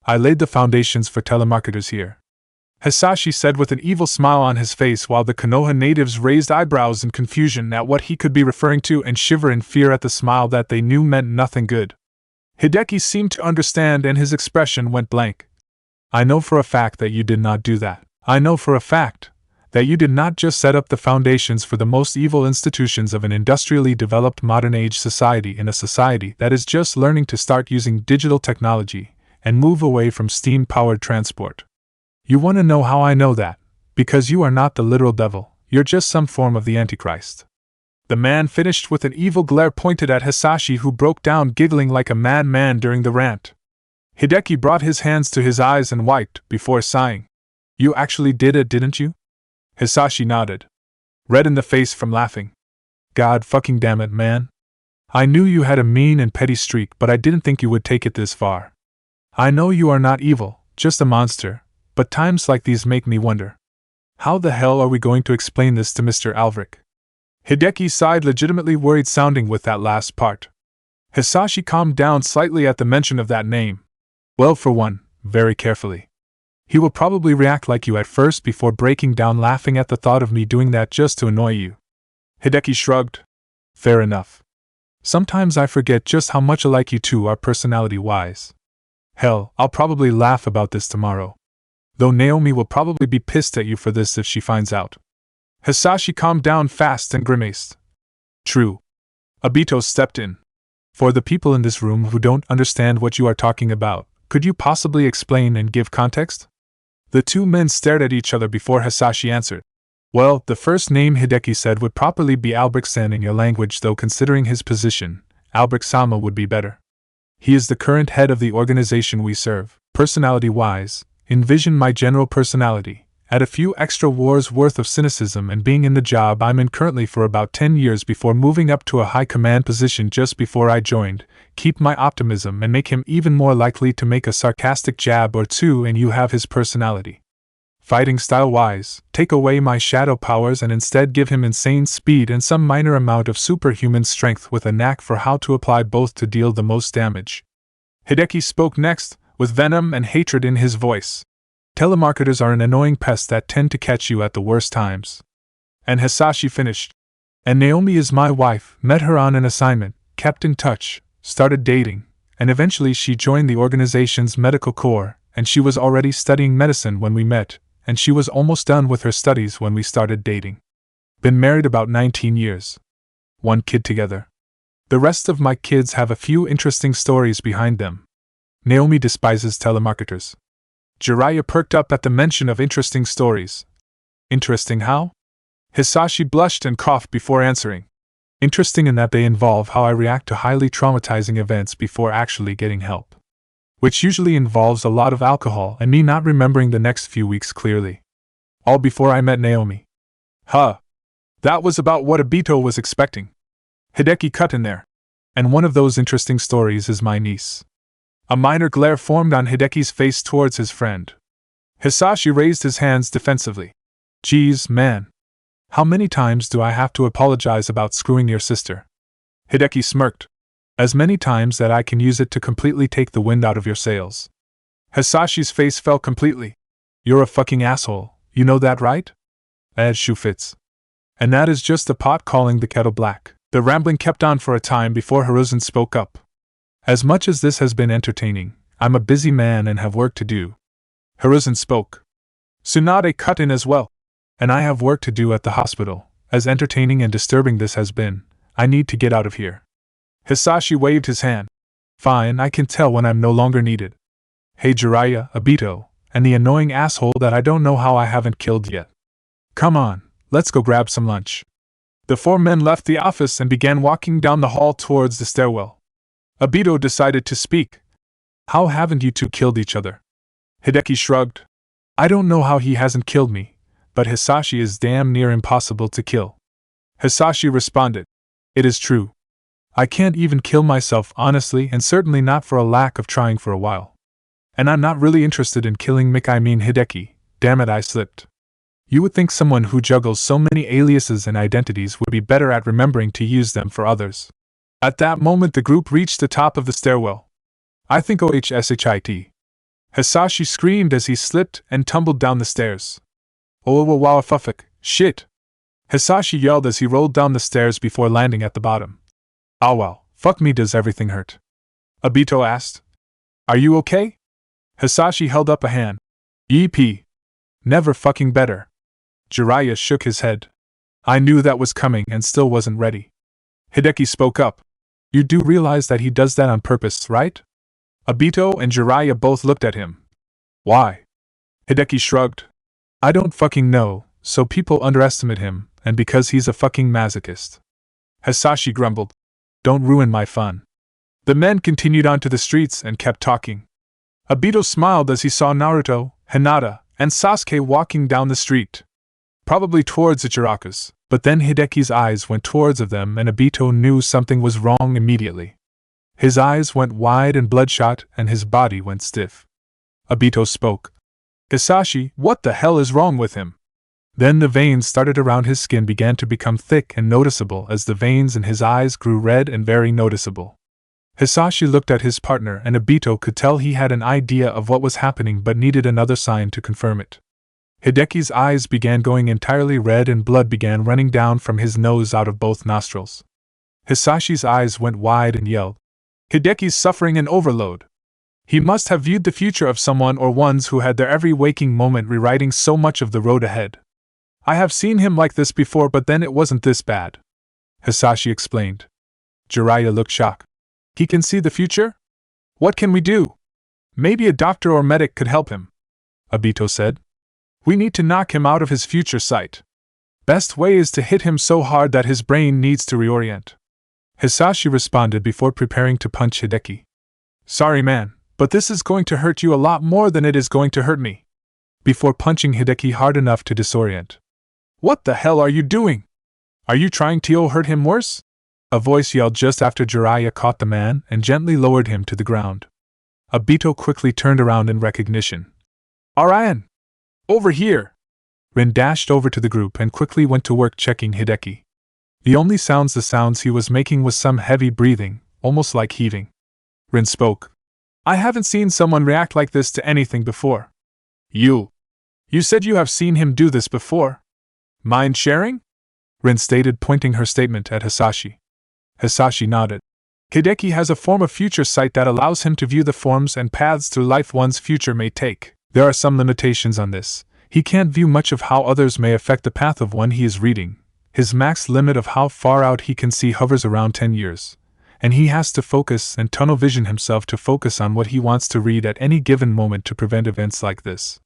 I laid the foundations for telemarketers here, Hisashi said with an evil smile on his face, while the Konoha natives raised eyebrows in confusion at what he could be referring to and shiver in fear at the smile that they knew meant nothing good. Hideki seemed to understand and his expression went blank. I know for a fact that you did not do that. I know for a fact that you did not just set up the foundations for the most evil institutions of an industrially developed modern-age society in a society that is just learning to start using digital technology and move away from steam-powered transport. You want to know how I know that? Because you are not the literal devil, you're just some form of the Antichrist. The man finished with an evil glare pointed at Hisashi, who broke down giggling like a madman during the rant. Hideki brought his hands to his eyes and wiped, before sighing. You actually did it, didn't you? Hisashi nodded, red in the face from laughing. God fucking damn it, man. I knew you had a mean and petty streak, but I didn't think you would take it this far. I know you are not evil, just a monster, but times like these make me wonder. How the hell are we going to explain this to Mr. Alvric? Hideki sighed, legitimately worried sounding with that last part. Hisashi calmed down slightly at the mention of that name. Well, for one, very carefully. He will probably react like you at first before breaking down laughing at the thought of me doing that just to annoy you. Hideki shrugged. Fair enough. Sometimes I forget just how much alike you two are personality-wise. Hell, I'll probably laugh about this tomorrow. Though Naomi will probably be pissed at you for this if she finds out. Hisashi calmed down fast and grimaced. True. Obito stepped in. For the people in this room who don't understand what you are talking about, could you possibly explain and give context? The two men stared at each other before Hisashi answered. Well, the first name Hideki said would properly be Albrecht-san in your language, though considering his position, Albrecht-sama would be better. He is the current head of the organization we serve. Personality-wise, envision my general personality, add a few extra wars worth of cynicism, and being in the job I'm in currently for about 10 years before moving up to a high command position just before I joined, keep my optimism and make him even more likely to make a sarcastic jab or two, and you have his personality. Fighting style-wise, take away my shadow powers and instead give him insane speed and some minor amount of superhuman strength with a knack for how to apply both to deal the most damage. Hideki spoke next, with venom and hatred in his voice. Telemarketers are an annoying pest that tend to catch you at the worst times. And Hisashi finished. And Naomi is my wife, met her on an assignment, kept in touch, started dating, and eventually she joined the organization's medical corps, and she was already studying medicine when we met, and she was almost done with her studies when we started dating. Been married about 19 years. One kid together. The rest of my kids have a few interesting stories behind them. Naomi despises telemarketers. Jiraiya perked up at the mention of interesting stories. Interesting how? Hisashi blushed and coughed before answering. Interesting in that they involve how I react to highly traumatizing events before actually getting help. Which usually involves a lot of alcohol and me not remembering the next few weeks clearly. All before I met Naomi. Huh. That was about what Obito was expecting. Hideki cut in there. And one of those interesting stories is my niece. A minor glare formed on Hideki's face towards his friend. Hisashi raised his hands defensively. Geez, man. How many times do I have to apologize about screwing your sister? Hideki smirked. As many times that I can use it to completely take the wind out of your sails. Hisashi's face fell completely. You're a fucking asshole, you know that, right? As shoe fits. And that is just the pot calling the kettle black. The rambling kept on for a time before Hiruzen spoke up. As much as this has been entertaining, I'm a busy man and have work to do. Hiruzen spoke. Tsunade cut in as well. And I have work to do at the hospital. As entertaining and disturbing this has been, I need to get out of here. Hisashi waved his hand. Fine, I can tell when I'm no longer needed. Hey Jiraiya, Obito, and the annoying asshole that I don't know how I haven't killed yet. Come on, Let's go grab some lunch. The four men left the office and began walking down the hall towards the stairwell. Obito decided to speak. How haven't you two killed each other? Hideki shrugged. I don't know how he hasn't killed me, but Hisashi is damn near impossible to kill. Hisashi responded. It is true. I can't even kill myself honestly, and certainly not for a lack of trying for a while. And I'm not really interested in killing Hideki. Damn it, I slipped. You would think someone who juggles so many aliases and identities would be better at remembering to use them for others. At that moment the group reached the top of the stairwell. I think OHSHIT. Hisashi screamed as he slipped and tumbled down the stairs. Oh wow, fuck, shit. Hisashi yelled as he rolled down the stairs before landing at the bottom. Oh well, fuck me, does everything hurt? Obito asked. Are you okay? Hisashi held up a hand. EP. Never fucking better. Jiraiya shook his head. I knew that was coming and still wasn't ready. Hideki spoke up. You do realize that he does that on purpose, right? Obito and Jiraiya both looked at him. Why? Hideki shrugged. I don't fucking know, so people underestimate him, and because he's a fucking masochist. Hisashi grumbled. Don't ruin my fun. The men continued on to the streets and kept talking. Obito smiled as he saw Naruto, Hinata, and Sasuke walking down the street. Probably towards Ichiraku's, but then Hideki's eyes went towards them and Obito knew something was wrong immediately. His eyes went wide and bloodshot and his body went stiff. Obito spoke. Hisashi, what the hell is wrong with him? Then the veins started around his skin began to become thick and noticeable as the veins in his eyes grew red and very noticeable. Hisashi looked at his partner and Obito could tell he had an idea of what was happening but needed another sign to confirm it. Hideki's eyes began going entirely red and blood began running down from his nose out of both nostrils. Hisashi's eyes went wide and yelled. Hideki's suffering an overload. He must have viewed the future of someone or ones who had their every waking moment rewriting so much of the road ahead. I have seen him like this before, but then it wasn't this bad. Hisashi explained. Jiraiya looked shocked. He can see the future? What can we do? Maybe a doctor or medic could help him. Obito said. We need to knock him out of his future sight. Best way is to hit him so hard that his brain needs to reorient. Hisashi responded before preparing to punch Hideki. Sorry man, but this is going to hurt you a lot more than it is going to hurt me. Before punching Hideki hard enough to disorient. What the hell are you doing? Are you trying to hurt him worse? A voice yelled just after Jiraiya caught the man and gently lowered him to the ground. Obito quickly turned around in recognition. Aran! Over here! Rin dashed over to the group and quickly went to work checking Hideki. The only sounds he was making was some heavy breathing, almost like heaving. Rin spoke. I haven't seen someone react like this to anything before. You said you have seen him do this before? Mind sharing? Rin stated, pointing her statement at Hisashi. Hisashi nodded. Hideki has a form of future sight that allows him to view the forms and paths through life one's future may take. There are some limitations on this. He can't view much of how others may affect the path of one he is reading. His max limit of how far out he can see hovers around 10 years. And he has to focus and tunnel vision himself to focus on what he wants to read at any given moment to prevent events like this.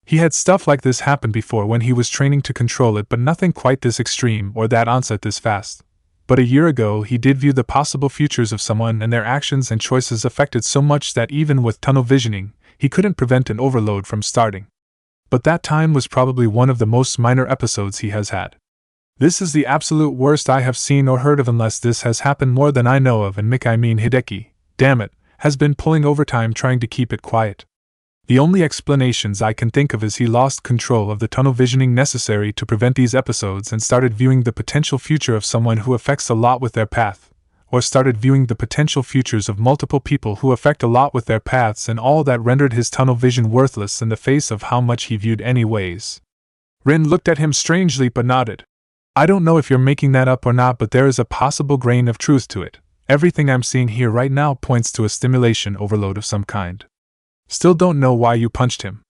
He had stuff like this happen before when he was training to control it, but nothing quite this extreme or that onset this fast. But a year ago he did view the possible futures of someone and their actions and choices affected so much that even with tunnel visioning, he couldn't prevent an overload from starting. But that time was probably one of the most minor episodes he has had. This is the absolute worst I have seen or heard of, unless this has happened more than I know of, and Hideki, damn it, has been pulling overtime trying to keep it quiet. The only explanations I can think of is he lost control of the tunnel visioning necessary to prevent these episodes and started viewing the potential future of someone who affects a lot with their path, or started viewing the potential futures of multiple people who affect a lot with their paths, and all that rendered his tunnel vision worthless in the face of how much he viewed anyways. Rin looked at him strangely but nodded. I don't know if you're making that up or not, but there is a possible grain of truth to it. Everything I'm seeing here right now points to a stimulation overload of some kind. Still don't know why you punched him.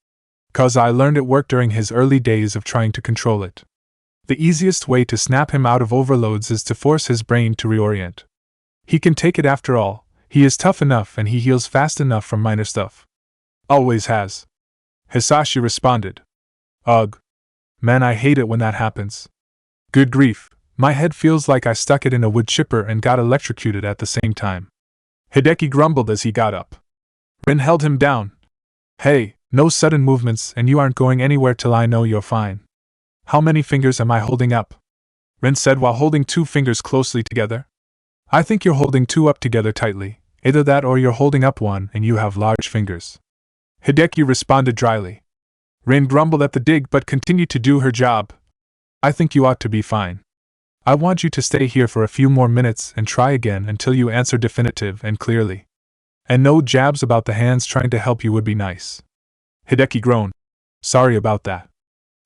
'Cause I learned it worked during his early days of trying to control it. The easiest way to snap him out of overloads is to force his brain to reorient. He can take it after all, he is tough enough and he heals fast enough from minor stuff. Always has. Hisashi responded. Ugh. Man, I hate it when that happens. Good grief, my head feels like I stuck it in a wood chipper and got electrocuted at the same time. Hideki grumbled as he got up. Rin held him down. Hey, no sudden movements and you aren't going anywhere till I know you're fine. How many fingers am I holding up? Rin said while holding 2 fingers closely together. I think you're holding 2 up together tightly, either that or you're holding up 1 and you have large fingers. Hideki responded dryly. Rin grumbled at the dig but continued to do her job. I think you ought to be fine. I want you to stay here for a few more minutes and try again until you answer definitive and clearly. And no jabs about the hands trying to help you would be nice. Hideki groaned. Sorry about that.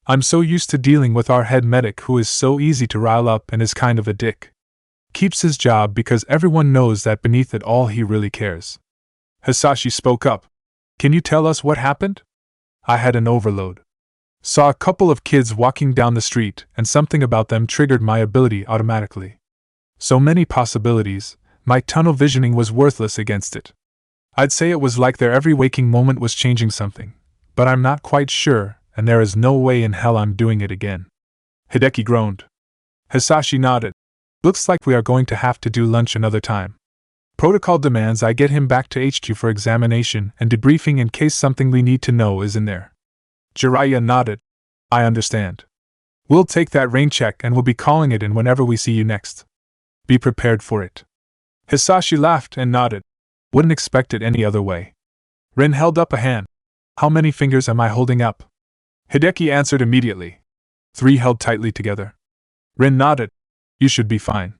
I'm so used to dealing with our head medic who is so easy to rile up and is kind of a dick. Keeps his job because everyone knows that beneath it all he really cares. Hisashi spoke up. Can you tell us what happened? I had an overload. Saw a couple of kids walking down the street and something about them triggered my ability automatically. So many possibilities, my tunnel visioning was worthless against it. I'd say it was like their every waking moment was changing something, but I'm not quite sure, and there is no way in hell I'm doing it again. Hideki groaned. Hisashi nodded. Looks like we are going to have to do lunch another time. Protocol demands I get him back to HQ for examination and debriefing in case something we need to know is in there. Jiraiya nodded. I understand. We'll take that rain check and we'll be calling it in whenever we see you next. Be prepared for it. Hisashi laughed and nodded. Wouldn't expect it any other way. Rin held up a hand. How many fingers am I holding up? Hideki answered immediately. 3 held tightly together. Rin nodded. You should be fine.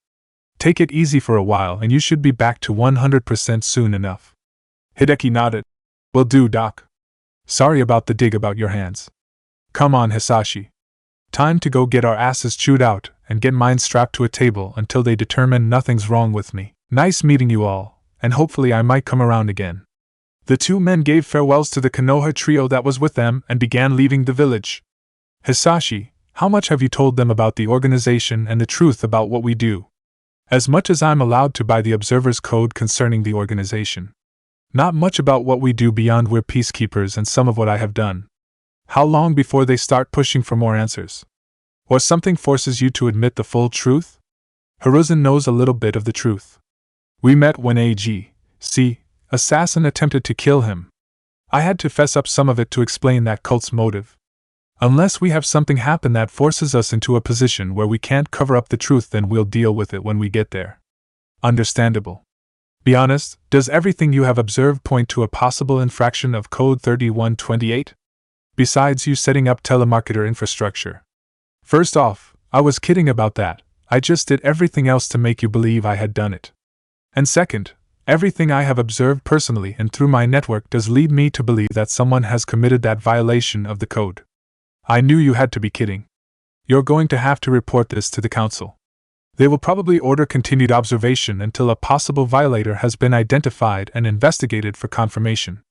Take it easy for a while and you should be back to 100% soon enough. Hideki nodded. Will do, Doc. Sorry about the dig about your hands. Come on, Hisashi. Time to go get our asses chewed out and get mine strapped to a table until they determine nothing's wrong with me. Nice meeting you all, and hopefully I might come around again. The 2 men gave farewells to the Konoha trio that was with them and began leaving the village. Hisashi, how much have you told them about the organization and the truth about what we do? As much as I'm allowed to by the Observer's Code concerning the organization. Not much about what we do beyond we're peacekeepers and some of what I have done. How long before they start pushing for more answers? Or something forces you to admit the full truth? Hiruzen knows a little bit of the truth. We met when A.G.C. assassin attempted to kill him. I had to fess up some of it to explain that cult's motive. Unless we have something happen that forces us into a position where we can't cover up the truth, then we'll deal with it when we get there. Understandable. Be honest, does everything you have observed point to a possible infraction of Code 3128? Besides you setting up telemarketer infrastructure. First off, I was kidding about that. I just did everything else to make you believe I had done it. And second, everything I have observed personally and through my network does lead me to believe that someone has committed that violation of the code. I knew you had to be kidding. You're going to have to report this to the council. They will probably order continued observation until a possible violator has been identified and investigated for confirmation.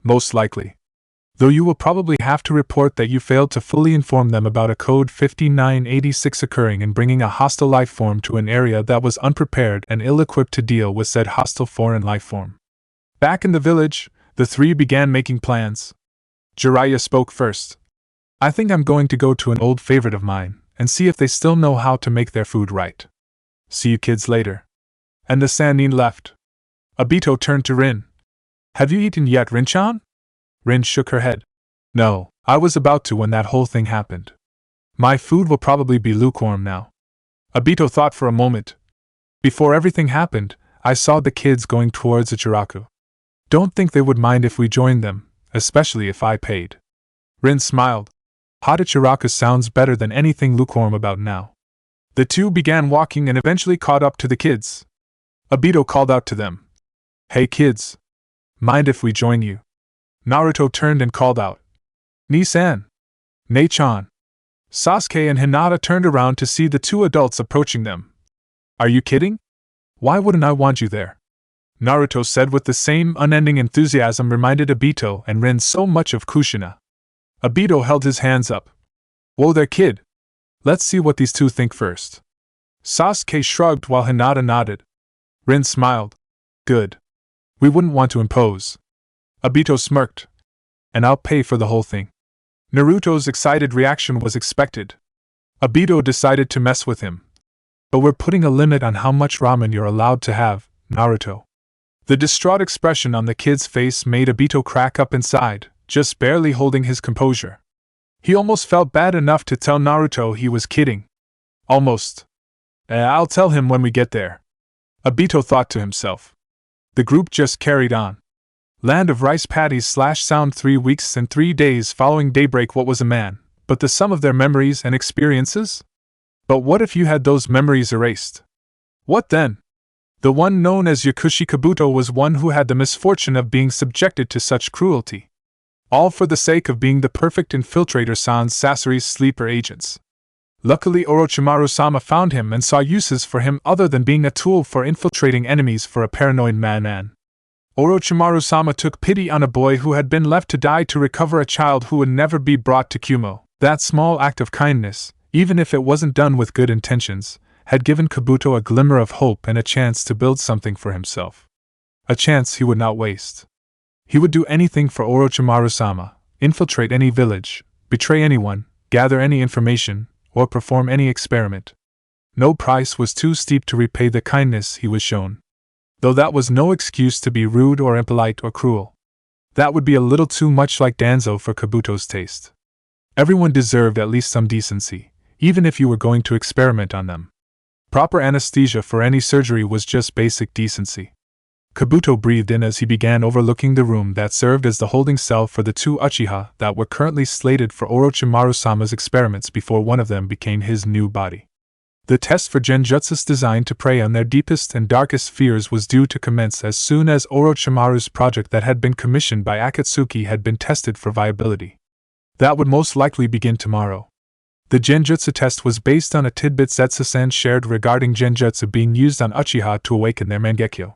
Most likely. Though you will probably have to report that you failed to fully inform them about a Code 5986 occurring and bringing a hostile life form to an area that was unprepared and ill-equipped to deal with said hostile foreign life form. Back in the village, the 3 began making plans. Jiraiya spoke first. I think I'm going to go to an old favorite of mine and see if they still know how to make their food right. See you kids later. And the Sannin left. Obito turned to Rin. Have you eaten yet, Rin-chan? Rin shook her head. No, I was about to when that whole thing happened. My food will probably be lukewarm now. Obito thought for a moment. Before everything happened, I saw the kids going towards Ichiraku. Don't think they would mind if we joined them, especially if I paid. Rin smiled. Hot Ichiraku sounds better than anything lukewarm about now. The 2 began walking and eventually caught up to the kids. Obito called out to them. Hey kids. Mind if we join you? Naruto turned and called out. Ni-san. Nei-chan. Sasuke and Hinata turned around to see the 2 adults approaching them. Are you kidding? Why wouldn't I want you there? Naruto said with the same unending enthusiasm reminded Obito and Rin so much of Kushina. Obito held his hands up. Whoa there, kid. Let's see what these 2 think first. Sasuke shrugged while Hinata nodded. Rin smiled. Good. We wouldn't want to impose. Obito smirked. And I'll pay for the whole thing. Naruto's excited reaction was expected. Obito decided to mess with him. But we're putting a limit on how much ramen you're allowed to have, Naruto. The distraught expression on the kid's face made Obito crack up inside, just barely holding his composure. He almost felt bad enough to tell Naruto he was kidding. Almost. I'll tell him when we get there. Obito thought to himself. The group just carried on. Land of rice paddies / sound 3 weeks and 3 days following daybreak. What was a man, but the sum of their memories and experiences? But what if you had those memories erased? What then? The one known as Yakushi Kabuto was one who had the misfortune of being subjected to such cruelty. All for the sake of being the perfect infiltrator sans Sasori's sleeper agents. Luckily Orochimaru-sama found him and saw uses for him other than being a tool for infiltrating enemies for a paranoid madman. Orochimaru-sama took pity on a boy who had been left to die to recover a child who would never be brought to Kumo. That small act of kindness, even if it wasn't done with good intentions, had given Kabuto a glimmer of hope and a chance to build something for himself. A chance he would not waste. He would do anything for Orochimaru-sama, infiltrate any village, betray anyone, gather any information, or perform any experiment. No price was too steep to repay the kindness he was shown. Though that was no excuse to be rude or impolite or cruel. That would be a little too much like Danzo for Kabuto's taste. Everyone deserved at least some decency, even if you were going to experiment on them. Proper anesthesia for any surgery was just basic decency. Kabuto breathed in as he began overlooking the room that served as the holding cell for the 2 Uchiha that were currently slated for Orochimaru-sama's experiments before one of them became his new body. The test for genjutsus designed to prey on their deepest and darkest fears was due to commence as soon as Orochimaru's project that had been commissioned by Akatsuki had been tested for viability. That would most likely begin tomorrow. The genjutsu test was based on a tidbit Zetsu-san shared regarding genjutsu being used on Uchiha to awaken their Mangekyo.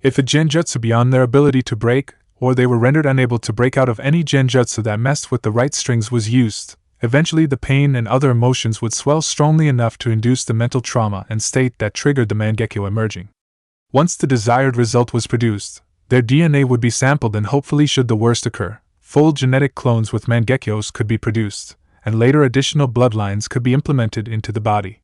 If a genjutsu beyond their ability to break, or they were rendered unable to break out of any genjutsu that messed with the right strings was used, eventually the pain and other emotions would swell strongly enough to induce the mental trauma and state that triggered the Mangekyo emerging. Once the desired result was produced, their DNA would be sampled and hopefully should the worst occur, full genetic clones with Mangekyos could be produced, and later additional bloodlines could be implemented into the body.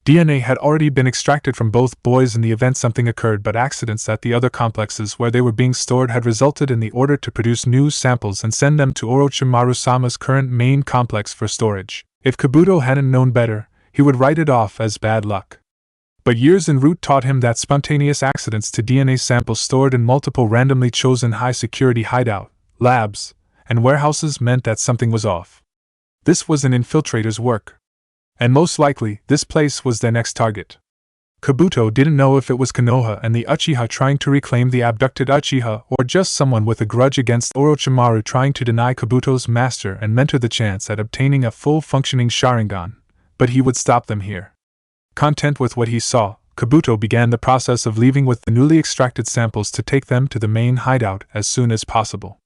DNA had already been extracted from both boys in the event something occurred, but accidents at the other complexes where they were being stored had resulted in the order to produce new samples and send them to Orochimaru-sama's current main complex for storage. If Kabuto hadn't known better, he would write it off as bad luck. But years en route taught him that spontaneous accidents to DNA samples stored in multiple randomly chosen high-security hideout, labs, and warehouses meant that something was off. This was an infiltrator's work. And most likely, this place was their next target. Kabuto didn't know if it was Konoha and the Uchiha trying to reclaim the abducted Uchiha or just someone with a grudge against Orochimaru trying to deny Kabuto's master and mentor the chance at obtaining a full-functioning Sharingan, but he would stop them here. Content with what he saw, Kabuto began the process of leaving with the newly extracted samples to take them to the main hideout as soon as possible.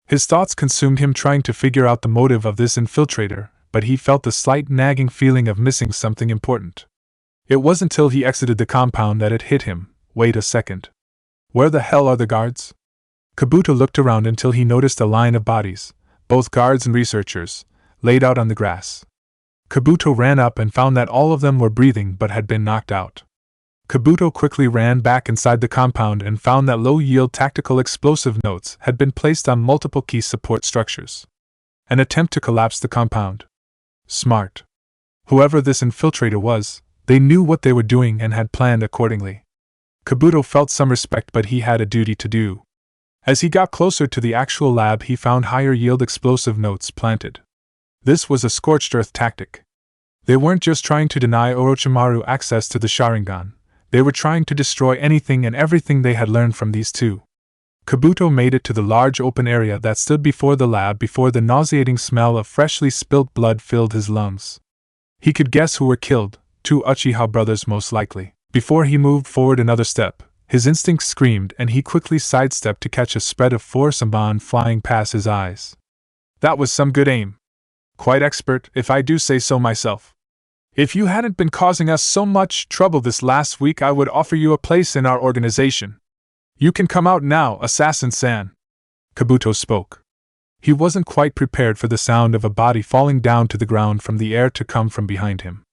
His thoughts consumed him trying to figure out the motive of this infiltrator, but he felt the slight nagging feeling of missing something important. It wasn't until he exited the compound that it hit him. Wait a second. Where the hell are the guards? Kabuto looked around until he noticed a line of bodies, both guards and researchers, laid out on the grass. Kabuto ran up and found that all of them were breathing but had been knocked out. Kabuto quickly ran back inside the compound and found that low-yield tactical explosive notes had been placed on multiple key support structures. An attempt to collapse the compound. Smart. Whoever this infiltrator was, they knew what they were doing and had planned accordingly. Kabuto felt some respect, but he had a duty to do. As he got closer to the actual lab, he found higher-yield explosive notes planted. This was a scorched earth tactic. They weren't just trying to deny Orochimaru access to the Sharingan, they were trying to destroy anything and everything they had learned from these two. Kabuto made it to the large open area that stood before the lab before the nauseating smell of freshly spilt blood filled his lungs. He could guess who were killed, 2 Uchiha brothers most likely. Before he moved forward another step, his instinct screamed and he quickly sidestepped to catch a spread of 4 Samban flying past his eyes. That was some good aim. Quite expert, if I do say so myself. If you hadn't been causing us so much trouble this last week, I would offer you a place in our organization. You can come out now, Assassin-san. Kabuto spoke. He wasn't quite prepared for the sound of a body falling down to the ground from the air to come from behind him.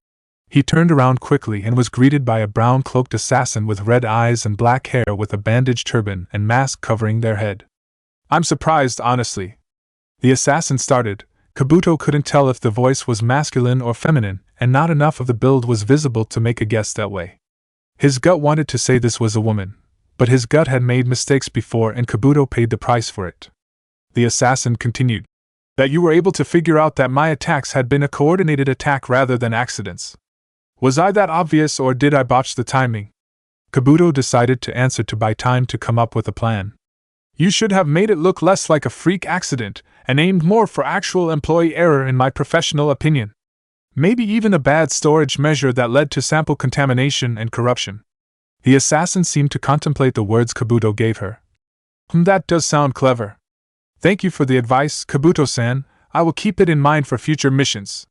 He turned around quickly and was greeted by a brown-cloaked assassin with red eyes and black hair with a bandaged turban and mask covering their head. "I'm surprised, honestly." The assassin started. Kabuto couldn't tell if the voice was masculine or feminine, and not enough of the build was visible to make a guess that way. His gut wanted to say this was a woman, but his gut had made mistakes before and Kabuto paid the price for it. The assassin continued, "That you were able to figure out that my attacks had been a coordinated attack rather than accidents. Was I that obvious or did I botch the timing?" Kabuto decided to answer to buy time to come up with a plan. "You should have made it look less like a freak accident and aimed more for actual employee error in my professional opinion. Maybe even a bad storage measure that led to sample contamination and corruption." The assassin seemed to contemplate the words Kabuto gave her. "That does sound clever. Thank you for the advice, Kabuto-san. I will keep it in mind for future missions.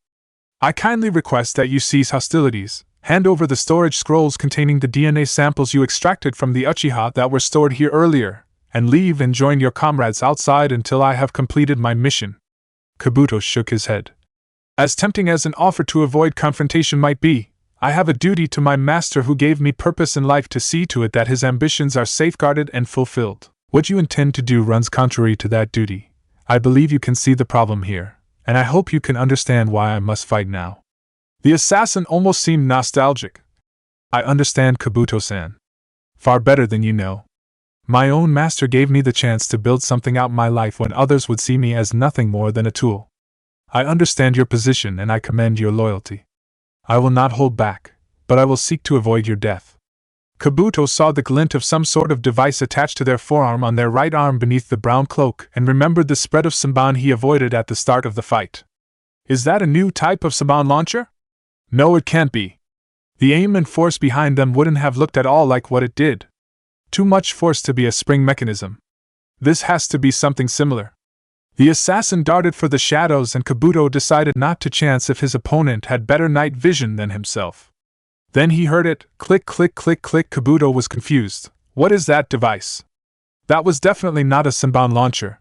I kindly request that you cease hostilities, hand over the storage scrolls containing the DNA samples you extracted from the Uchiha that were stored here earlier, and leave and join your comrades outside until I have completed my mission." Kabuto shook his head. "As tempting as an offer to avoid confrontation might be, I have a duty to my master who gave me purpose in life to see to it that his ambitions are safeguarded and fulfilled. What you intend to do runs contrary to that duty. I believe you can see the problem here, and I hope you can understand why I must fight now." The assassin almost seemed nostalgic. "I understand, Kabuto-san. Far better than you know. My own master gave me the chance to build something out in my life when others would see me as nothing more than a tool. I understand your position and I commend your loyalty. I will not hold back, but I will seek to avoid your death." Kabuto saw the glint of some sort of device attached to their forearm on their right arm beneath the brown cloak and remembered the spread of Senban he avoided at the start of the fight. "Is that a new type of Senban launcher?" "No, it can't be. The aim and force behind them wouldn't have looked at all like what it did. Too much force to be a spring mechanism. This has to be something similar." The assassin darted for the shadows and Kabuto decided not to chance if his opponent had better night vision than himself. Then he heard it, click click click click. Kabuto was confused. What is that device? That was definitely not a Senban launcher.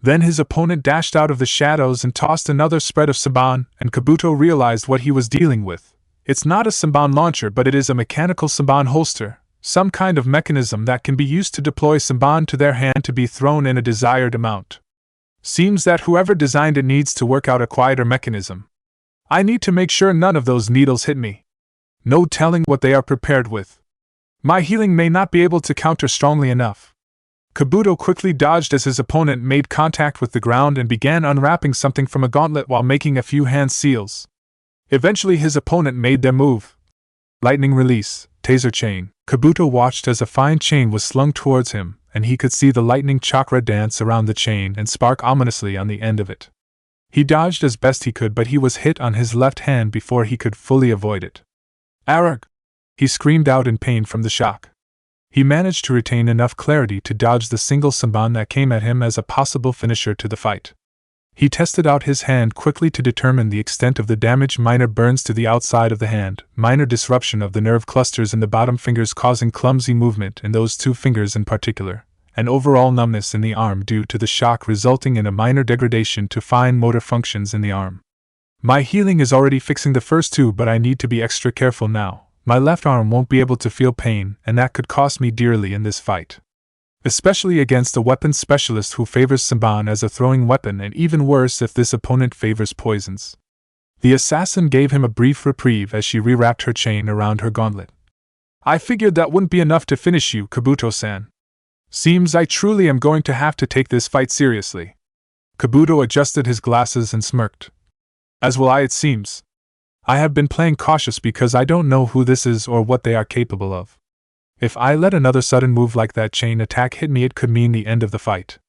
Then his opponent dashed out of the shadows and tossed another spread of Senban, and Kabuto realized what he was dealing with. It's not a Senban launcher, but it is a mechanical Senban holster, some kind of mechanism that can be used to deploy Senban to their hand to be thrown in a desired amount. Seems that whoever designed it needs to work out a quieter mechanism. I need to make sure none of those needles hit me. No telling what they are prepared with. My healing may not be able to counter strongly enough." Kabuto quickly dodged as his opponent made contact with the ground and began unwrapping something from a gauntlet while making a few hand seals. Eventually his opponent made their move. Lightning release, taser chain. Kabuto watched as a fine chain was slung towards him, and he could see the lightning chakra dance around the chain and spark ominously on the end of it. He dodged as best he could, but he was hit on his left hand before he could fully avoid it. "Arrgh!" He screamed out in pain from the shock. He managed to retain enough clarity to dodge the single Senban that came at him as a possible finisher to the fight. He tested out his hand quickly to determine the extent of the damage. Minor burns to the outside of the hand, minor disruption of the nerve clusters in the bottom fingers causing clumsy movement in those two fingers in particular, and overall numbness in the arm due to the shock resulting in a minor degradation to fine motor functions in the arm. "My healing is already fixing the first two, but I need to be extra careful now. My left arm won't be able to feel pain, and that could cost me dearly in this fight. Especially against a weapons specialist who favors Senban as a throwing weapon, and even worse if this opponent favors poisons." The assassin gave him a brief reprieve as she rewrapped her chain around her gauntlet. "I figured that wouldn't be enough to finish you, Kabuto-san. Seems I truly am going to have to take this fight seriously." Kabuto adjusted his glasses and smirked. "As will I, it seems. I have been playing cautious because I don't know who this is or what they are capable of. If I let another sudden move like that chain attack hit me, it could mean the end of the fight.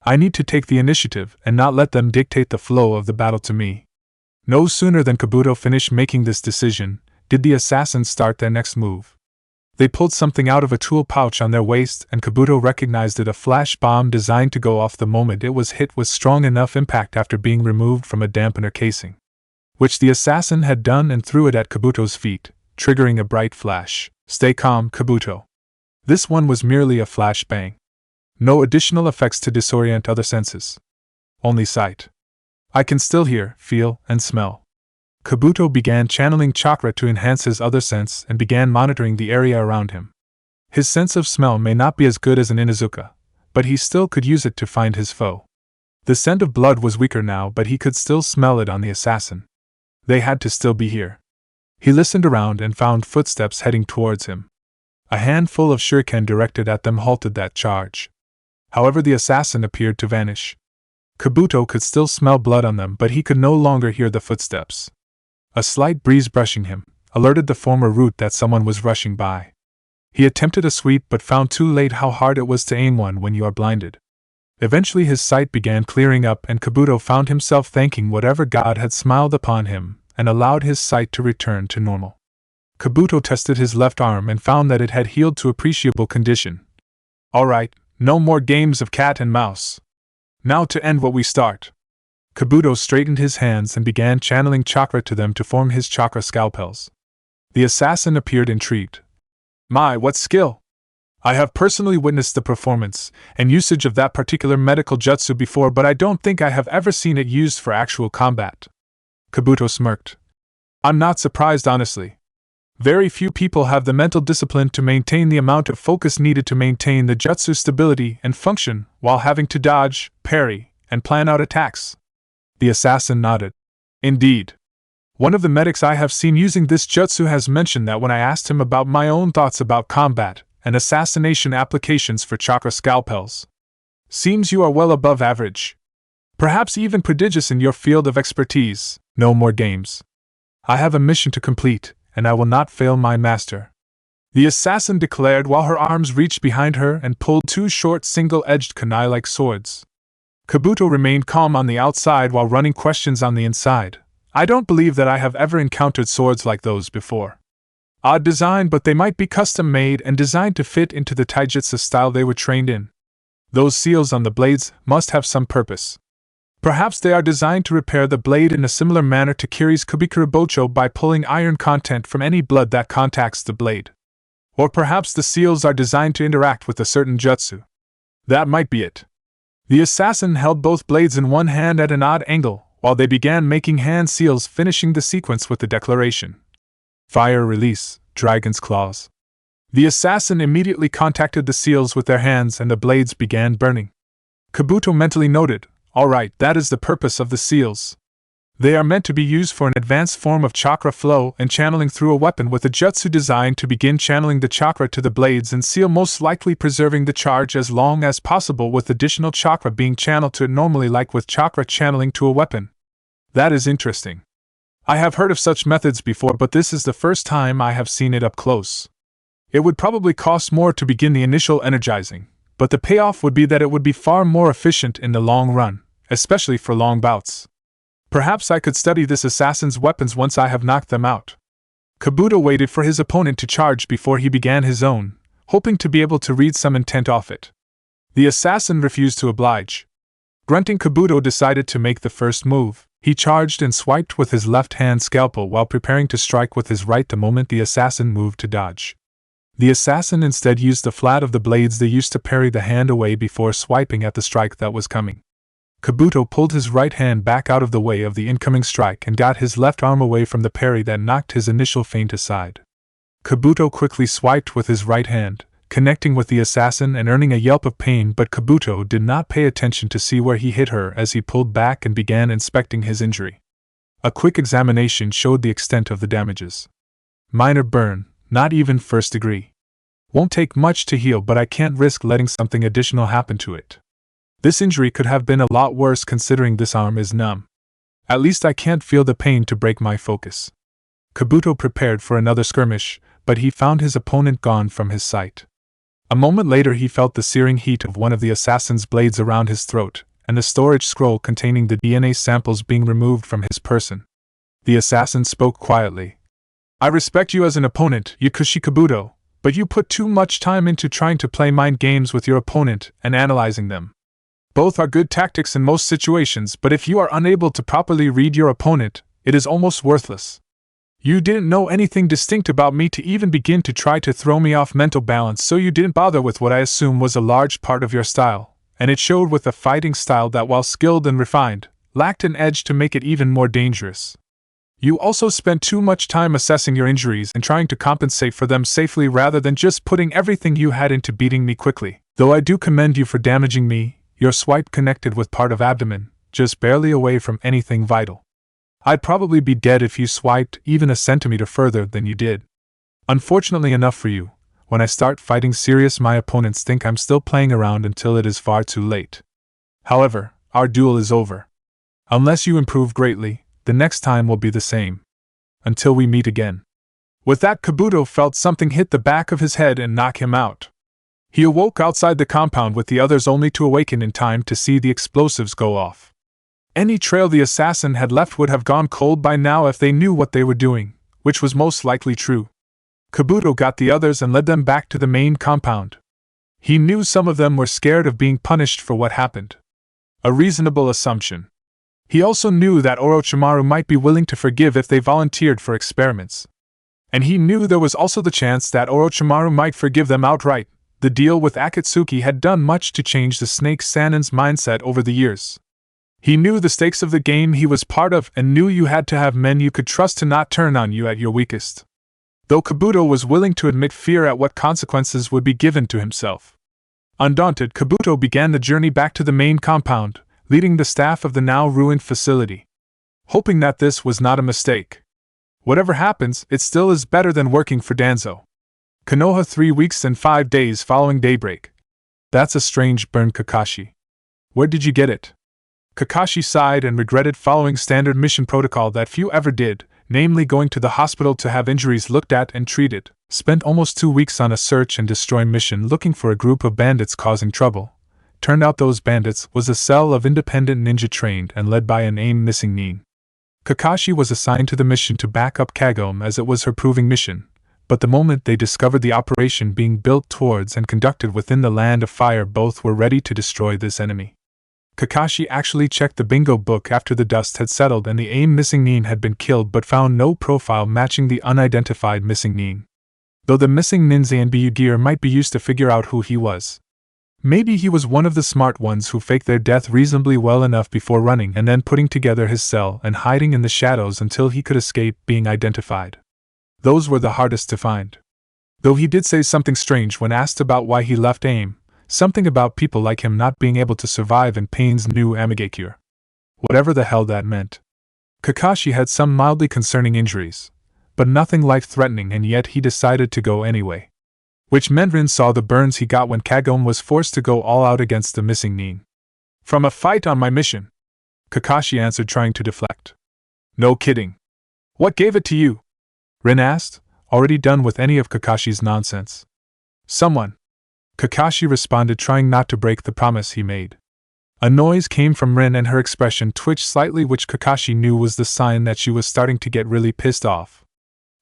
I need to take the initiative and not let them dictate the flow of the battle to me." No sooner than Kabuto finished making this decision, did the assassins start their next move. They pulled something out of a tool pouch on their waist, and Kabuto recognized it, a flash bomb designed to go off the moment it was hit with strong enough impact after being removed from a dampener casing, which the assassin had done, and threw it at Kabuto's feet, triggering a bright flash. "Stay calm, Kabuto. This one was merely a flash bang. No additional effects to disorient other senses. only sight. I can still hear, feel, and smell. Kabuto began channeling chakra to enhance his other sense and began monitoring the area around him. His sense of smell may not be as good as an Inuzuka, but he still could use it to find his foe. The scent of blood was weaker now, but he could still smell it on the assassin. They had to still be here. He listened around and found footsteps heading towards him. A handful of shuriken directed at them halted that charge. However, the assassin appeared to vanish. Kabuto could still smell blood on them, but he could no longer hear the footsteps. A slight breeze brushing him alerted the former route that someone was rushing by. He attempted a sweep but found too late how hard it was to aim one when you are blinded. Eventually his sight began clearing up and Kabuto found himself thanking whatever god had smiled upon him and allowed his sight to return to normal. Kabuto tested his left arm and found that it had healed to appreciable condition. Alright, no more games of cat and mouse. Now to end what we start. Kabuto straightened his hands and began channeling chakra to them to form his chakra scalpels. The assassin appeared intrigued. My, what skill! I have personally witnessed the performance and usage of that particular medical jutsu before, but I don't think I have ever seen it used for actual combat. Kabuto smirked. I'm not surprised, honestly. Very few people have the mental discipline to maintain the amount of focus needed to maintain the jutsu stability and function while having to dodge, parry, and plan out attacks. The assassin nodded. Indeed. One of the medics I have seen using this jutsu has mentioned that when I asked him about my own thoughts about combat and assassination applications for chakra scalpels. Seems you are well above average. Perhaps even prodigious in your field of expertise. No more games. I have a mission to complete, and I will not fail my master. The assassin declared while her arms reached behind her and pulled two short single-edged kunai-like swords. Kabuto remained calm on the outside while running questions on the inside. I don't believe that I have ever encountered swords like those before. Odd design, but they might be custom-made and designed to fit into the taijutsu style they were trained in. Those seals on the blades must have some purpose. Perhaps they are designed to repair the blade in a similar manner to Kiri's Kubikuribocho by pulling iron content from any blood that contacts the blade. Or perhaps the seals are designed to interact with a certain jutsu. That might be it. The assassin held both blades in one hand at an odd angle, while they began making hand seals, finishing the sequence with the declaration. Fire release, dragon's claws. The assassin immediately contacted the seals with their hands and the blades began burning. Kabuto mentally noted, alright, that is the purpose of the seals. They are meant to be used for an advanced form of chakra flow and channeling through a weapon with a jutsu designed to begin channeling the chakra to the blades and seal, most likely preserving the charge as long as possible with additional chakra being channeled to it normally, like with chakra channeling to a weapon. That is interesting. I have heard of such methods before, but this is the first time I have seen it up close. It would probably cost more to begin the initial energizing, but the payoff would be that it would be far more efficient in the long run, especially for long bouts. Perhaps I could study this assassin's weapons once I have knocked them out. Kabuto waited for his opponent to charge before he began his own, hoping to be able to read some intent off it. The assassin refused to oblige. Grunting, Kabuto decided to make the first move. He charged and swiped with his left hand scalpel while preparing to strike with his right the moment the assassin moved to dodge. The assassin instead used the flat of the blades they used to parry the hand away before swiping at the strike that was coming. Kabuto pulled his right hand back out of the way of the incoming strike and got his left arm away from the parry that knocked his initial feint aside. Kabuto quickly swiped with his right hand, connecting with the assassin and earning a yelp of pain, but Kabuto did not pay attention to see where he hit her as he pulled back and began inspecting his injury. A quick examination showed the extent of the damages. Minor burn, not even first degree. Won't take much to heal, but I can't risk letting something additional happen to it. This injury could have been a lot worse considering this arm is numb. At least I can't feel the pain to break my focus. Kabuto prepared for another skirmish, but he found his opponent gone from his sight. A moment later he felt the searing heat of one of the assassin's blades around his throat, and the storage scroll containing the DNA samples being removed from his person. The assassin spoke quietly. I respect you as an opponent, Yakushi Kabuto, but you put too much time into trying to play mind games with your opponent and analyzing them. Both are good tactics in most situations, but if you are unable to properly read your opponent, it is almost worthless. You didn't know anything distinct about me to even begin to try to throw me off mental balance, so you didn't bother with what I assume was a large part of your style, and it showed with a fighting style that, while skilled and refined, lacked an edge to make it even more dangerous. You also spent too much time assessing your injuries and trying to compensate for them safely rather than just putting everything you had into beating me quickly. Though I do commend you for damaging me, your swipe connected with part of abdomen, just barely away from anything vital. I'd probably be dead if you swiped even a centimeter further than you did. Unfortunately enough for you, when I start fighting serious, my opponents think I'm still playing around until it is far too late. However, our duel is over. Unless you improve greatly, the next time will be the same. Until we meet again. With that, Kabuto felt something hit the back of his head and knock him out. He awoke outside the compound with the others only to awaken in time to see the explosives go off. Any trail the assassin had left would have gone cold by now if they knew what they were doing, which was most likely true. Kabuto got the others and led them back to the main compound. He knew some of them were scared of being punished for what happened. A reasonable assumption. He also knew that Orochimaru might be willing to forgive if they volunteered for experiments. And he knew there was also the chance that Orochimaru might forgive them outright. The deal with Akatsuki had done much to change the Snake Sanin's mindset over the years. He knew the stakes of the game he was part of and knew you had to have men you could trust to not turn on you at your weakest. Though Kabuto was willing to admit fear at what consequences would be given to himself. Undaunted, Kabuto began the journey back to the main compound, leading the staff of the now ruined facility. Hoping that this was not a mistake. Whatever happens, it still is better than working for Danzo. Konoha 3 weeks and 5 days following daybreak. That's a strange burn, Kakashi. Where did you get it? Kakashi sighed and regretted following standard mission protocol that few ever did, namely going to the hospital to have injuries looked at and treated. Spent almost 2 weeks on a search and destroy mission looking for a group of bandits causing trouble. Turned out those bandits was a cell of independent ninja trained and led by an AIM missing Nin. Kakashi was assigned to the mission to back up Kagome as it was her proving mission. But the moment they discovered the operation being built towards and conducted within the Land of Fire, both were ready to destroy this enemy. Kakashi actually checked the bingo book after the dust had settled and the AIM missing Nin had been killed, but found no profile matching the unidentified missing Nin. Though the missing Nin's ANBU gear might be used to figure out who he was. Maybe he was one of the smart ones who faked their death reasonably well enough before running and then putting together his cell and hiding in the shadows until he could escape being identified. Those were the hardest to find. Though he did say something strange when asked about why he left AIM, something about people like him not being able to survive in Pain's new Amigakure. Whatever the hell that meant. Kakashi had some mildly concerning injuries, but nothing life-threatening, and yet he decided to go anyway. Which meant Rin saw the burns he got when Kagome was forced to go all out against the missing Nin. From a fight on my mission, Kakashi answered, trying to deflect. No kidding. What gave it to you? Rin asked, already done with any of Kakashi's nonsense. Someone. Kakashi responded, trying not to break the promise he made. A noise came from Rin and her expression twitched slightly, which Kakashi knew was the sign that she was starting to get really pissed off.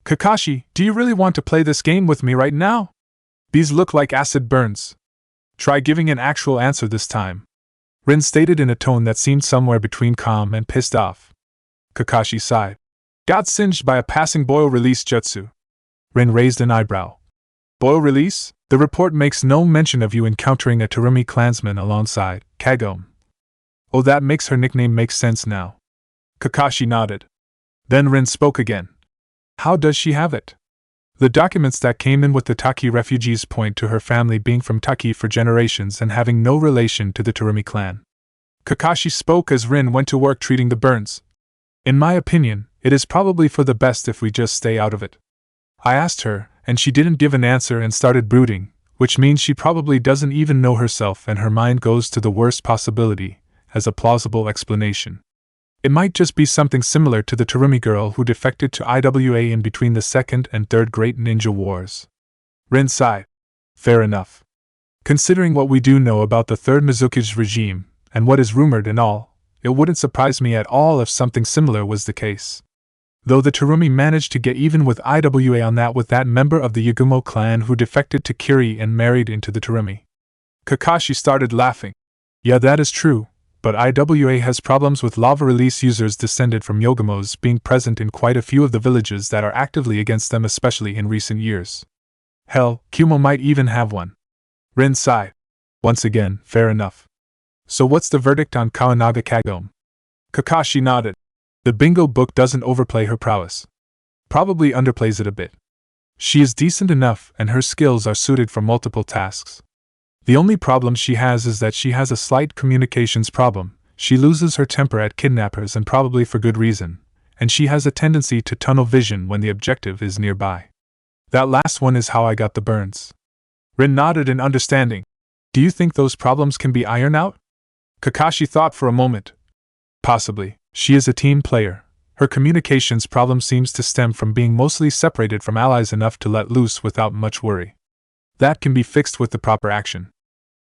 Kakashi, do you really want to play this game with me right now? These look like acid burns. Try giving an actual answer this time. Rin stated in a tone that seemed somewhere between calm and pissed off. Kakashi sighed. Got singed by a passing boil release jutsu. Rin raised an eyebrow. Boil release? The report makes no mention of you encountering a Terumi clansman alongside Kagome. Oh, that makes her nickname make sense now. Kakashi nodded. Then Rin spoke again. How does she have it? The documents that came in with the Taki refugees point to her family being from Taki for generations and having no relation to the Terumi clan. Kakashi spoke as Rin went to work treating the burns. In my opinion, it is probably for the best if we just stay out of it. I asked her, and she didn't give an answer and started brooding, which means she probably doesn't even know herself and her mind goes to the worst possibility, as a plausible explanation. It might just be something similar to the Terumi girl who defected to IWA in between the Second and Third Great Ninja Wars. Rin sighed. Fair enough. Considering what we do know about the Third Mizuki's regime, and what is rumored and all, it wouldn't surprise me at all if something similar was the case. Though the Terumi managed to get even with IWA on that with that member of the Yagumo clan who defected to Kiri and married into the Terumi. Kakashi started laughing. Yeah, that is true, but IWA has problems with lava release users descended from Yogamos being present in quite a few of the villages that are actively against them, especially in recent years. Hell, Kumo might even have one. Rin sighed. Once again, fair enough. So what's the verdict on Kawanaga Kagome? Kakashi nodded. The bingo book doesn't overplay her prowess. Probably underplays it a bit. She is decent enough and her skills are suited for multiple tasks. The only problem she has is that she has a slight communications problem. She loses her temper at kidnappers and probably for good reason, and she has a tendency to tunnel vision when the objective is nearby. That last one is how I got the burns. Rin nodded in understanding. Do you think those problems can be ironed out? Kakashi thought for a moment. Possibly. She is a team player. Her communications problem seems to stem from being mostly separated from allies enough to let loose without much worry. That can be fixed with the proper action.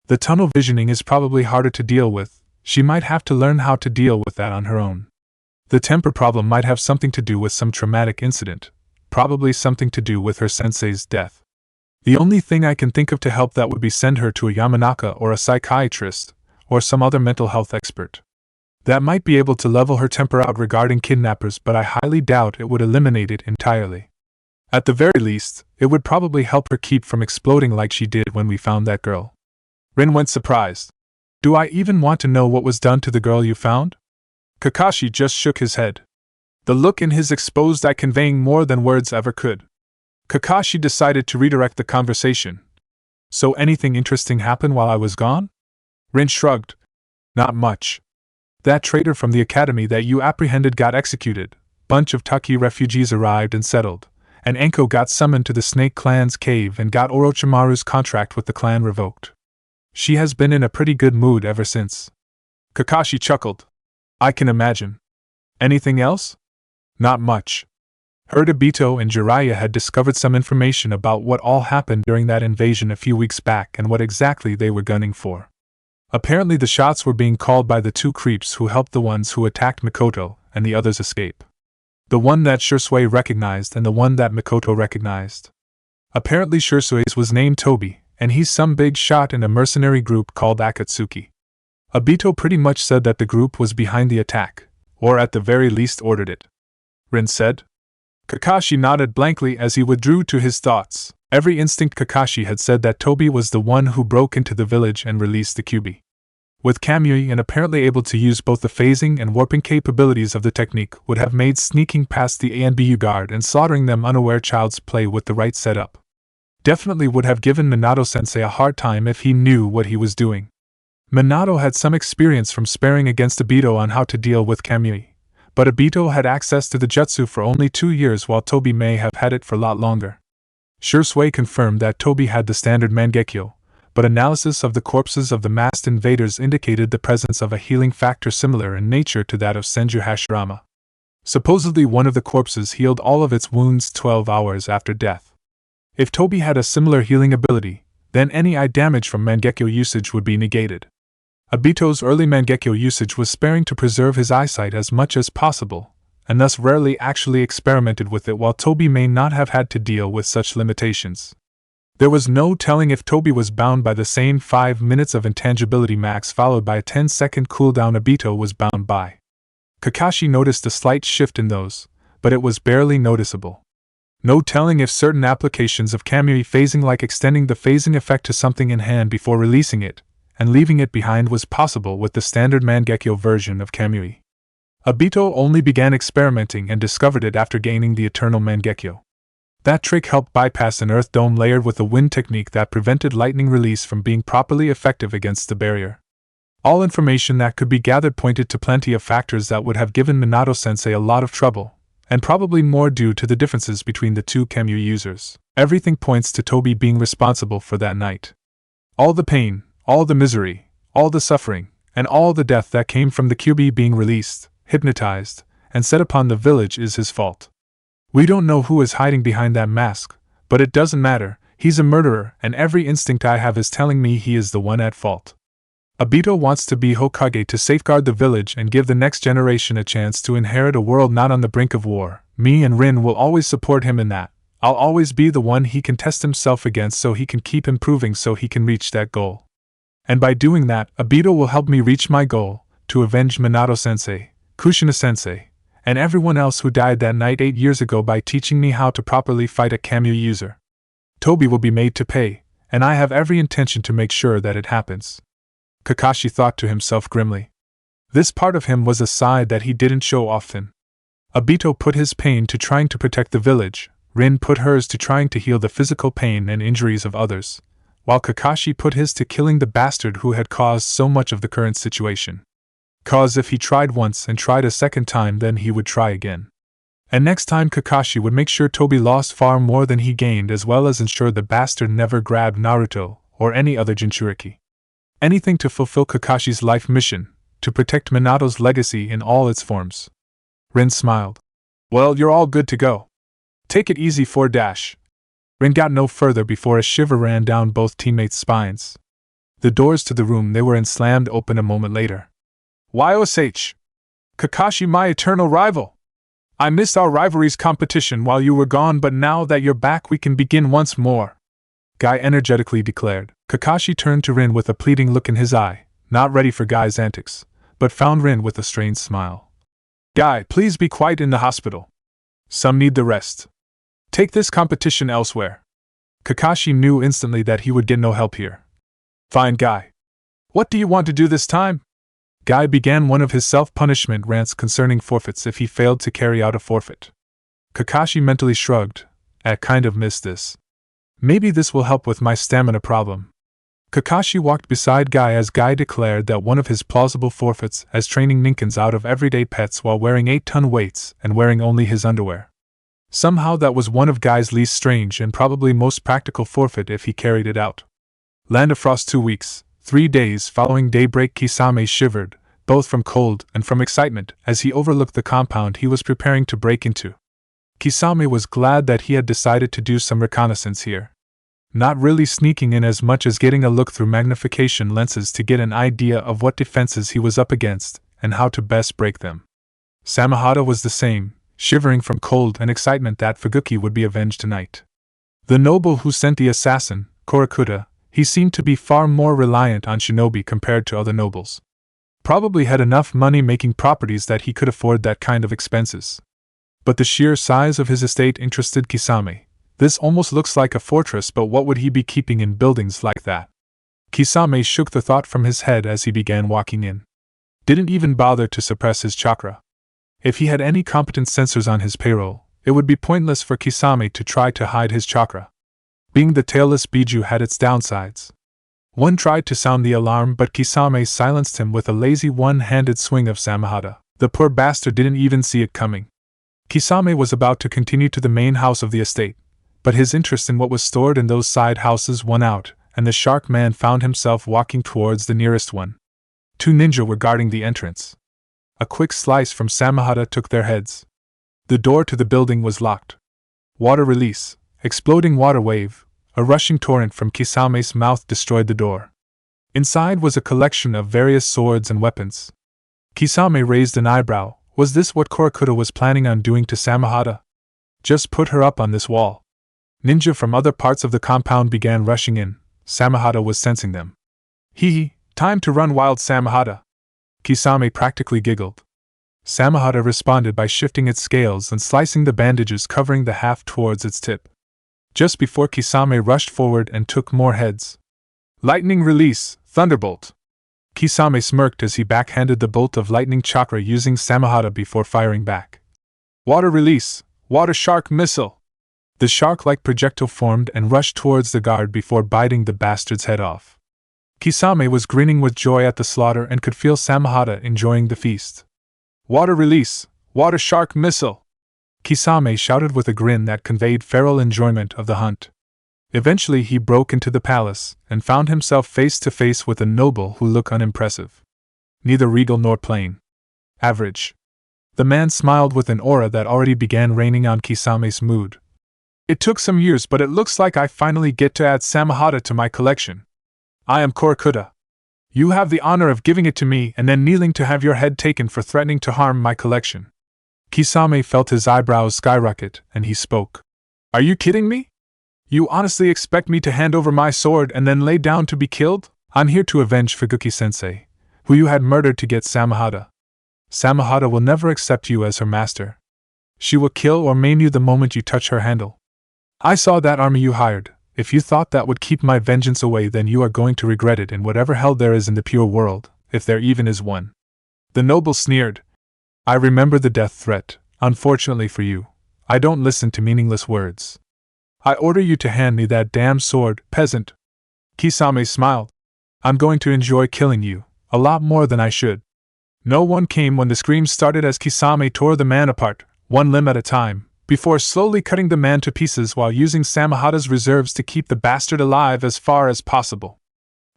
The tunnel visioning is probably harder to deal with. She might have to learn how to deal with that on her own. The temper problem might have something to do with some traumatic incident, probably something to do with her sensei's death. The only thing I can think of to help that would be send her to a Yamanaka or a psychiatrist, or some other mental health expert. That might be able to level her temper out regarding kidnappers, but I highly doubt it would eliminate it entirely. At the very least, it would probably help her keep from exploding like she did when we found that girl. Rin went surprised. Do I even want to know what was done to the girl you found? Kakashi just shook his head. The look in his exposed eye conveying more than words ever could. Kakashi decided to redirect the conversation. So anything interesting happened while I was gone? Rin shrugged. Not much. That traitor from the academy that you apprehended got executed, bunch of Taki refugees arrived and settled, and Enko got summoned to the Snake Clan's cave and got Orochimaru's contract with the clan revoked. She has been in a pretty good mood ever since. Kakashi chuckled. I can imagine. Anything else? Not much. Heard Obito and Jiraiya had discovered some information about what all happened during that invasion a few weeks back and what exactly they were gunning for. Apparently the shots were being called by the two creeps who helped the ones who attacked Mikoto and the others escape. The one that Shursui recognized and the one that Mikoto recognized. Apparently Shursui's was named Toby, and he's some big shot in a mercenary group called Akatsuki. Obito pretty much said that the group was behind the attack, or at the very least ordered it. Rin said. Kakashi nodded blankly as he withdrew to his thoughts. Every instinct Kakashi had said that Toby was the one who broke into the village and released the Kyuubi. With Kamui and apparently able to use both the phasing and warping capabilities of the technique would have made sneaking past the ANBU guard and slaughtering them unaware child's play with the right setup. Definitely would have given Minato-sensei a hard time if he knew what he was doing. Minato had some experience from sparring against Obito on how to deal with Kamui, but Obito had access to the jutsu for only 2 years while Toby may have had it for a lot longer. Shursui confirmed that Toby had the standard Mangekyo, but analysis of the corpses of the masked invaders indicated the presence of a healing factor similar in nature to that of Senju Hashirama. Supposedly one of the corpses healed all of its wounds 12 hours after death. If Toby had a similar healing ability, then any eye damage from Mangekyo usage would be negated. Obito's early Mangekyo usage was sparing to preserve his eyesight as much as possible, and thus rarely actually experimented with it, while Toby may not have had to deal with such limitations. There was no telling if Toby was bound by the same 5 minutes of intangibility max followed by a 10-second cooldown Obito was bound by. Kakashi noticed a slight shift in those, but it was barely noticeable. No telling if certain applications of Kamui phasing, like extending the phasing effect to something in hand before releasing it, and leaving it behind, was possible with the standard Mangekyo version of Kamui. Obito only began experimenting and discovered it after gaining the Eternal Mangekyo. That trick helped bypass an earth dome layered with a wind technique that prevented lightning release from being properly effective against the barrier. All information that could be gathered pointed to plenty of factors that would have given Minato-sensei a lot of trouble, and probably more due to the differences between the two Kamui users. Everything points to Toby being responsible for that night. All the pain, all the misery, all the suffering, and all the death that came from the Kyuubi being released, hypnotized, and set upon the village is his fault. We don't know who is hiding behind that mask, but it doesn't matter. He's a murderer, and every instinct I have is telling me he is the one at fault. Obito wants to be Hokage to safeguard the village and give the next generation a chance to inherit a world not on the brink of war. Me and Rin will always support him in that. I'll always be the one he can test himself against so he can keep improving so he can reach that goal. And by doing that, Obito will help me reach my goal, to avenge Minato-sensei, Kushina-sensei, and everyone else who died that night 8 years ago by teaching me how to properly fight a Kamui user. Toby will be made to pay, and I have every intention to make sure that it happens. Kakashi thought to himself grimly. This part of him was a side that he didn't show often. Obito put his pain to trying to protect the village, Rin put hers to trying to heal the physical pain and injuries of others, while Kakashi put his to killing the bastard who had caused so much of the current situation. 'Cause if he tried once and tried a second time, then he would try again. And next time Kakashi would make sure Toby lost far more than he gained, as well as ensure the bastard never grabbed Naruto or any other Jinchuriki. Anything to fulfill Kakashi's life mission, to protect Minato's legacy in all its forms. Rin smiled. Well, you're all good to go. Take it easy 4-. Rin got no further before a shiver ran down both teammates' spines. The doors to the room they were in slammed open a moment later. YOSH! Kakashi, my eternal rival! I missed our rivalry's competition while you were gone, but now that you're back we can begin once more, Guy energetically declared. Kakashi turned to Rin with a pleading look in his eye, not ready for Guy's antics, but found Rin with a strained smile. Guy, please be quiet in the hospital. Some need the rest. Take this competition elsewhere. Kakashi knew instantly that he would get no help here. Fine, Guy. What do you want to do this time? Guy began one of his self-punishment rants concerning forfeits if he failed to carry out a forfeit. Kakashi mentally shrugged. I kind of missed this. Maybe this will help with my stamina problem. Kakashi walked beside Guy as Guy declared that one of his plausible forfeits as training Ninkins out of everyday pets while wearing 8-ton weights and wearing only his underwear. Somehow that was one of Guy's least strange and probably most practical forfeit if he carried it out. Land of Frost 2 weeks, 3 days following daybreak. Kisame shivered, both from cold and from excitement, as he overlooked the compound he was preparing to break into. Kisame was glad that he had decided to do some reconnaissance here. Not really sneaking in as much as getting a look through magnification lenses to get an idea of what defenses he was up against and how to best break them. Samahata was the same, shivering from cold and excitement that Fuguki would be avenged tonight. The noble who sent the assassin, Korakuta, he seemed to be far more reliant on shinobi compared to other nobles. Probably had enough money making properties that he could afford that kind of expenses. But the sheer size of his estate interested Kisame. This almost looks like a fortress, but what would he be keeping in buildings like that? Kisame shook the thought from his head as he began walking in. Didn't even bother to suppress his chakra. If he had any competent censors on his payroll, it would be pointless for Kisame to try to hide his chakra. Being the tailless Biju had its downsides. One tried to sound the alarm, but Kisame silenced him with a lazy one-handed swing of Samahata. The poor bastard didn't even see it coming. Kisame was about to continue to the main house of the estate, but his interest in what was stored in those side houses won out, and the shark man found himself walking towards the nearest one. 2 ninja were guarding the entrance. A quick slice from Samahata took their heads. The door to the building was locked. Water release, exploding water wave, a rushing torrent from Kisame's mouth destroyed the door. Inside was a collection of various swords and weapons. Kisame raised an eyebrow. Was this what Korakuta was planning on doing to Samahata? Just put her up on this wall. Ninja from other parts of the compound began rushing in. Samahata was sensing them. Hee, time to run, wild Samahata. Kisame practically giggled. Samahata responded by shifting its scales and slicing the bandages covering the haft towards its tip. Just before Kisame rushed forward and took more heads. Lightning release, thunderbolt. Kisame smirked as he backhanded the bolt of lightning chakra using Samahata before firing back. Water release, water shark missile. The shark-like projectile formed and rushed towards the guard before biting the bastard's head off. Kisame was grinning with joy at the slaughter and could feel Samahata enjoying the feast. Water release, water shark missile. Kisame shouted with a grin that conveyed feral enjoyment of the hunt. Eventually he broke into the palace and found himself face to face with a noble who looked unimpressive. Neither regal nor plain. Average. The man smiled with an aura that already began raining on Kisame's mood. It took some years, but it looks like I finally get to add Samahata to my collection. I am Korakuta. You have the honor of giving it to me and then kneeling to have your head taken for threatening to harm my collection. Kisame felt his eyebrows skyrocket, and he spoke. Are you kidding me? You honestly expect me to hand over my sword and then lay down to be killed? I'm here to avenge Fuguki-sensei, who you had murdered to get Samahata. Samahata will never accept you as her master. She will kill or maim you the moment you touch her handle. I saw that army you hired. If you thought that would keep my vengeance away, then you are going to regret it in whatever hell there is in the pure world, if there even is one." The noble sneered. "I remember the death threat. Unfortunately for you, I don't listen to meaningless words. I order you to hand me that damn sword, peasant." Kisame smiled. "I'm going to enjoy killing you, a lot more than I should." No one came when the screams started as Kisame tore the man apart, one limb at a time, before slowly cutting the man to pieces while using Samahada's reserves to keep the bastard alive as far as possible.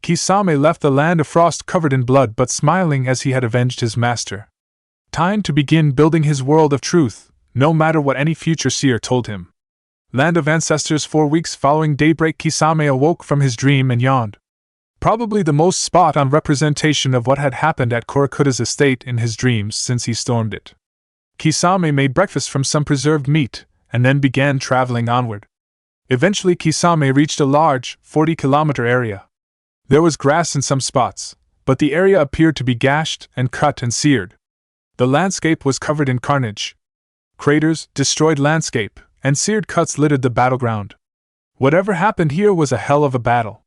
Kisame left the land of frost covered in blood but smiling as he had avenged his master. Time to begin building his world of truth, no matter what any future seer told him. Land of Ancestors. 4 weeks following daybreak, Kisame awoke from his dream and yawned. Probably the most spot-on representation of what had happened at Korakuta's estate in his dreams since he stormed it. Kisame made breakfast from some preserved meat, and then began traveling onward. Eventually Kisame reached a large, 40-kilometer area. There was grass in some spots, but the area appeared to be gashed and cut and seared. The landscape was covered in carnage. Craters, destroyed landscape, and seared cuts littered the battleground. Whatever happened here was a hell of a battle.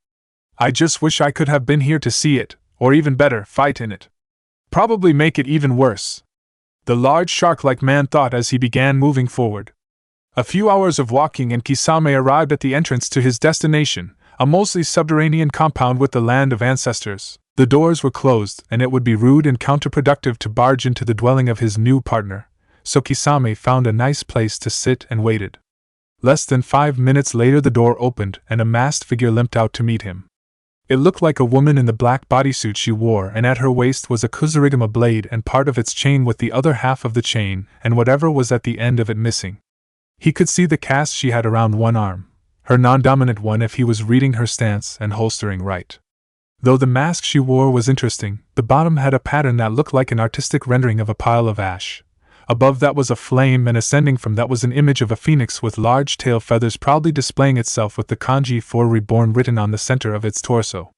I just wish I could have been here to see it, or even better, fight in it. Probably make it even worse. The large shark-like man thought as he began moving forward. A few hours of walking and Kisame arrived at the entrance to his destination, a mostly subterranean compound with the land of ancestors. The doors were closed, and it would be rude and counterproductive to barge into the dwelling of his new partner, so Kisame found a nice place to sit and waited. Less than 5 minutes later the door opened and a masked figure limped out to meet him. It looked like a woman in the black bodysuit she wore, and at her waist was a kusarigama blade and part of its chain with the other half of the chain and whatever was at the end of it missing. He could see the cast she had around one arm, her non-dominant one if he was reading her stance and holstering right. Though the mask she wore was interesting, the bottom had a pattern that looked like an artistic rendering of a pile of ash. Above that was a flame, and ascending from that was an image of a phoenix with large tail feathers proudly displaying itself with the kanji for reborn written on the center of its torso.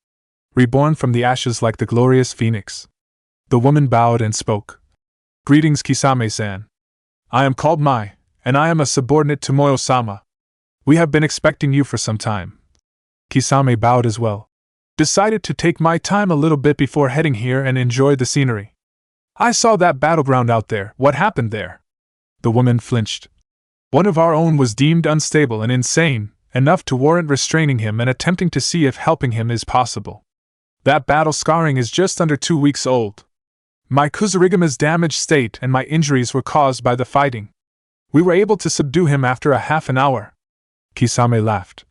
Reborn from the ashes like the glorious phoenix. The woman bowed and spoke. "Greetings, Kisame-san. I am called Mai, and I am a subordinate to Moyo-sama. We have been expecting you for some time." Kisame bowed as well. "Decided to take my time a little bit before heading here and enjoy the scenery. I saw that battleground out there. What happened there?" The woman flinched. "One of our own was deemed unstable and insane, enough to warrant restraining him and attempting to see if helping him is possible. That battle scarring is just under 2 weeks old. My kusarigama's damaged state and my injuries were caused by the fighting. We were able to subdue him after a half an hour." Kisame laughed.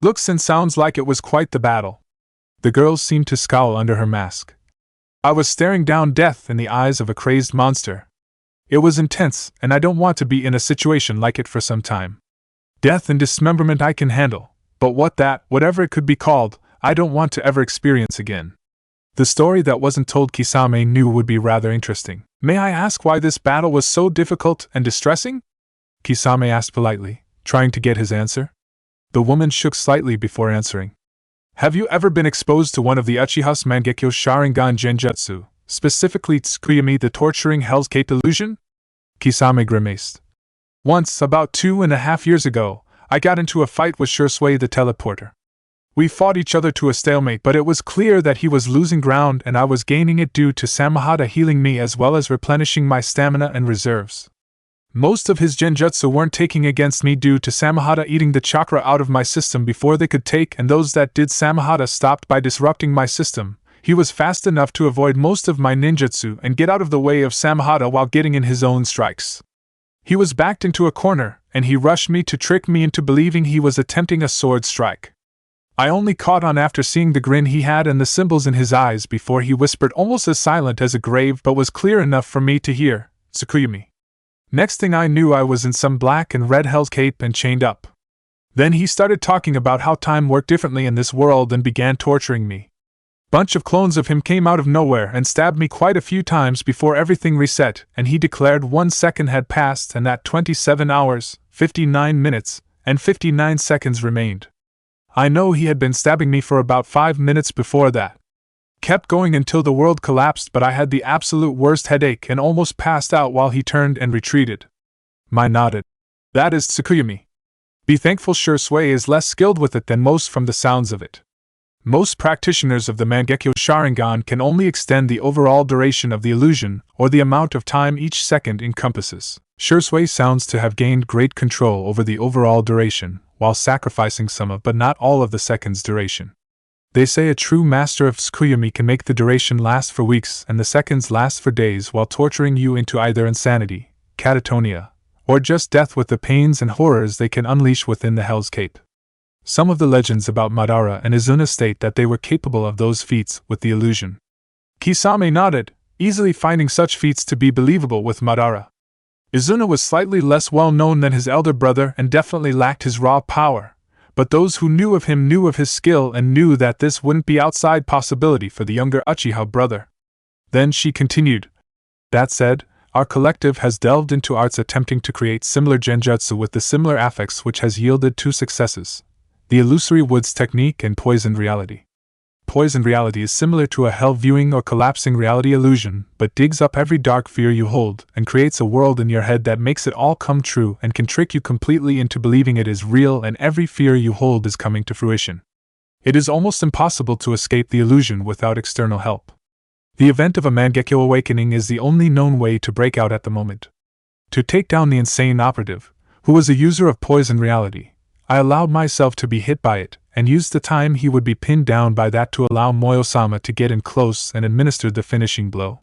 "Looks and sounds like it was quite the battle." The girl seemed to scowl under her mask. "I was staring down death in the eyes of a crazed monster. It was intense, and I don't want to be in a situation like it for some time. Death and dismemberment I can handle, but whatever it could be called, I don't want to ever experience again." The story that wasn't told Kisame knew would be rather interesting. "May I ask why this battle was so difficult and distressing?" Kisame asked politely, trying to get his answer. The woman shook slightly before answering. "Have you ever been exposed to one of the Uchiha's Mangekyo Sharingan Genjutsu, specifically Tsukuyami the Torturing Hell's Gate Delusion?" Kisame grimaced. "Once, about 2.5 years ago, I got into a fight with Shursui the Teleporter. We fought each other to a stalemate, but it was clear that he was losing ground and I was gaining it due to Samahada healing me as well as replenishing my stamina and reserves. Most of his genjutsu weren't taking against me due to Samahada eating the chakra out of my system before they could take, and those that did Samahada stopped by disrupting my system. He was fast enough to avoid most of my ninjutsu and get out of the way of Samahada while getting in his own strikes. He was backed into a corner, and he rushed me to trick me into believing he was attempting a sword strike. I only caught on after seeing the grin he had and the symbols in his eyes before he whispered, almost as silent as a grave but was clear enough for me to hear, 'Tsukuyami.' Next thing I knew I was in some black and red hell's cape and chained up. Then he started talking about how time worked differently in this world and began torturing me. Bunch of clones of him came out of nowhere and stabbed me quite a few times before everything reset, and he declared 1 second had passed and that 27 hours, 59 minutes, and 59 seconds remained. I know he had been stabbing me for about 5 minutes before that. Kept going until the world collapsed, but I had the absolute worst headache and almost passed out while he turned and retreated." Mai nodded. "That is Tsukuyami. Be thankful Shursui is less skilled with it than most from the sounds of it. Most practitioners of the Mangekyo Sharingan can only extend the overall duration of the illusion, or the amount of time each second encompasses. Shursui sounds to have gained great control over the overall duration, while sacrificing some of but not all of the second's duration. They say a true master of Tsukuyomi can make the duration last for weeks and the seconds last for days while torturing you into either insanity, catatonia, or just death with the pains and horrors they can unleash within the Hell's Gate. Some of the legends about Madara and Izuna state that they were capable of those feats with the illusion. Kisame nodded, easily finding such feats to be believable with Madara. Izuna was slightly less well known than his elder brother and definitely lacked his raw power, but those who knew of him knew of his skill and knew that this wouldn't be outside possibility for the younger Uchiha brother. Then she continued, "That said, our collective has delved into arts attempting to create similar genjutsu with the similar affects which has yielded two successes: the illusory woods technique and poisoned reality. Poisoned reality is similar to a hell viewing or collapsing reality illusion, but digs up every dark fear you hold and creates a world in your head that makes it all come true and can trick you completely into believing it is real and every fear you hold is coming to fruition. It is almost impossible to escape the illusion without external help. The event of a Mangekyo awakening is the only known way to break out at the moment. To take down the insane operative, who was a user of poison reality, I allowed myself to be hit by it, and used the time he would be pinned down by that to allow Moyo-sama to get in close and administer the finishing blow.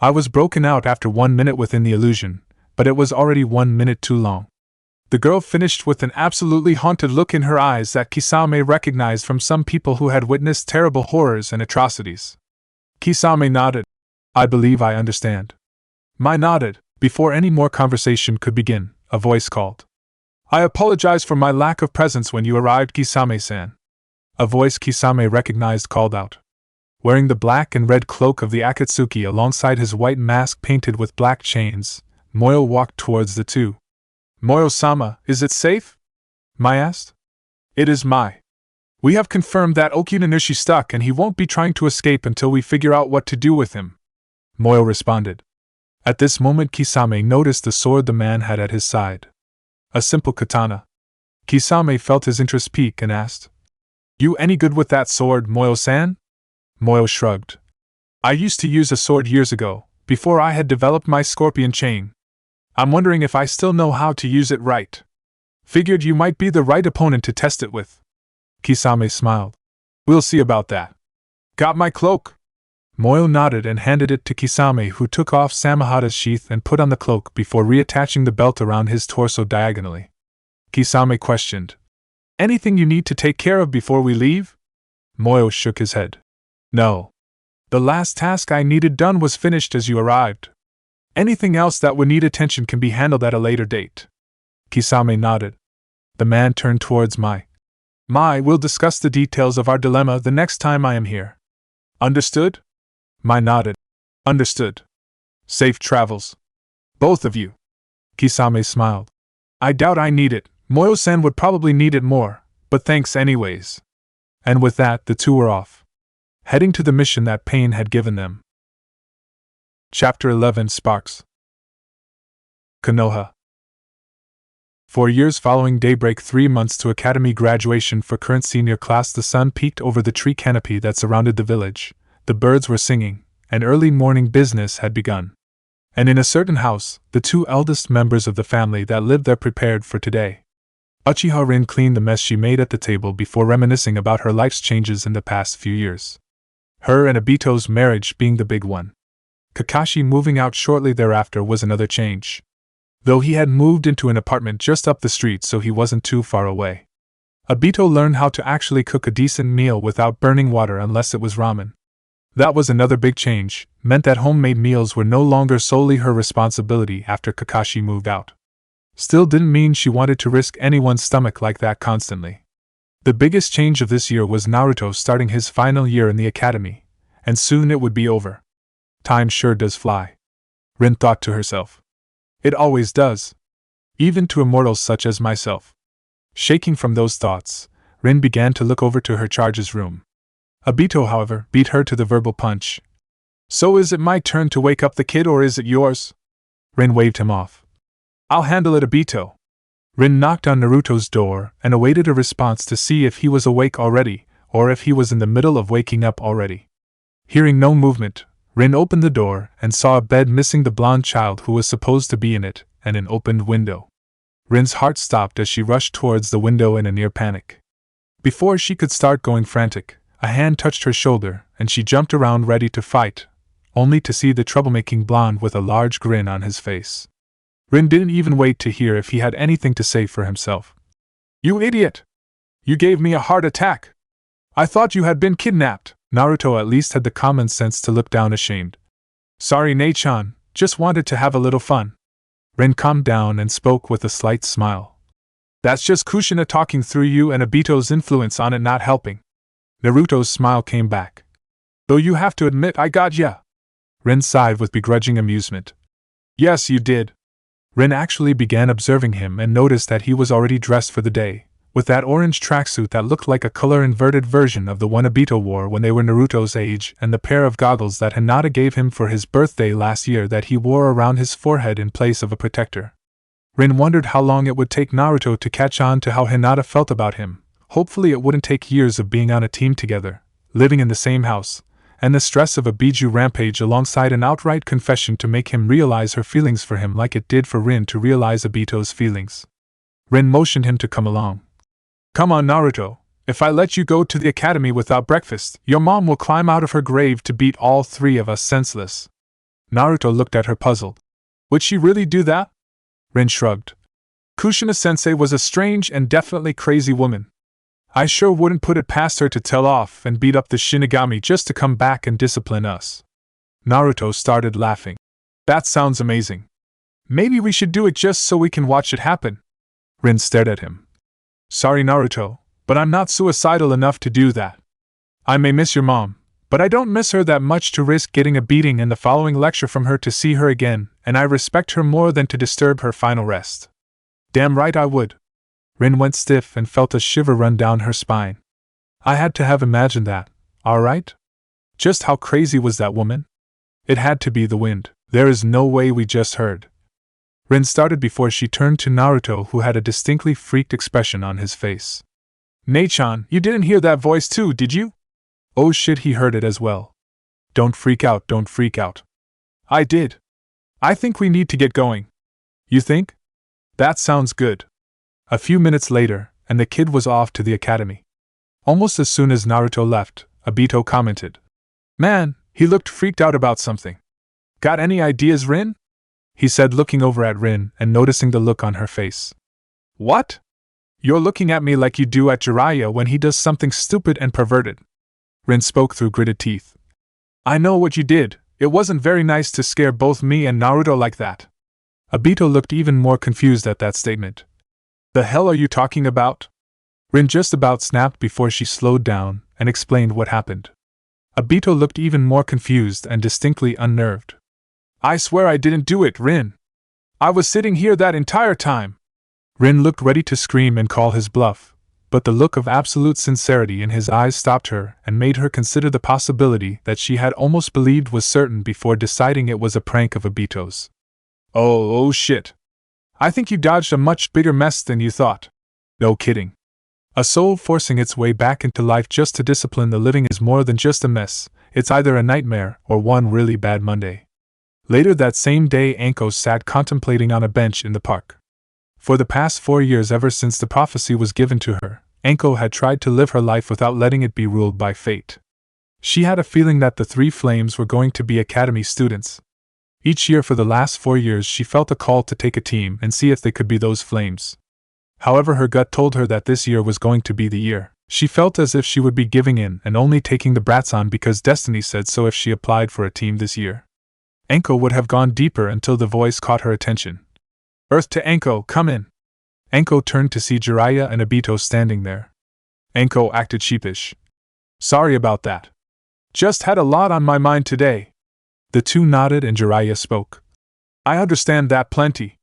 I was broken out after 1 minute within the illusion, but it was already 1 minute too long." The girl finished with an absolutely haunted look in her eyes that Kisame recognized from some people who had witnessed terrible horrors and atrocities. Kisame nodded. "I believe I understand." Mai nodded. Before any more conversation could begin, a voice called, "I apologize for my lack of presence when you arrived, Kisame-san." A voice Kisame recognized called out. Wearing the black and red cloak of the Akatsuki alongside his white mask painted with black chains, Moyo walked towards the two. "Moyo-sama, is it safe?" Mai asked. "It is, Mai. We have confirmed that Okinanushi stuck and he won't be trying to escape until we figure out what to do with him," Moyo responded. At this moment Kisame noticed the sword the man had at his side. A simple katana. Kisame felt his interest peak and asked, "You any good with that sword, Moyo-san?" Moyo shrugged. "I used to use a sword years ago, before I had developed my scorpion chain. I'm wondering if I still know how to use it right. Figured you might be the right opponent to test it with." Kisame smiled. "We'll see about that. Got my cloak?" Moyo nodded and handed it to Kisame, who took off Samahada's sheath and put on the cloak before reattaching the belt around his torso diagonally. Kisame questioned, "Anything you need to take care of before we leave?" Moyo shook his head. "No. The last task I needed done was finished as you arrived. Anything else that would need attention can be handled at a later date." Kisame nodded. The man turned towards Mai. "Mai, we'll discuss the details of our dilemma the next time I am here. Understood?" Mai nodded. "Understood. Safe travels. Both of you." Kisame smiled. "I doubt I need it. Moyo-san would probably need it more, but thanks anyways." And with that, the two were off, heading to the mission that pain had given them. Chapter 11 Sparks. Konoha. 4 years following daybreak, 3 months to academy graduation for current senior class, the sun peeked over the tree canopy that surrounded the village. The birds were singing, and early morning business had begun. And in a certain house, the two eldest members of the family that lived there prepared for today. Uchiha Rin cleaned the mess she made at the table before reminiscing about her life's changes in the past few years. Her and Obito's marriage being the big one. Kakashi moving out shortly thereafter was another change. Though he had moved into an apartment just up the street, so he wasn't too far away. Obito learned how to actually cook a decent meal without burning water unless it was ramen. That was another big change, meant that homemade meals were no longer solely her responsibility after Kakashi moved out. Still didn't mean she wanted to risk anyone's stomach like that constantly. The biggest change of this year was Naruto starting his final year in the academy, and soon it would be over. Time sure does fly, Rin thought to herself. It always does. Even to immortals such as myself. Shaking from those thoughts, Rin began to look over to her charge's room. Obito, however, beat her to the verbal punch. "So is it my turn to wake up the kid or is it yours?" Rin waved him off. "I'll handle it, Obito." Rin knocked on Naruto's door and awaited a response to see if he was awake already, or if he was in the middle of waking up already. Hearing no movement, Rin opened the door and saw a bed missing the blonde child who was supposed to be in it, and an opened window. Rin's heart stopped as she rushed towards the window in a near panic. Before she could start going frantic, a hand touched her shoulder, and she jumped around ready to fight, only to see the troublemaking blonde with a large grin on his face. Rin didn't even wait to hear if he had anything to say for himself. "You idiot! You gave me a heart attack! I thought you had been kidnapped!" Naruto at least had the common sense to look down ashamed. "Sorry, Nei-chan, just wanted to have a little fun." Rin calmed down and spoke with a slight smile. "That's just Kushina talking through you and Obito's influence on it not helping." Naruto's smile came back. "Though you have to admit I got ya." Rin sighed with begrudging amusement. "Yes, you did." Rin actually began observing him and noticed that he was already dressed for the day, with that orange tracksuit that looked like a color-inverted version of the one Obito wore when they were Naruto's age, and the pair of goggles that Hinata gave him for his birthday last year that he wore around his forehead in place of a protector. Rin wondered how long it would take Naruto to catch on to how Hinata felt about him. Hopefully it wouldn't take years of being on a team together, living in the same house, and the stress of a Biju rampage alongside an outright confession to make him realize her feelings for him like it did for Rin to realize Obito's feelings. Rin motioned him to come along. "Come on, Naruto. If I let you go to the academy without breakfast, your mom will climb out of her grave to beat all three of us senseless." Naruto looked at her puzzled. "Would she really do that?" Rin shrugged. "Kushina-sensei was a strange and definitely crazy woman. I sure wouldn't put it past her to tell off and beat up the Shinigami just to come back and discipline us." Naruto started laughing. "That sounds amazing. Maybe we should do it just so we can watch it happen." Rin stared at him. "Sorry, Naruto, but I'm not suicidal enough to do that. I may miss your mom, but I don't miss her that much to risk getting a beating and the following lecture from her to see her again, and I respect her more than to disturb her final rest." "Damn right I would." Rin went stiff and felt a shiver run down her spine. "I had to have imagined that, alright? Just how crazy was that woman? It had to be the wind. There is no way we just heard." Rin started before she turned to Naruto, who had a distinctly freaked expression on his face. "Nei-chan, you didn't hear that voice too, did you?" "Oh shit, he heard it as well." Don't freak out, don't freak out." "I did. I think we need to get going." "You think?" "That sounds good." A few minutes later, and the kid was off to the academy. Almost as soon as Naruto left, Obito commented, "Man, he looked freaked out about something." "Got any ideas, Rin?" he said, looking over at Rin and noticing the look on her face. "What? You're looking at me like you do at Jiraiya when he does something stupid and perverted." Rin spoke through gritted teeth. "I know what you did. It wasn't very nice to scare both me and Naruto like that." Obito looked even more confused at that statement. "The hell are you talking about?" Rin just about snapped before she slowed down and explained what happened. Obito looked even more confused and distinctly unnerved. "I swear I didn't do it, Rin. I was sitting here that entire time." Rin looked ready to scream and call his bluff, but the look of absolute sincerity in his eyes stopped her and made her consider the possibility that she had almost believed was certain before deciding it was a prank of Obito's. Oh shit. I think you dodged a much bigger mess than you thought." "No kidding. A soul forcing its way back into life just to discipline the living is more than just a mess, it's either a nightmare or one really bad Monday." Later that same day, Anko sat contemplating on a bench in the park. For the past 4 years, ever since the prophecy was given to her, Anko had tried to live her life without letting it be ruled by fate. She had a feeling that the three flames were going to be academy students. Each year for the last 4 years she felt a call to take a team and see if they could be those flames. However, her gut told her that this year was going to be the year. She felt as if she would be giving in and only taking the brats on because destiny said so if she applied for a team this year. Anko would have gone deeper until the voice caught her attention. "Earth to Anko, come in." Anko turned to see Jiraiya and Obito standing there. Anko acted sheepish. "Sorry about that. Just had a lot on my mind today." The two nodded and Jiraiya spoke. "I understand that plenty.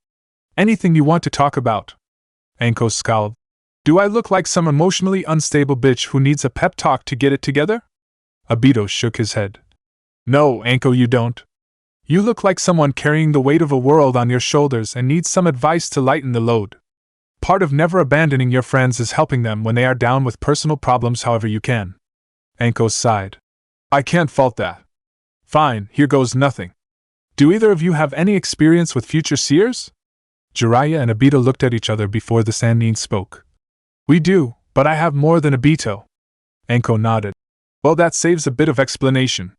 Anything you want to talk about?" Anko scowled. "Do I look like some emotionally unstable bitch who needs a pep talk to get it together?" Obito shook his head. "No, Anko, you don't. You look like someone carrying the weight of a world on your shoulders and needs some advice to lighten the load." Part of never abandoning your friends is helping them when they are down with personal problems however you can. Anko sighed. I can't fault that. Fine, here goes nothing. Do either of you have any experience with future seers? Jiraiya and Obito looked at each other before the Sannin spoke. We do, but I have more than Obito. Anko nodded. Well, that saves a bit of explanation.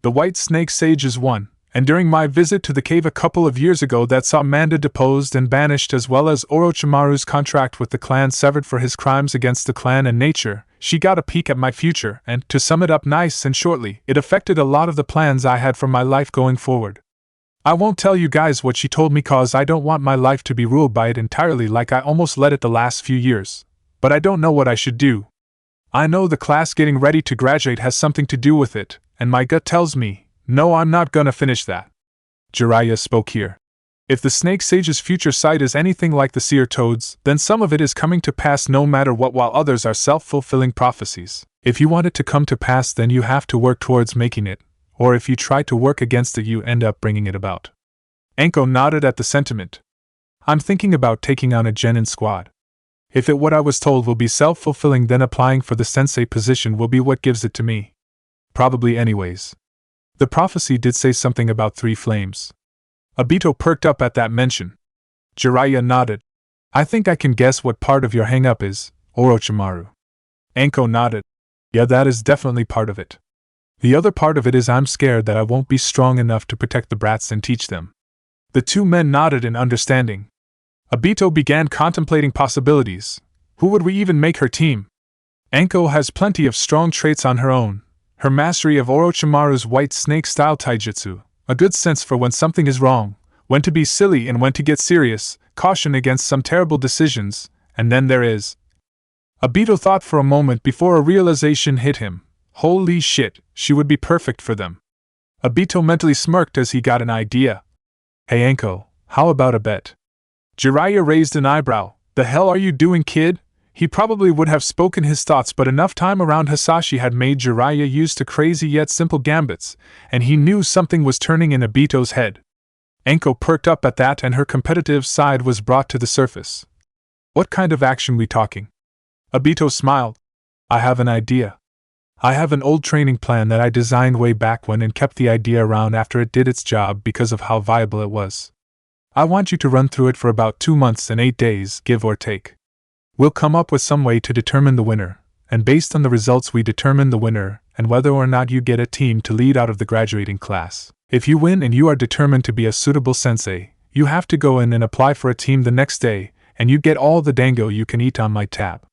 The White Snake Sage is one, and during my visit to the cave a couple of years ago that saw Manda deposed and banished as well as Orochimaru's contract with the clan severed for his crimes against the clan and nature, she got a peek at my future and, to sum it up nice and shortly, it affected a lot of the plans I had for my life going forward. I won't tell you guys what she told me cause I don't want my life to be ruled by it entirely like I almost led it the last few years, but I don't know what I should do. I know the class getting ready to graduate has something to do with it, and my gut tells me, no, I'm not gonna finish that. Jiraiya spoke here. If the Snake Sage's future sight is anything like the Seer Toad's, then some of it is coming to pass no matter what while others are self-fulfilling prophecies. If you want it to come to pass then you have to work towards making it, or if you try to work against it you end up bringing it about. Anko nodded at the sentiment. I'm thinking about taking on a genin squad. If what I was told will be self-fulfilling then applying for the sensei position will be what gives it to me. Probably anyways. The prophecy did say something about 3 flames. Obito perked up at that mention. Jiraiya nodded. I think I can guess what part of your hang-up is, Orochimaru. Anko nodded. Yeah, that is definitely part of it. The other part of it is I'm scared that I won't be strong enough to protect the brats and teach them. The 2 men nodded in understanding. Obito began contemplating possibilities. Who would we even make her team? Anko has plenty of strong traits on her own. Her mastery of Orochimaru's white snake-style taijutsu, a good sense for when something is wrong, when to be silly and when to get serious, caution against some terrible decisions, and then there is. Obito thought for a moment before a realization hit him. Holy shit, she would be perfect for them. Obito mentally smirked as he got an idea. Hey Anko, how about a bet? Jiraiya raised an eyebrow. The hell are you doing, kid? He probably would have spoken his thoughts, but enough time around Hisashi had made Jiraiya used to crazy yet simple gambits, and he knew something was turning in Obito's head. Anko perked up at that and her competitive side was brought to the surface. What kind of action we talking? Obito smiled. I have an idea. I have an old training plan that I designed way back when and kept the idea around after it did its job because of how viable it was. I want you to run through it for about 2 months and 8 days, give or take. We'll come up with some way to determine the winner, and based on the results we determine the winner and whether or not you get a team to lead out of the graduating class. If you win and you are determined to be a suitable sensei, you have to go in and apply for a team the next day, and you get all the dango you can eat on my tab.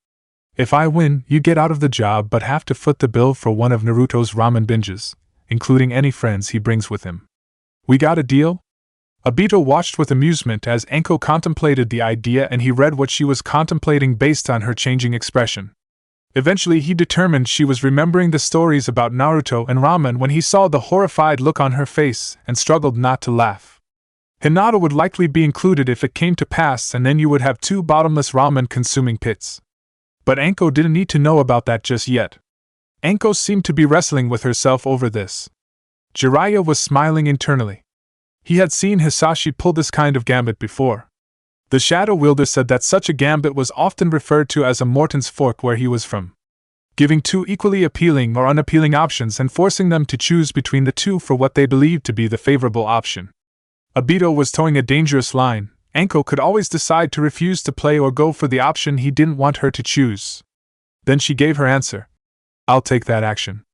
If I win, you get out of the job but have to foot the bill for one of Naruto's ramen binges, including any friends he brings with him. We got a deal? Obito watched with amusement as Anko contemplated the idea and he read what she was contemplating based on her changing expression. Eventually he determined she was remembering the stories about Naruto and ramen when he saw the horrified look on her face and struggled not to laugh. Hinata would likely be included if it came to pass and then you would have 2 bottomless ramen consuming pits. But Anko didn't need to know about that just yet. Anko seemed to be wrestling with herself over this. Jiraiya was smiling internally. He had seen Hisashi pull this kind of gambit before. The Shadow Wielder said that such a gambit was often referred to as a Morton's fork where he was from. Giving 2 equally appealing or unappealing options and forcing them to choose between the 2 for what they believed to be the favorable option. Obito was towing a dangerous line. Anko could always decide to refuse to play or go for the option he didn't want her to choose. Then she gave her answer. I'll take that action.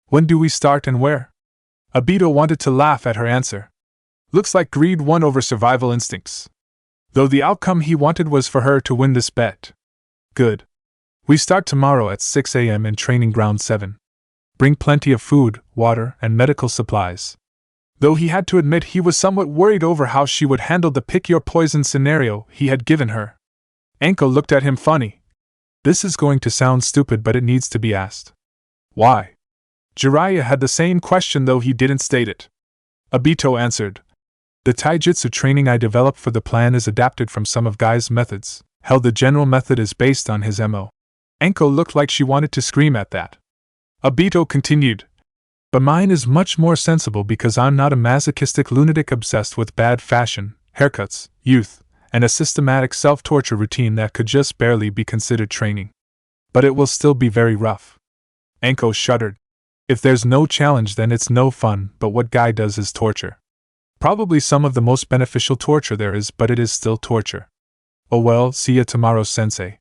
When do we start and where? Obito wanted to laugh at her answer. Looks like greed won over survival instincts. Though the outcome he wanted was for her to win this bet. Good. We start tomorrow at 6 a.m. in Training Ground 7. Bring plenty of food, water, and medical supplies. Though he had to admit he was somewhat worried over how she would handle the pick-your-poison scenario he had given her. Anko looked at him funny. This is going to sound stupid but it needs to be asked. Why? Jiraiya had the same question though he didn't state it. Obito answered. The taijutsu training I developed for the plan is adapted from some of Guy's methods. Hell, the general method is based on his MO. Anko looked like she wanted to scream at that. Obito continued. But mine is much more sensible because I'm not a masochistic lunatic obsessed with bad fashion, haircuts, youth, and a systematic self-torture routine that could just barely be considered training. But it will still be very rough. Anko shuddered. If there's no challenge, then it's no fun, but what guy does is torture. Probably some of the most beneficial torture there is, but it is still torture. Oh well, see ya tomorrow, sensei.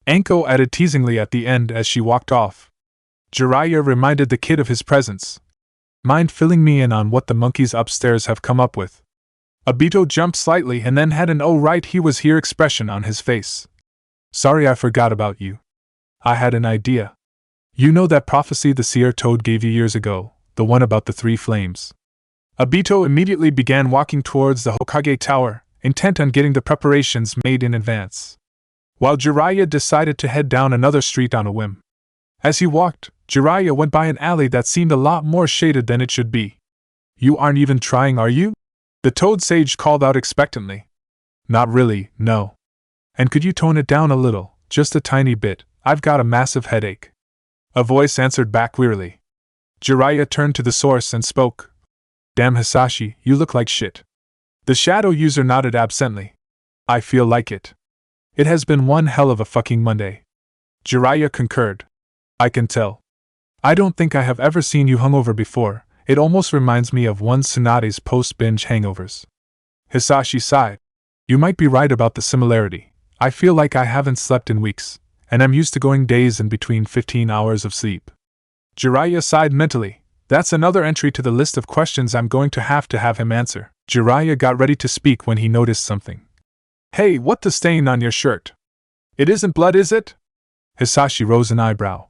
Anko added teasingly at the end as she walked off. Jiraiya reminded the kid of his presence. Mind filling me in on what the monkeys upstairs have come up with? Obito jumped slightly and then had an "oh right he was here" expression on his face. Sorry, I forgot about you. I had an idea. You know that prophecy the seer toad gave you years ago, the one about the 3 flames? Obito immediately began walking towards the Hokage Tower, intent on getting the preparations made in advance, while Jiraiya decided to head down another street on a whim. As he walked, Jiraiya went by an alley that seemed a lot more shaded than it should be. You aren't even trying, are you? The Toad Sage called out expectantly. Not really, no. And could you tone it down a little, just a tiny bit? I've got a massive headache. A voice answered back wearily. Jiraiya turned to the source and spoke. Damn Hisashi, you look like shit. The shadow user nodded absently. I feel like it. It has been one hell of a fucking Monday. Jiraiya concurred. I can tell. I don't think I have ever seen you hungover before. It almost reminds me of one Tsunade's post-binge hangovers. Hisashi sighed. You might be right about the similarity. I feel like I haven't slept in weeks, and I'm used to going days in between 15 hours of sleep. Jiraiya sighed mentally. That's another entry to the list of questions I'm going to have him answer. Jiraiya got ready to speak when he noticed something. Hey, what the stain on your shirt? It isn't blood, is it? Hisashi rose an eyebrow.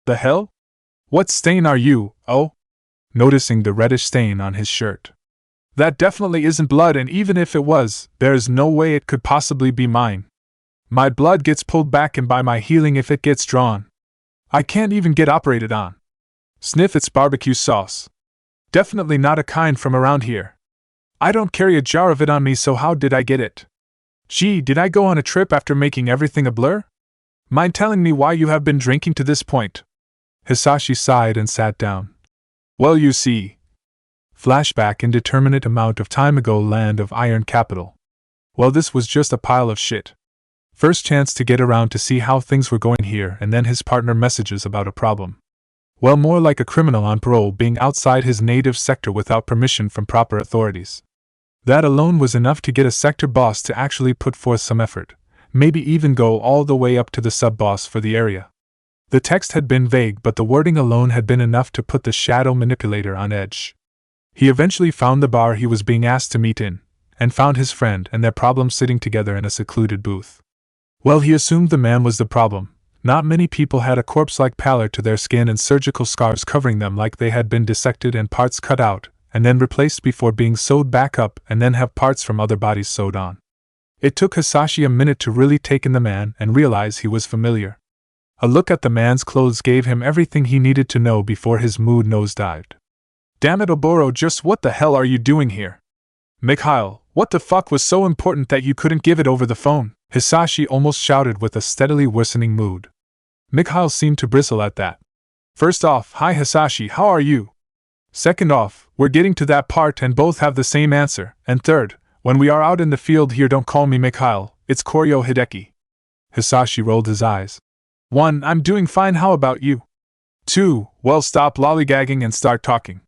The hell? What stain are you, oh? Noticing the reddish stain on his shirt. That definitely isn't blood, and even if it was, there's no way it could possibly be mine. My blood gets pulled back in by my healing if it gets drawn. I can't even get operated on. Sniff, it's barbecue sauce. Definitely not a kind from around here. I don't carry a jar of it on me, so how did I get it? Gee, did I go on a trip after making everything a blur? Mind telling me why you have been drinking to this point? Hisashi sighed and sat down. Well, you see. Flashback: indeterminate amount of time ago, land of Iron Capital. Well, this was just a pile of shit. First chance to get around to see how things were going here, and then his partner messages about a problem. Well, more like a criminal on parole being outside his native sector without permission from proper authorities. That alone was enough to get a sector boss to actually put forth some effort, maybe even go all the way up to the sub-boss for the area. The text had been vague, but the wording alone had been enough to put the shadow manipulator on edge. He eventually found the bar he was being asked to meet in, and found his friend and their problem sitting together in a secluded booth. Well, he assumed the man was the problem. Not many people had a corpse-like pallor to their skin and surgical scars covering them like they had been dissected and parts cut out, and then replaced before being sewed back up, and then have parts from other bodies sewed on. It took Hisashi a minute to really take in the man and realize he was familiar. A look at the man's clothes gave him everything he needed to know before his mood nosedived. Damn it, Oboro, just what the hell are you doing here? Mikhail, what the fuck was so important that you couldn't give it over the phone? Hisashi almost shouted with a steadily worsening mood. Mikhail seemed to bristle at that. First off, hi Hisashi, how are you? Second off, we're getting to that part and both have the same answer. And third, when we are out in the field here, don't call me Mikhail, it's Koryo Hideki. Hisashi rolled his eyes. 1. I'm doing fine, how about you? 2. Well, stop lollygagging and start talking.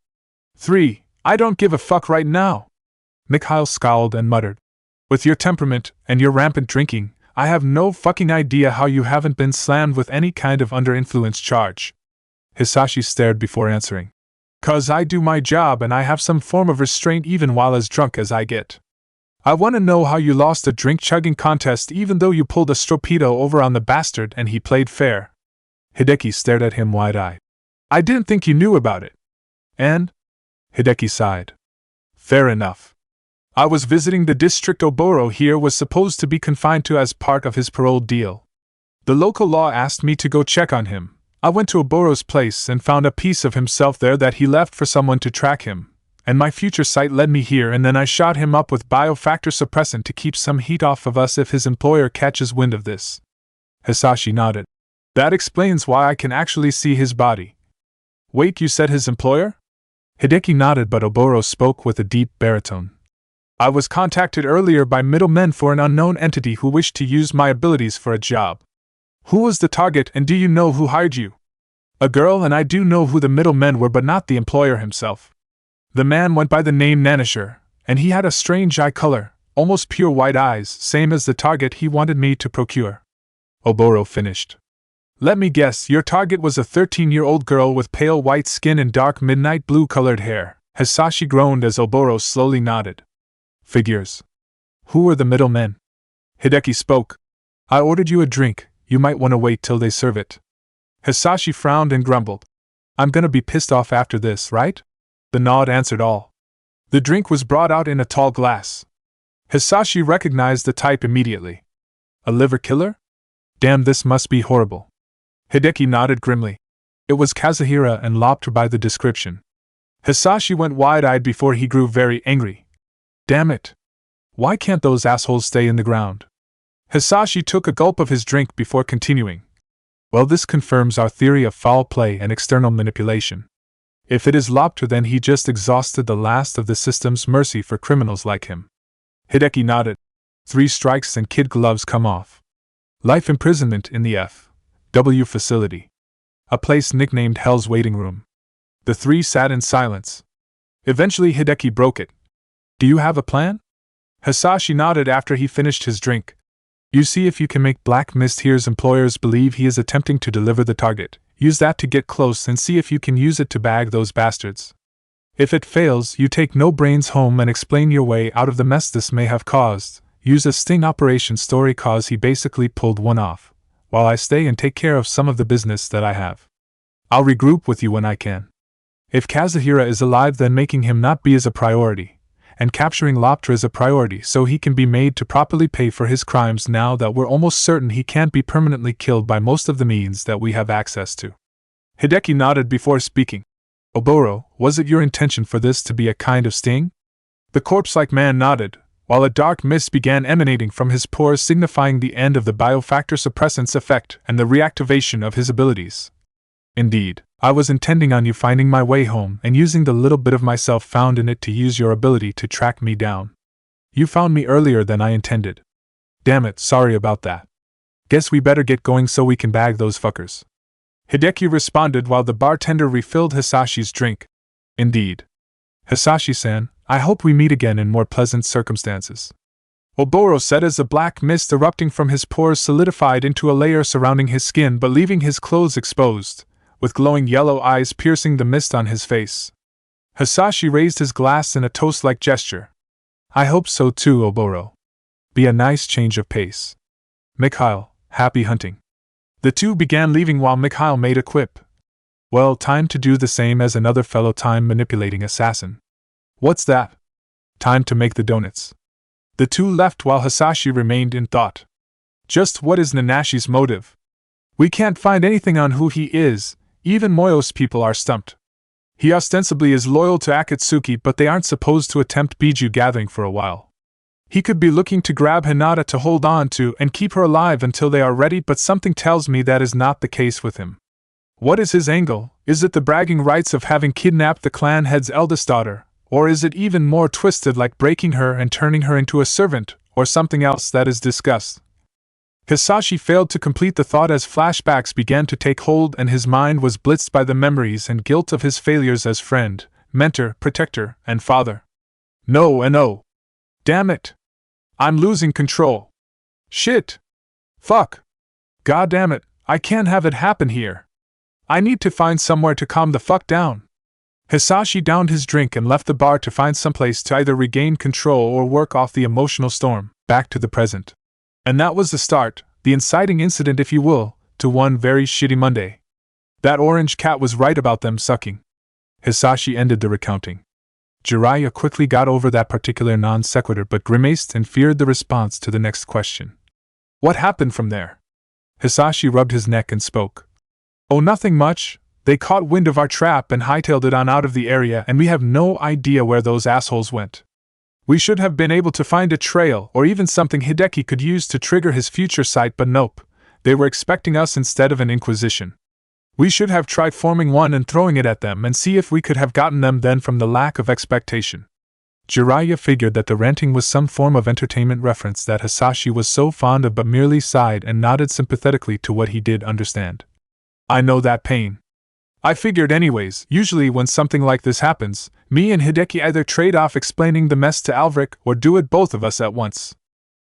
3. I don't give a fuck right now. Mikhail scowled and muttered. With your temperament, and your rampant drinking, I have no fucking idea how you haven't been slammed with any kind of under-influence charge. Hisashi stared before answering. 'Cause I do my job and I have some form of restraint even while as drunk as I get. I want to know how you lost a drink-chugging contest even though you pulled a stropedo over on the bastard and he played fair. Hideki stared at him wide-eyed. I didn't think you knew about it. And? Hideki sighed. Fair enough. I was visiting the district Oboro here was supposed to be confined to as part of his parole deal. The local law asked me to go check on him. I went to Oboro's place and found a piece of himself there that he left for someone to track him. And my future sight led me here, and then I shot him up with biofactor suppressant to keep some heat off of us if his employer catches wind of this. Hisashi nodded. That explains why I can actually see his body. Wait, you said his employer? Hideki nodded, but Oboro spoke with a deep baritone. I was contacted earlier by middlemen for an unknown entity who wished to use my abilities for a job. Who was the target, and do you know who hired you? A girl, and I do know who the middlemen were, but not the employer himself. The man went by the name Nanashir, and he had a strange eye color, almost pure white eyes, same as the target he wanted me to procure. Oboro finished. Let me guess, your target was a 13-year-old girl with pale white skin and dark midnight blue-colored hair. Hisashi groaned as Oboro slowly nodded. Figures. Who were the middlemen? Hideki spoke. I ordered you a drink, you might want to wait till they serve it. Hisashi frowned and grumbled. I'm gonna be pissed off after this, right? The nod answered all. The drink was brought out in a tall glass. Hisashi recognized the type immediately. A liver killer? Damn, this must be horrible. Hideki nodded grimly. It was Kazuhira and Lopter by the description. Hisashi went wide-eyed before he grew very angry. Damn it! Why can't those assholes stay in the ground? Hisashi took a gulp of his drink before continuing. Well, this confirms our theory of foul play and external manipulation. If it is Lopter, then he just exhausted the last of the system's mercy for criminals like him. Hideki nodded. 3 strikes and kid gloves come off. Life imprisonment in the F.W. facility. A place nicknamed Hell's Waiting Room. The 3 sat in silence. Eventually Hideki broke it. Do you have a plan? Hisashi nodded after he finished his drink. You see if you can make Black Mist here's employers believe he is attempting to deliver the target. Use that to get close and see if you can use it to bag those bastards. If it fails, you take no brains home and explain your way out of the mess this may have caused. Use a sting operation story cause he basically pulled one off, while I stay and take care of some of the business that I have. I'll regroup with you when I can. If Kazuhira is alive, then making him not be is a priority, and capturing Lopter is a priority so he can be made to properly pay for his crimes now that we're almost certain he can't be permanently killed by most of the means that we have access to. Hideki nodded before speaking. Oboro, was it your intention for this to be a kind of sting? The corpse-like man nodded, while a dark mist began emanating from his pores signifying the end of the biofactor suppressant's effect and the reactivation of his abilities. Indeed, I was intending on you finding my way home and using the little bit of myself found in it to use your ability to track me down. You found me earlier than I intended. Damn it, sorry about that. Guess we better get going so we can bag those fuckers. Hideki responded while the bartender refilled Hisashi's drink. Indeed. Hisashi-san, I hope we meet again in more pleasant circumstances. Oboro said as the black mist erupting from his pores solidified into a layer surrounding his skin but leaving his clothes exposed, with glowing yellow eyes piercing the mist on his face. Hisashi raised his glass in a toast-like gesture. I hope so too, Oboro. Be a nice change of pace. Mikhail, happy hunting. The two began leaving while Mikhail made a quip. Well, time to do the same as another fellow time-manipulating assassin. What's that? Time to make the donuts. The two left while Hisashi remained in thought. Just what is Nanashi's motive? We can't find anything on who he is, even Moyo's people are stumped. He ostensibly is loyal to Akatsuki, but they aren't supposed to attempt Biju gathering for a while. He could be looking to grab Hinata to hold on to and keep her alive until they are ready, but something tells me that is not the case with him. What is his angle? Is it the bragging rights of having kidnapped the clan head's eldest daughter, or is it even more twisted like breaking her and turning her into a servant, or something else that is discussed? Hisashi failed to complete the thought as flashbacks began to take hold and his mind was blitzed by the memories and guilt of his failures as friend, mentor, protector, and father. No and oh. Damn it. I'm losing control. Shit. Fuck. God damn it, I can't have it happen here. I need to find somewhere to calm the fuck down. Hisashi downed his drink and left the bar to find someplace to either regain control or work off the emotional storm, back to the present. And that was the start, the inciting incident if you will, to one very shitty Monday. That orange cat was right about them sucking. Hisashi ended the recounting. Jiraiya quickly got over that particular non sequitur but grimaced and feared the response to the next question. What happened from there? Hisashi rubbed his neck and spoke. Oh, nothing much. They caught wind of our trap and hightailed it on out of the area, and we have no idea where those assholes went. We should have been able to find a trail or even something Hideki could use to trigger his future sight, but nope. They were expecting us instead of an inquisition. We should have tried forming one and throwing it at them and see if we could have gotten them then from the lack of expectation. Jiraiya figured that the ranting was some form of entertainment reference that Hisashi was so fond of, but merely sighed and nodded sympathetically to what he did understand. I know that pain. I figured anyways, usually when something like this happens, me and Hideki either trade off explaining the mess to Alvrik or do it both of us at once.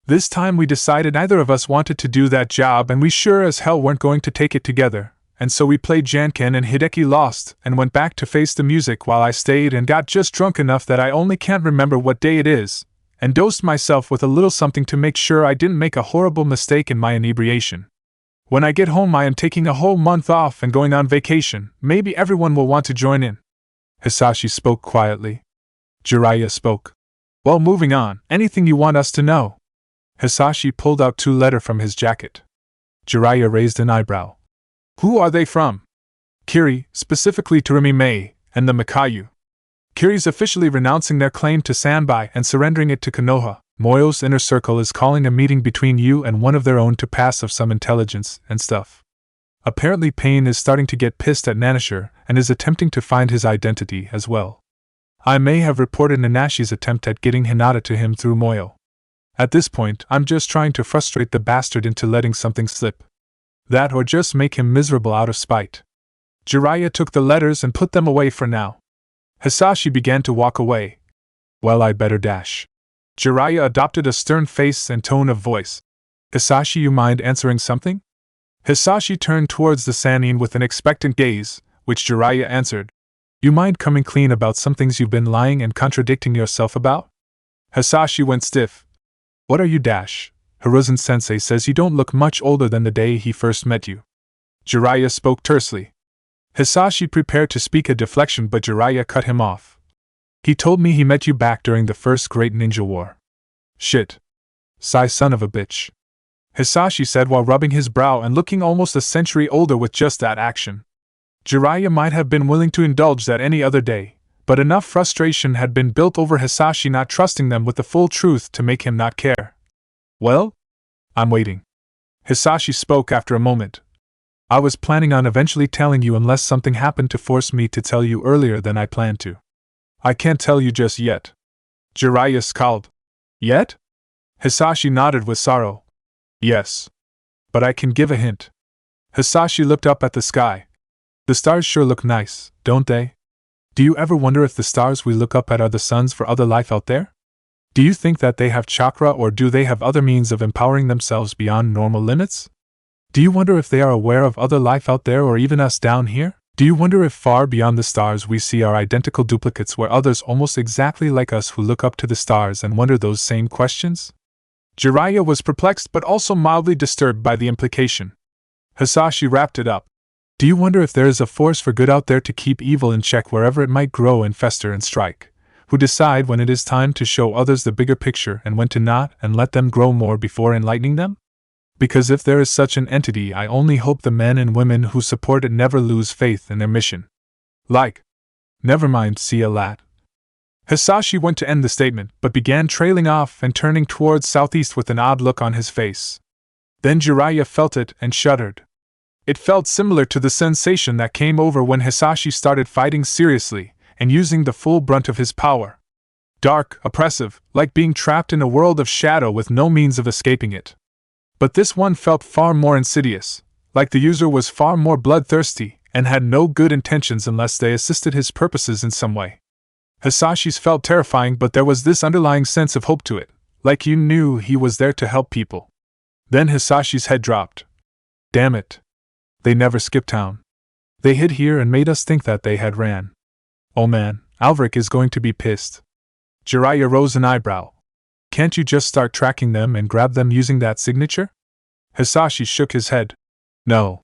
This time we decided neither of us wanted to do that job and we sure as hell weren't going to take it together, and so we played Janken and Hideki lost and went back to face the music while I stayed and got just drunk enough that I only can't remember what day it is, and dosed myself with a little something to make sure I didn't make a horrible mistake in my inebriation. When I get home I am taking a whole month off and going on vacation, maybe everyone will want to join in. Hisashi spoke quietly. Jiraiya spoke. Well, moving on, anything you want us to know? Hisashi pulled out 2 letters from his jacket. Jiraiya raised an eyebrow. Who are they from? Kiri, specifically Terumi Mei, and the Mikayu. Kiri's officially renouncing their claim to Sanbai and surrendering it to Konoha. Moyo's inner circle is calling a meeting between you and one of their own to pass of some intelligence and stuff. Apparently Pain is starting to get pissed at Nanashir and is attempting to find his identity as well. I may have reported Nanashi's attempt at getting Hinata to him through Moyo. At this point, I'm just trying to frustrate the bastard into letting something slip. That or just make him miserable out of spite. Jiraiya took the letters and put them away for now. Hisashi began to walk away. Well, I'd better dash. Jiraiya adopted a stern face and tone of voice. Hisashi, you mind answering something? Hisashi turned towards the Sannin with an expectant gaze, which Jiraiya answered. You mind coming clean about some things you've been lying and contradicting yourself about? Hisashi went stiff. What are you, Dash? Hiruzen sensei says you don't look much older than the day he first met you. Jiraiya spoke tersely. Hisashi prepared to speak a deflection, but Jiraiya cut him off. He told me he met you back during the first Great Ninja War. Shit. Sigh, son of a bitch. Hisashi said while rubbing his brow and looking almost a century older with just that action. Jiraiya might have been willing to indulge that any other day, but enough frustration had been built over Hisashi not trusting them with the full truth to make him not care. Well? I'm waiting. Hisashi spoke after a moment. I was planning on eventually telling you unless something happened to force me to tell you earlier than I planned to. I can't tell you just yet. Jiraiya scowled. Yet? Hisashi nodded with sorrow. Yes. But I can give a hint. Hisashi looked up at the sky. The stars sure look nice, don't they? Do you ever wonder if the stars we look up at are the suns for other life out there? Do you think that they have chakra, or do they have other means of empowering themselves beyond normal limits? Do you wonder if they are aware of other life out there or even us down here? Do you wonder if far beyond the stars we see are identical duplicates where others almost exactly like us who look up to the stars and wonder those same questions? Jiraiya was perplexed but also mildly disturbed by the implication. Hisashi wrapped it up. Do you wonder if there is a force for good out there to keep evil in check wherever it might grow and fester and strike? Who decide when it is time to show others the bigger picture and when to not and let them grow more before enlightening them? Because if there is such an entity, I only hope the men and women who support it never lose faith in their mission. Never mind, see a lat. Hisashi went to end the statement, but began trailing off and turning towards southeast with an odd look on his face. Then Jiraiya felt it and shuddered. It felt similar to the sensation that came over when Hisashi started fighting seriously and using the full brunt of his power. Dark, oppressive, like being trapped in a world of shadow with no means of escaping it. But this one felt far more insidious, like the user was far more bloodthirsty and had no good intentions unless they assisted his purposes in some way. Hisashi's felt terrifying, but there was this underlying sense of hope to it, like you knew he was there to help people. Then Hisashi's head dropped. Damn it. They never skipped town. They hid here and made us think that they had ran. Oh man, Alvrik is going to be pissed. Jiraiya rose an eyebrow. Can't you just start tracking them and grab them using that signature? Hisashi shook his head. No.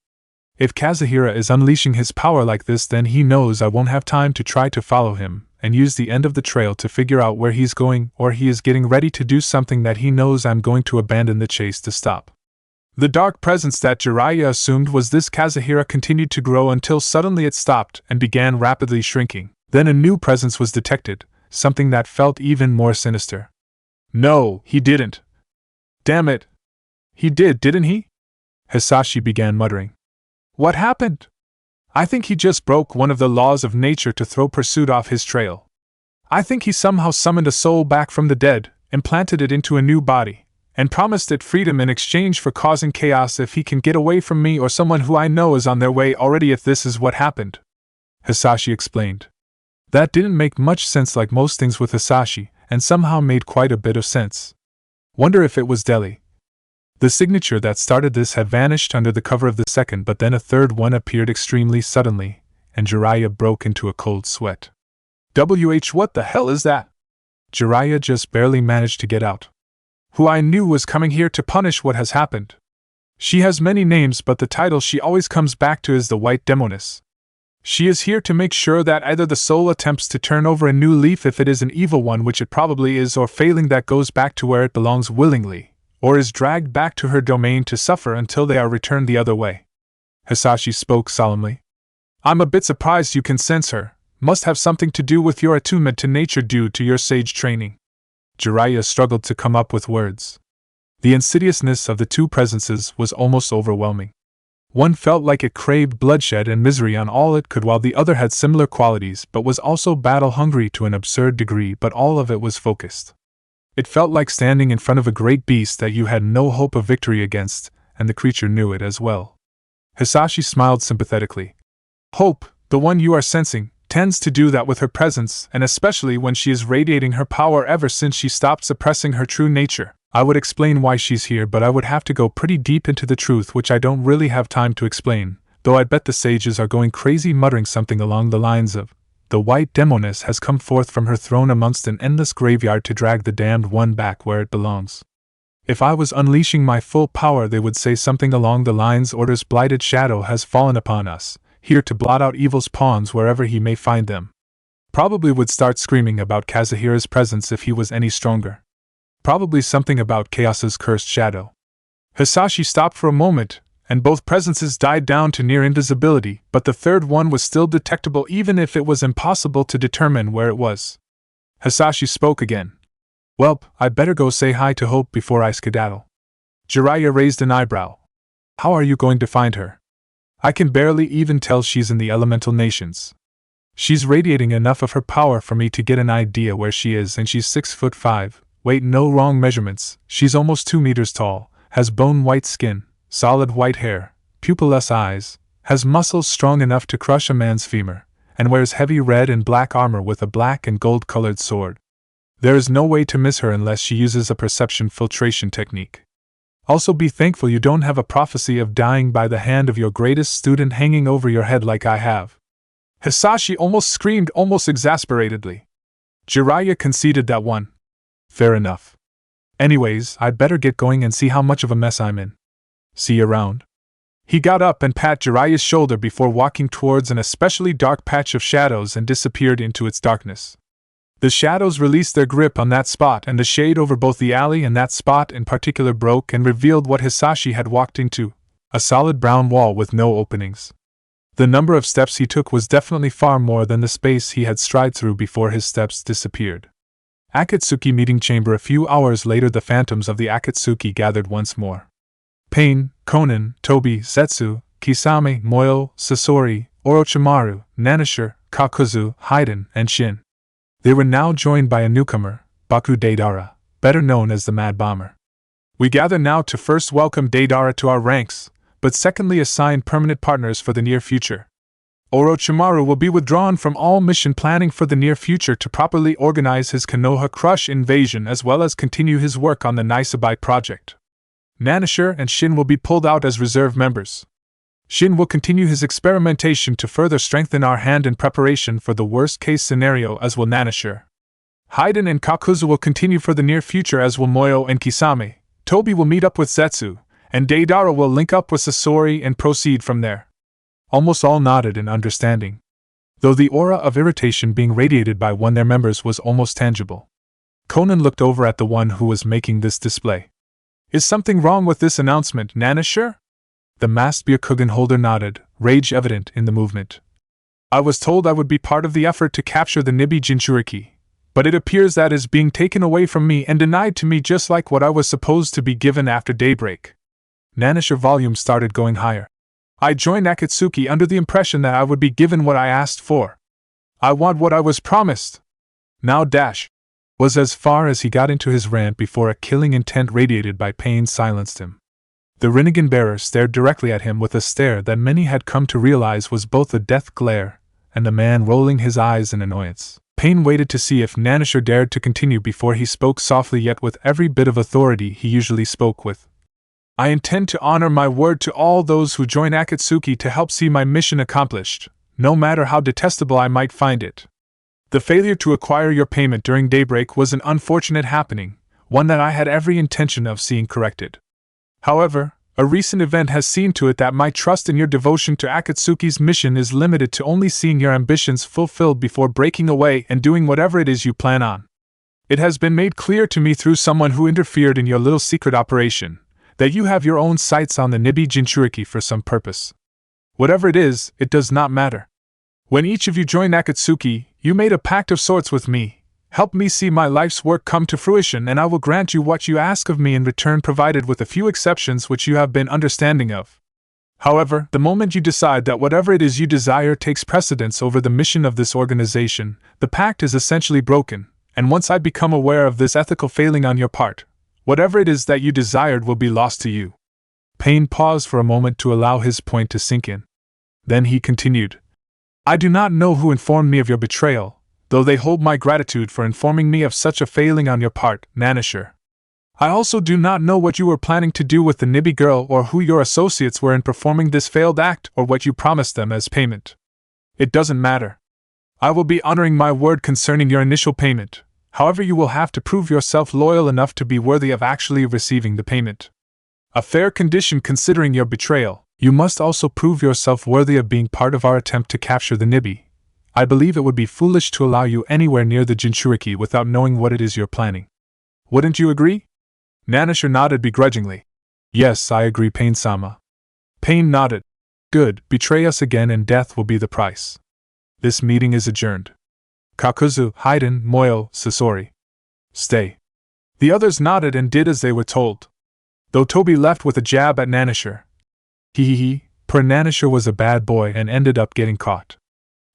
If Kazuhira is unleashing his power like this, then he knows I won't have time to try to follow him and use the end of the trail to figure out where he's going, or he is getting ready to do something that he knows I'm going to abandon the chase to stop. The dark presence that Jiraiya assumed was this Kazuhira continued to grow until suddenly it stopped and began rapidly shrinking. Then a new presence was detected, something that felt even more sinister. No, he didn't. Damn it. He did, didn't he? Hisashi began muttering. What happened? I think he just broke one of the laws of nature to throw pursuit off his trail. I think he somehow summoned a soul back from the dead, implanted it into a new body, and promised it freedom in exchange for causing chaos if he can get away from me or someone who I know is on their way already if this is what happened. Hisashi explained. That didn't make much sense like most things with Hisashi, and somehow made quite a bit of sense. Wonder if it was Deli. The signature that started this had vanished under the cover of the second, but then a third one appeared extremely suddenly, and Jiraiya broke into a cold sweat. What the hell is that? Jiraiya just barely managed to get out. Who I knew was coming here to punish what has happened. She has many names, but the title she always comes back to is the White Demoness. She is here to make sure that either the soul attempts to turn over a new leaf if it is an evil one, which it probably is, or failing that goes back to where it belongs willingly, or is dragged back to her domain to suffer until they are returned the other way. Hisashi spoke solemnly. I'm a bit surprised you can sense her. Must have something to do with your attunement to nature due to your sage training. Jiraiya struggled to come up with words. The insidiousness of the two presences was almost overwhelming. One felt like it craved bloodshed and misery on all it could, while the other had similar qualities but was also battle-hungry to an absurd degree, but all of it was focused. It felt like standing in front of a great beast that you had no hope of victory against, and the creature knew it as well. Hisashi smiled sympathetically. Hope, the one you are sensing, tends to do that with her presence, and especially when she is radiating her power ever since she stopped suppressing her true nature. I would explain why she's here, but I would have to go pretty deep into the truth, which I don't really have time to explain, though I bet the sages are going crazy muttering something along the lines of, the White Demoness has come forth from her throne amongst an endless graveyard to drag the damned one back where it belongs. If I was unleashing my full power, they would say something along the lines, Order's blighted shadow has fallen upon us, here to blot out evil's pawns wherever he may find them. Probably would start screaming about Kazuhira's presence if he was any stronger. Probably something about Chaos's cursed shadow. Hisashi stopped for a moment, and both presences died down to near invisibility, but the third one was still detectable even if it was impossible to determine where it was. Hisashi spoke again. Welp, I'd better go say hi to Hope before I skedaddle. Jiraiya raised an eyebrow. How are you going to find her? I can barely even tell she's in the elemental nations. She's radiating enough of her power for me to get an idea where she is, and she's 6'5". Wait, no, wrong measurements. She's almost 2 meters tall, has bone-white skin, solid white hair, pupilless eyes, has muscles strong enough to crush a man's femur, and wears heavy red and black armor with a black and gold-colored sword. There is no way to miss her unless she uses a perception filtration technique. Also be thankful you don't have a prophecy of dying by the hand of your greatest student hanging over your head like I have. Hisashi almost screamed, almost exasperatedly. Jiraiya conceded that one. Fair enough. Anyways, I'd better get going and see how much of a mess I'm in. See you around. He got up and pat Jiraiya's shoulder before walking towards an especially dark patch of shadows and disappeared into its darkness. The shadows released their grip on that spot, and the shade over both the alley and that spot in particular broke and revealed what Hisashi had walked into, a solid brown wall with no openings. The number of steps he took was definitely far more than the space he had strided through before his steps disappeared. Akatsuki meeting chamber. A few hours later, the phantoms of the Akatsuki gathered once more. Pain, Konan, Tobi, Zetsu, Kisame, Moyo, Sasori, Orochimaru, Nanashir, Kakuzu, Haiden, and Shin. They were now joined by a newcomer, Baku Deidara, better known as the Mad Bomber. We gather now to first welcome Deidara to our ranks, but secondly assign permanent partners for the near future. Orochimaru will be withdrawn from all mission planning for the near future to properly organize his Konoha Crush invasion as well as continue his work on the Nisabai project. Nanashir and Shin will be pulled out as reserve members. Shin will continue his experimentation to further strengthen our hand in preparation for the worst-case scenario, as will Nanashir. Haiden and Kakuzu will continue for the near future, as will Moyo and Kisame. Tobi will meet up with Zetsu, and Deidara will link up with Sasori and proceed from there. Almost all nodded in understanding, though the aura of irritation being radiated by one of their members was almost tangible. Konan looked over at the one who was making this display. Is something wrong with this announcement, Nanashir? The masked Byakugan holder nodded, rage evident in the movement. I was told I would be part of the effort to capture the Nibi Jinchuriki, but it appears that is being taken away from me and denied to me just like what I was supposed to be given after daybreak. Nanashir volume started going higher. I joined Akatsuki under the impression that I would be given what I asked for. I want what I was promised. Now dash! Was as far as he got into his rant before a killing intent radiated by Pain silenced him. The Rinnegan bearer stared directly at him with a stare that many had come to realize was both a death glare and the man rolling his eyes in annoyance. Pain waited to see if Nanisher dared to continue before he spoke softly yet with every bit of authority he usually spoke with. I intend to honor my word to all those who join Akatsuki to help see my mission accomplished, no matter how detestable I might find it. The failure to acquire your payment during daybreak was an unfortunate happening, one that I had every intention of seeing corrected. However, a recent event has seen to it that my trust in your devotion to Akatsuki's mission is limited to only seeing your ambitions fulfilled before breaking away and doing whatever it is you plan on. It has been made clear to me through someone who interfered in your little secret operation that you have your own sights on the Nibi Jinchuriki for some purpose. Whatever it is, it does not matter. When each of you joined Akatsuki, you made a pact of sorts with me. Help me see my life's work come to fruition and I will grant you what you ask of me in return, provided with a few exceptions which you have been understanding of. However, the moment you decide that whatever it is you desire takes precedence over the mission of this organization, the pact is essentially broken, and once I become aware of this ethical failing on your part, whatever it is that you desired will be lost to you. Pain paused for a moment to allow his point to sink in. Then he continued. I do not know who informed me of your betrayal, though they hold my gratitude for informing me of such a failing on your part, Nanisher. I also do not know what you were planning to do with the Nibi girl or who your associates were in performing this failed act or what you promised them as payment. It doesn't matter. I will be honoring my word concerning your initial payment, however you will have to prove yourself loyal enough to be worthy of actually receiving the payment. A fair condition considering your betrayal, you must also prove yourself worthy of being part of our attempt to capture the Nibi. I believe it would be foolish to allow you anywhere near the Jinchuriki without knowing what it is you're planning. Wouldn't you agree? Nanisher nodded begrudgingly. Yes, I agree, Pain-sama. Pain nodded. Good, betray us again and death will be the price. This meeting is adjourned. Kakuzu, Haiden, Moyo, Sasori. Stay. The others nodded and did as they were told. Though Toby left with a jab at Nanisher. Per Nanisher was a bad boy and ended up getting caught.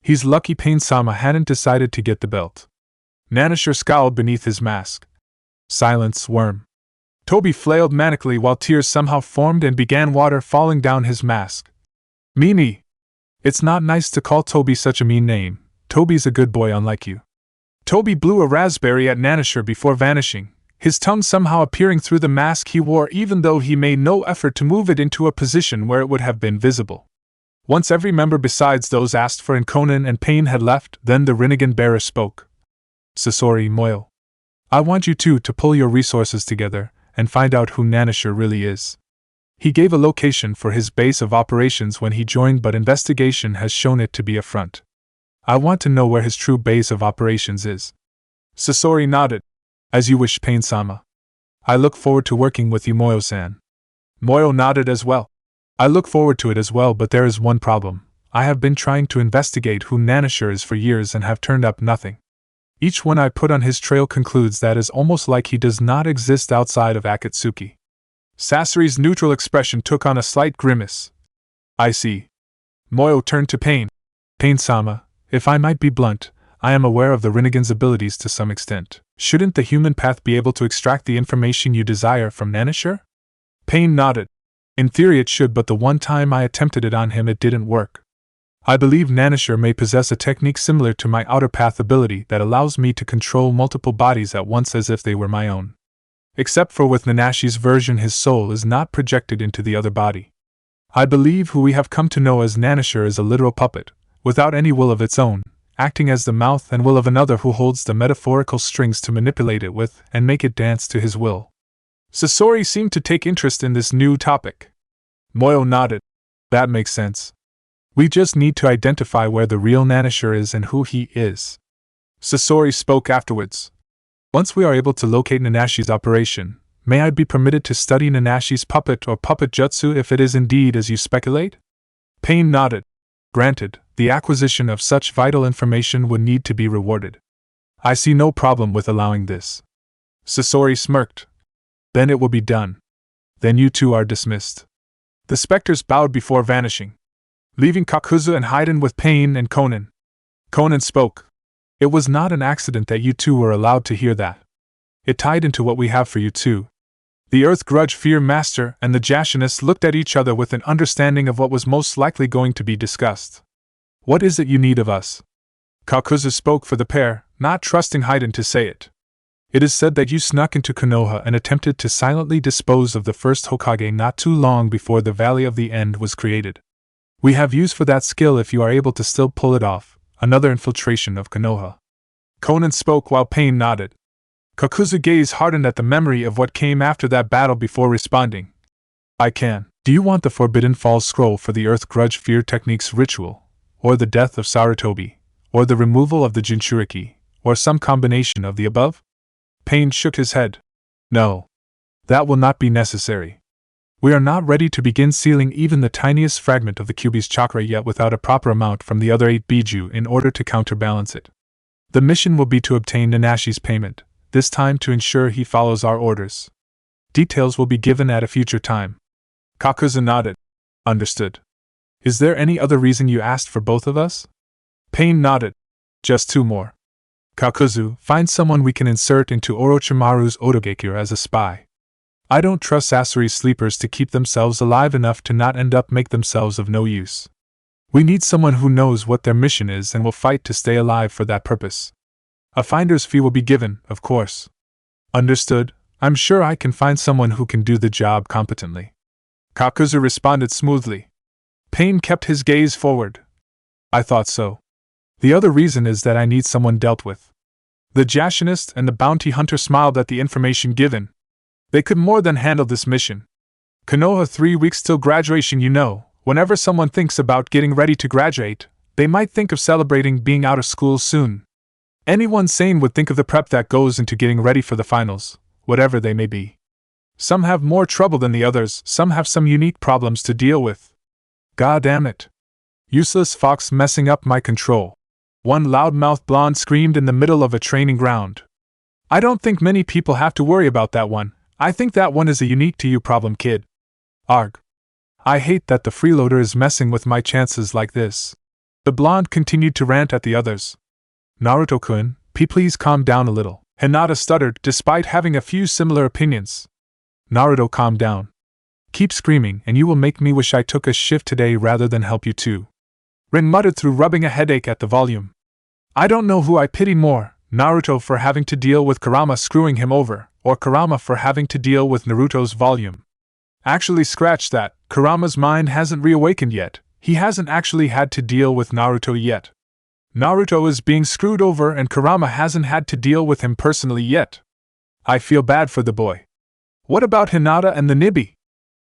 He's lucky Pain-sama hadn't decided to get the belt. Nanisher scowled beneath his mask. Silence, worm. Toby flailed manically while tears somehow formed and began water falling down his mask. Mimi! It's not nice to call Toby such a mean name. Toby's a good boy unlike you. Toby blew a raspberry at Nanisher before vanishing, his tongue somehow appearing through the mask he wore even though he made no effort to move it into a position where it would have been visible. Once every member besides those asked for in Conan and Pain had left, then the Rinnegan bearer spoke. Sasori, Moyo. I want you two to pull your resources together and find out who Nanisher really is. He gave a location for his base of operations when he joined, but investigation has shown it to be a front. I want to know where his true base of operations is. Sasori nodded. As you wish, Pain-sama. I look forward to working with you, Moyo-san. Moyo nodded as well. I look forward to it as well, but there is one problem. I have been trying to investigate who Nanisher is for years and have turned up nothing. Each one I put on his trail concludes that is almost like he does not exist outside of Akatsuki. Sasori's neutral expression took on a slight grimace. I see. Moyo turned to Pain. Pain-sama, if I might be blunt, I am aware of the Rinnegan's abilities to some extent. Shouldn't the human path be able to extract the information you desire from Nanisher? Pain nodded. In theory it should, but the one time I attempted it on him it didn't work. I believe Nanisher may possess a technique similar to my outer path ability that allows me to control multiple bodies at once as if they were my own. Except for with Nanashi's version his soul is not projected into the other body. I believe who we have come to know as Nanisher is a literal puppet, without any will of its own, acting as the mouth and will of another who holds the metaphorical strings to manipulate it with and make it dance to his will. Sasori seemed to take interest in this new topic. Moyo nodded. That makes sense. We just need to identify where the real Nanisher is and who he is. Sasori spoke afterwards. Once we are able to locate Nanashi's operation, may I be permitted to study Nanashi's puppet or puppet jutsu if it is indeed as you speculate? Pain nodded. Granted, the acquisition of such vital information would need to be rewarded. I see no problem with allowing this. Sasori smirked. Then it will be done. Then you two are dismissed. The specters bowed before vanishing, leaving Kakuzu and Haiden with Pain and Conan. Conan spoke. It was not an accident that you two were allowed to hear that. It tied into what we have for you too. The Earth Grudge Fear Master and the Jashinist looked at each other with an understanding of what was most likely going to be discussed. What is it you need of us? Kakuzu spoke for the pair, not trusting Haiden to say it. It is said that you snuck into Konoha and attempted to silently dispose of the first Hokage not too long before the Valley of the End was created. We have use for that skill if you are able to still pull it off, another infiltration of Konoha. Conan spoke while Pain nodded. Kakuzu's gaze hardened at the memory of what came after that battle before responding. I can. Do you want the Forbidden Falls scroll for the Earth Grudge Fear Techniques ritual, or the death of Sarutobi, or the removal of the Jinchuriki, or some combination of the above? Pain shook his head. No. That will not be necessary. We are not ready to begin sealing even the tiniest fragment of the Kyuubi's chakra yet without a proper amount from the other 8 Biju in order to counterbalance it. The mission will be to obtain Nanashi's payment, this time to ensure he follows our orders. Details will be given at a future time. Kakuzu nodded. Understood. Is there any other reason you asked for both of us? Pain nodded. Just 2 more. Kakuzu, find someone we can insert into Orochimaru's Otogekiru as a spy. I don't trust Sasori's sleepers to keep themselves alive enough to not end up make themselves of no use. We need someone who knows what their mission is and will fight to stay alive for that purpose. A finder's fee will be given, of course. Understood. I'm sure I can find someone who can do the job competently. Kakuzu responded smoothly. Pain kept his gaze forward. I thought so. The other reason is that I need someone dealt with. The Jashinist and the bounty hunter smiled at the information given. They could more than handle this mission. Konoha 3 weeks till graduation, you know. Whenever someone thinks about getting ready to graduate, they might think of celebrating being out of school soon. Anyone sane would think of the prep that goes into getting ready for the finals, whatever they may be. Some have more trouble than the others, some have some unique problems to deal with. God damn it. Useless fox messing up my control. One loudmouth blonde screamed in the middle of a training ground. I don't think many people have to worry about that one. I think that one is a unique to you problem, kid. Arg. I hate that the freeloader is messing with my chances like this. The blonde continued to rant at the others. Naruto-kun, please calm down a little. Hinata stuttered, despite having a few similar opinions. Naruto, calm down. Keep screaming and you will make me wish I took a shift today rather than help you too. Rin muttered through rubbing a headache at the volume. I don't know who I pity more, Naruto for having to deal with Kurama screwing him over, or Kurama for having to deal with Naruto's volume. Actually, scratch that, Kurama's mind hasn't reawakened yet. He hasn't actually had to deal with Naruto yet. Naruto is being screwed over and Kurama hasn't had to deal with him personally yet. I feel bad for the boy. What about Hinata and the Nibi?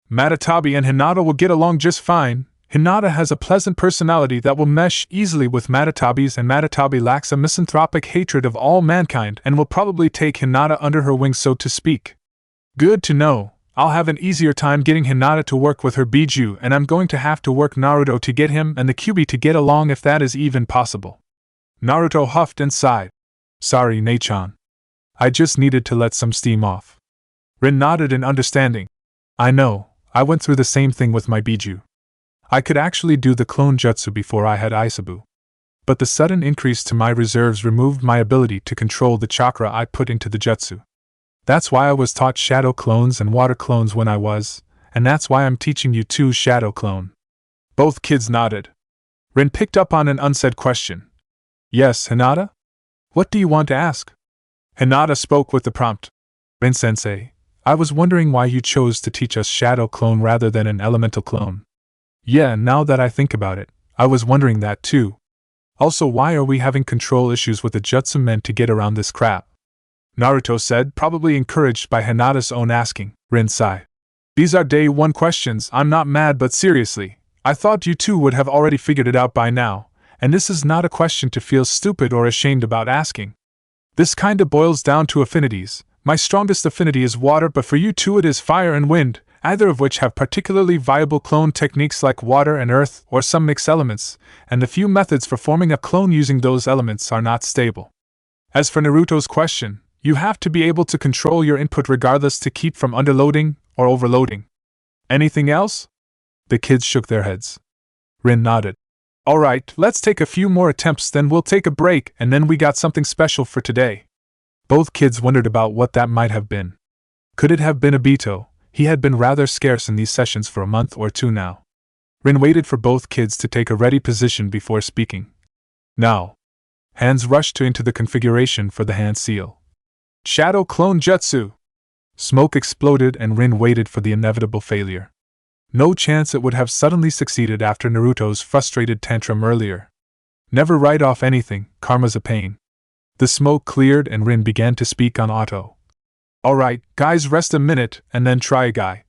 Matatabi and Hinata will get along just fine. Hinata has a pleasant personality that will mesh easily with Matatabi's, and Matatabi lacks a misanthropic hatred of all mankind and will probably take Hinata under her wing, so to speak. Good to know. I'll have an easier time getting Hinata to work with her Biju, and I'm going to have to work Naruto to get him and the Kyuubi to get along if that is even possible. Naruto huffed and sighed. Sorry, Nei-chan. I just needed to let some steam off. Rin nodded in understanding. I know, I went through the same thing with my Biju. I could actually do the clone jutsu before I had Isabu. But the sudden increase to my reserves removed my ability to control the chakra I put into the jutsu. That's why I was taught shadow clones and water clones when I was, and that's why I'm teaching you too, shadow clone. Both kids nodded. Rin picked up on an unsaid question. Yes, Hinata? What do you want to ask? Hinata spoke with the prompt. Rin-sensei, I was wondering why you chose to teach us shadow clone rather than an elemental clone. Yeah, now that I think about it, I was wondering that too. Also, why are we having control issues with the jutsu men to get around this crap? Naruto said, probably encouraged by Hinata's own asking. Rin sighed. These are day 1 questions. I'm not mad, but seriously, I thought you two would have already figured it out by now, and this is not a question to feel stupid or ashamed about asking. This kinda boils down to affinities. My strongest affinity is water, but for you two it is fire and wind, either of which have particularly viable clone techniques like water and earth or some mixed elements, and the few methods for forming a clone using those elements are not stable. As for Naruto's question, you have to be able to control your input regardless to keep from underloading or overloading. Anything else? The kids shook their heads. Rin nodded. Alright, let's take a few more attempts, then we'll take a break, and then we got something special for today. Both kids wondered about what that might have been. Could it have been Obito? He had been rather scarce in these sessions for a month or two now. Rin waited for both kids to take a ready position before speaking. Now. Hands rushed into the configuration for the hand seal. Shadow Clone Jutsu! Smoke exploded and Rin waited for the inevitable failure. No chance it would have suddenly succeeded after Naruto's frustrated tantrum earlier. Never write off anything, karma's a pain. The smoke cleared and Rin began to speak on auto. Alright, guys, rest a minute and then try a guy.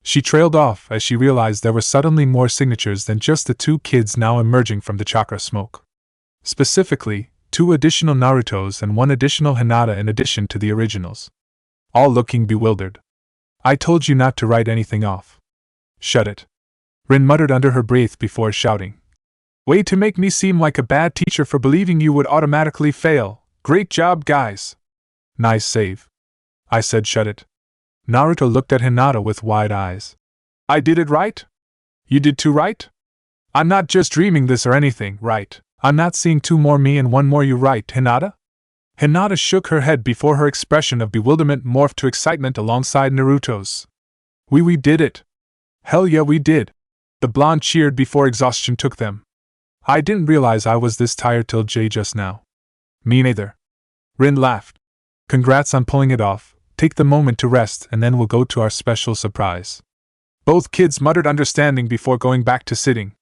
She trailed off as she realized there were suddenly more signatures than just the two kids now emerging from the chakra smoke. Specifically, 2 additional Narutos and 1 additional Hinata in addition to the originals. All looking bewildered. I told you not to write anything off. Shut it. Rin muttered under her breath before shouting. Way to make me seem like a bad teacher for believing you would automatically fail. Great job, guys. Nice save. I said shut it. Naruto looked at Hinata with wide eyes. I did it right? You did too, right? I'm not just dreaming this or anything, right? I'm not seeing 2 more me and 1 more you, right, Hinata? Hinata shook her head before her expression of bewilderment morphed to excitement alongside Naruto's. We did it. Hell yeah, we did. The blonde cheered before exhaustion took them. I didn't realize I was this tired till just now. Me neither. Rin laughed. Congrats on pulling it off. Take the moment to rest and then we'll go to our special surprise. Both kids muttered understanding before going back to sitting.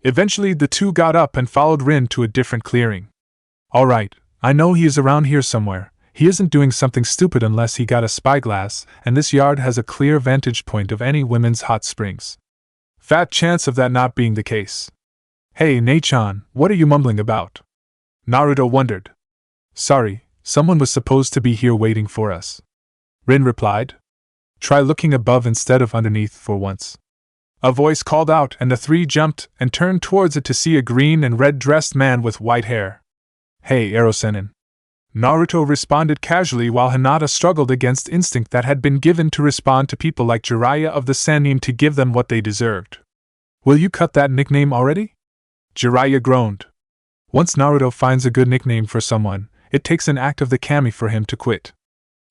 Eventually the 2 got up and followed Rin to a different clearing. Alright, I know he is around here somewhere. He isn't doing something stupid unless he got a spyglass, and this yard has a clear vantage point of any women's hot springs. Fat chance of that not being the case. Hey, Nei-chan, what are you mumbling about? Naruto wondered. Sorry, someone was supposed to be here waiting for us. Rin replied. Try looking above instead of underneath for once. A voice called out and the 3 jumped and turned towards it to see a green and red-dressed man with white hair. Hey, Erosenin. Naruto responded casually while Hinata struggled against instinct that had been given to respond to people like Jiraiya of the Sannin to give them what they deserved. Will you cut that nickname already? Jiraiya groaned. Once Naruto finds a good nickname for someone, it takes an act of the kami for him to quit.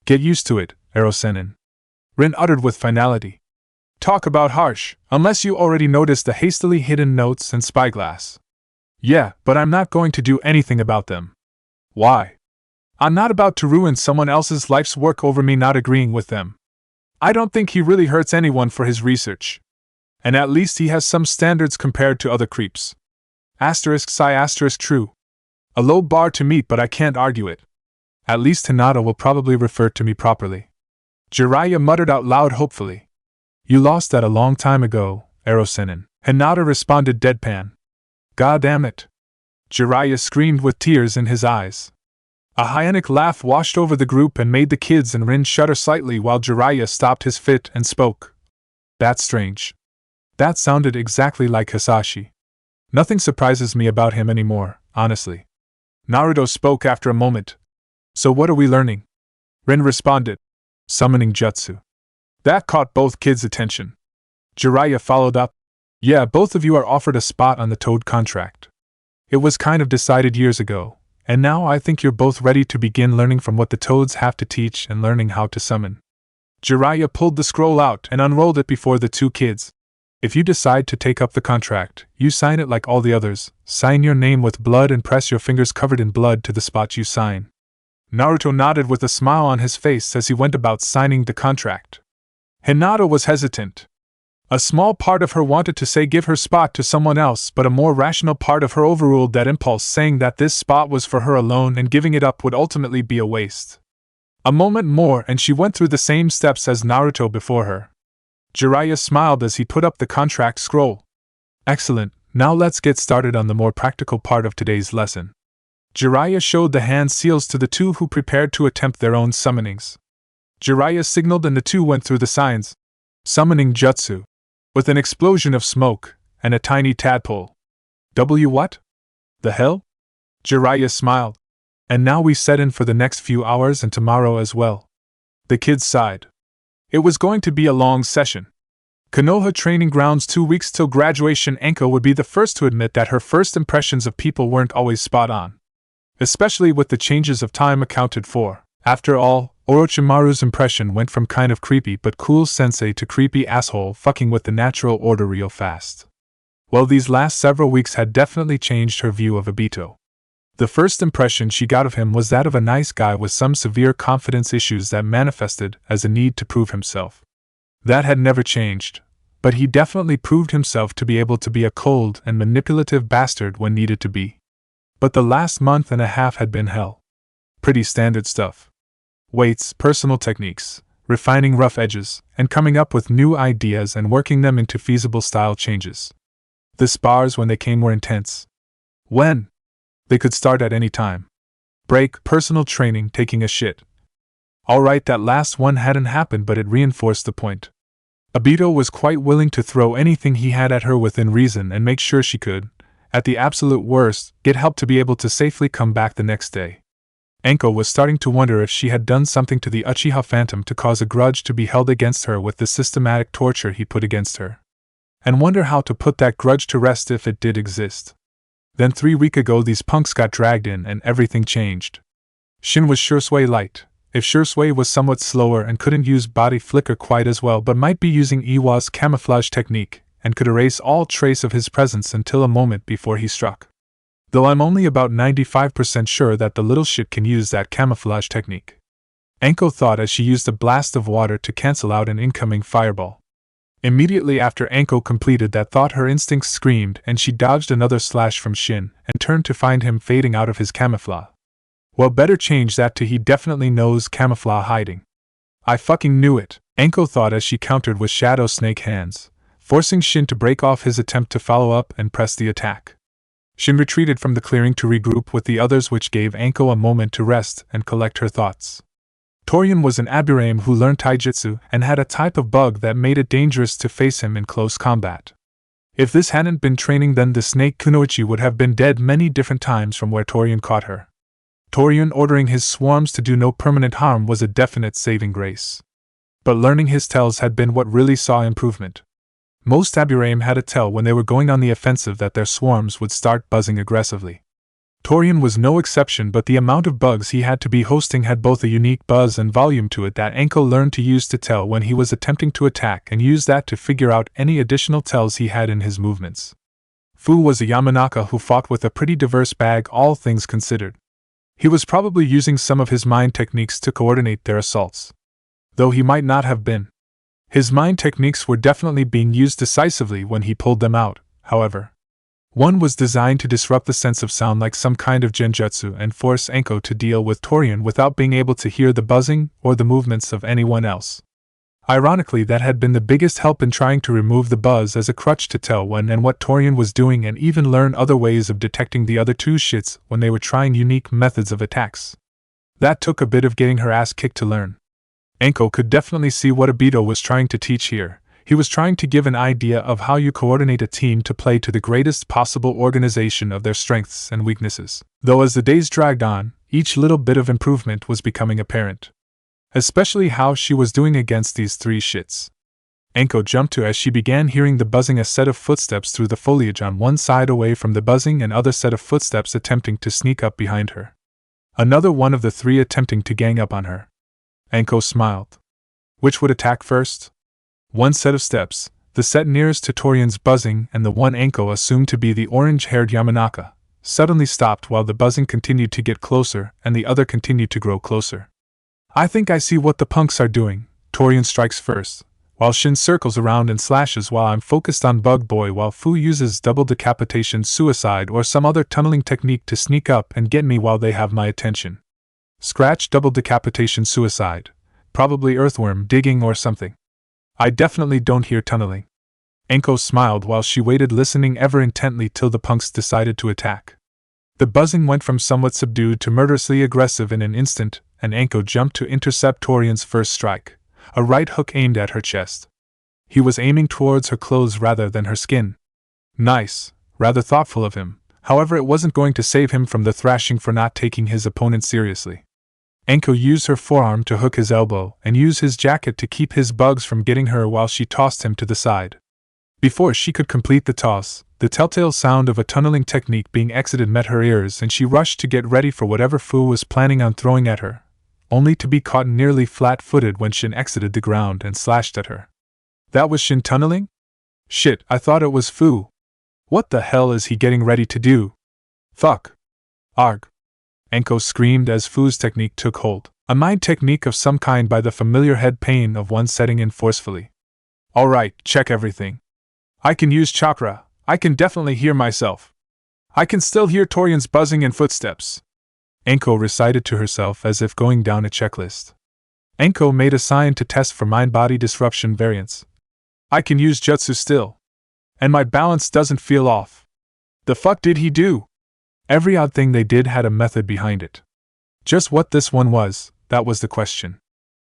Get used to it, Erosenin. Rin uttered with finality. Talk about harsh, unless you already noticed the hastily hidden notes and spyglass. Yeah, but I'm not going to do anything about them. Why? I'm not about to ruin someone else's life's work over me not agreeing with them. I don't think he really hurts anyone for his research. And at least he has some standards compared to other creeps. True. A low bar to meet, but I can't argue it. At least Hinata will probably refer to me properly. Jiraiya muttered out loud hopefully. You lost that a long time ago, Erosenin. Hinata responded deadpan. God damn it. Jiraiya screamed with tears in his eyes. A hyenic laugh washed over the group and made the kids and Rin shudder slightly while Jiraiya stopped his fit and spoke. That's strange. That sounded exactly like Hisashi. Nothing surprises me about him anymore, honestly. Naruto spoke after a moment. So what are we learning? Rin responded. Summoning jutsu. That caught both kids' attention. Jiraiya followed up. Yeah, both of you are offered a spot on the Toad contract. It was kind of decided years ago. And now I think you're both ready to begin learning from what the Toads have to teach and learning how to summon. Jiraiya pulled the scroll out and unrolled it before the 2 kids. If you decide to take up the contract, you sign it like all the others. Sign your name with blood and press your fingers covered in blood to the spot you sign. Naruto nodded with a smile on his face as he went about signing the contract. Hinata was hesitant. A small part of her wanted to say give her spot to someone else, but a more rational part of her overruled that impulse, saying that this spot was for her alone and giving it up would ultimately be a waste. A moment more and she went through the same steps as Naruto before her. Jiraiya smiled as he put up the contract scroll. Excellent, now let's get started on the more practical part of today's lesson. Jiraiya showed the hand seals to the 2 who prepared to attempt their own summonings. Jiraiya signaled and the 2 went through the signs. Summoning jutsu. With an explosion of smoke, and a tiny tadpole. What? The hell? Jiraiya smiled. And now we set in for the next few hours and tomorrow as well. The kids sighed. It was going to be a long session. Konoha training grounds 2 weeks till graduation. Anko would be the first to admit that her first impressions of people weren't always spot on. Especially with the changes of time accounted for. After all, Orochimaru's impression went from kind of creepy but cool sensei to creepy asshole fucking with the natural order real fast. Well, these last several weeks had definitely changed her view of Obito. The first impression she got of him was that of a nice guy with some severe confidence issues that manifested as a need to prove himself. That had never changed, but he definitely proved himself to be able to be a cold and manipulative bastard when needed to be. But the last month and a half had been hell. Pretty standard stuff. Weights, personal techniques, refining rough edges, and coming up with new ideas and working them into feasible style changes. The spars when they came were intense. When? They could start at any time. Break, personal training, taking a shit. Alright, that last one hadn't happened, but it reinforced the point. Obito was quite willing to throw anything he had at her within reason and make sure she could, at the absolute worst, get help to be able to safely come back the next day. Anko was starting to wonder if she had done something to the Uchiha Phantom to cause a grudge to be held against her with the systematic torture he put against her. And wonder how to put that grudge to rest if it did exist. Then 3 weeks ago these punks got dragged in and everything changed. Shin was Shursui light, if Shursui was somewhat slower and couldn't use body flicker quite as well but might be using Iwa's camouflage technique, and could erase all trace of his presence until a moment before he struck. Though I'm only about 95% sure that the little shit can use that camouflage technique. Anko thought as she used a blast of water to cancel out an incoming fireball. Immediately after Anko completed that thought, her instincts screamed and she dodged another slash from Shin and turned to find him fading out of his camouflage. Well, better change that to he definitely knows camouflage hiding. I fucking knew it, Anko thought as she countered with shadow snake hands, forcing Shin to break off his attempt to follow up and press the attack. Shin retreated from the clearing to regroup with the others, which gave Anko a moment to rest and collect her thoughts. Torian was an Aburame who learned taijutsu and had a type of bug that made it dangerous to face him in close combat. If this hadn't been training, then the snake Kunoichi would have been dead many different times from where Torian caught her. Torian ordering his swarms to do no permanent harm was a definite saving grace. But learning his tells had been what really saw improvement. Most Aburame had a tell when they were going on the offensive that their swarms would start buzzing aggressively. Torian was no exception, but the amount of bugs he had to be hosting had both a unique buzz and volume to it that Anko learned to use to tell when he was attempting to attack and use that to figure out any additional tells he had in his movements. Fu was a Yamanaka who fought with a pretty diverse bag, all things considered. He was probably using some of his mind techniques to coordinate their assaults. Though he might not have been. His mind techniques were definitely being used decisively when he pulled them out, however. One was designed to disrupt the sense of sound like some kind of genjutsu and force Anko to deal with Torian without being able to hear the buzzing or the movements of anyone else. Ironically, that had been the biggest help in trying to remove the buzz as a crutch to tell when and what Torian was doing and even learn other ways of detecting the other two shits when they were trying unique methods of attacks. That took a bit of getting her ass kicked to learn. Anko could definitely see what Obito was trying to teach here. He was trying to give an idea of how you coordinate a team to play to the greatest possible organization of their strengths and weaknesses. Though as the days dragged on, each little bit of improvement was becoming apparent. Especially how she was doing against these 3 shits. Anko jumped to as she began hearing the buzzing, a set of footsteps through the foliage on one side away from the buzzing, and other set of footsteps attempting to sneak up behind her. Another one of the 3 attempting to gang up on her. Anko smiled. Which would attack first? One set of steps, the set nearest to Torian's buzzing and the one Anko assumed to be the orange-haired Yamanaka, suddenly stopped while the buzzing continued to get closer and the other continued to grow closer. I think I see what the punks are doing. Torian strikes first, while Shin circles around and slashes while I'm focused on Bug Boy, while Fu uses double decapitation suicide or some other tunneling technique to sneak up and get me while they have my attention. Scratch double decapitation suicide. Probably earthworm digging or something. I definitely don't hear tunneling. Anko smiled while she waited, listening ever intently till the punks decided to attack. The buzzing went from somewhat subdued to murderously aggressive in an instant, and Anko jumped to intercept Torian's first strike, a right hook aimed at her chest. He was aiming towards her clothes rather than her skin. Nice, rather thoughtful of him, however it wasn't going to save him from the thrashing for not taking his opponent seriously. Anko used her forearm to hook his elbow and used his jacket to keep his bugs from getting her while she tossed him to the side. Before she could complete the toss, the telltale sound of a tunneling technique being exited met her ears and she rushed to get ready for whatever Fu was planning on throwing at her, only to be caught nearly flat-footed when Shin exited the ground and slashed at her. That was Shin tunneling? Shit, I thought it was Fu. What the hell is he getting ready to do? Fuck. Arg. Anko screamed as Fu's technique took hold, a mind technique of some kind by the familiar head pain of one setting in forcefully. Alright, check everything. I can use chakra, I can definitely hear myself. I can still hear Torian's buzzing and footsteps. Anko recited to herself as if going down a checklist. Anko made a sign to test for mind-body disruption variance. I can use jutsu still. And my balance doesn't feel off. The fuck did he do? Every odd thing they did had a method behind it. Just what this one was, that was the question.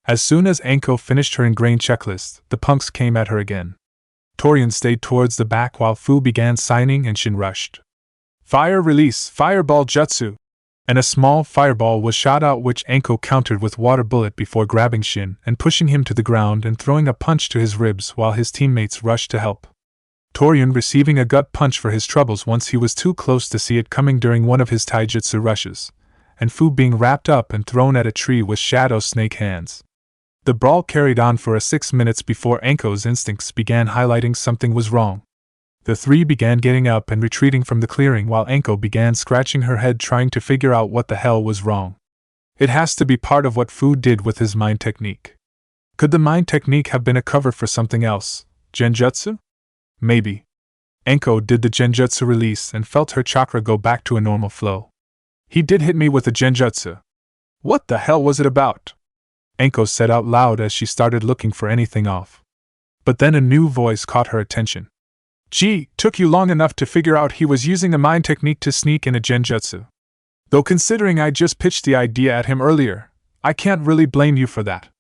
As soon as Anko finished her ingrained checklist, the punks came at her again. Torian stayed towards the back while Fu began signing and Shin rushed. Fire release, fireball jutsu! And a small fireball was shot out which Anko countered with water bullet before grabbing Shin and pushing him to the ground and throwing a punch to his ribs while his teammates rushed to help. Torian receiving a gut punch for his troubles once he was too close to see it coming during one of his taijutsu rushes, and Fu being wrapped up and thrown at a tree with shadow snake hands. The brawl carried on for 6 minutes before Anko's instincts began highlighting something was wrong. The three began getting up and retreating from the clearing while Anko began scratching her head trying to figure out what the hell was wrong. It has to be part of what Fu did with his mind technique. Could the mind technique have been a cover for something else? Genjutsu? Maybe. Anko did the genjutsu release and felt her chakra go back to a normal flow. He did hit me with a genjutsu. What the hell was it about? Anko said out loud as she started looking for anything off. But then a new voice caught her attention. Gee, took you long enough to figure out he was using a mind technique to sneak in a genjutsu. Though considering I just pitched the idea at him earlier, I can't really blame you for that.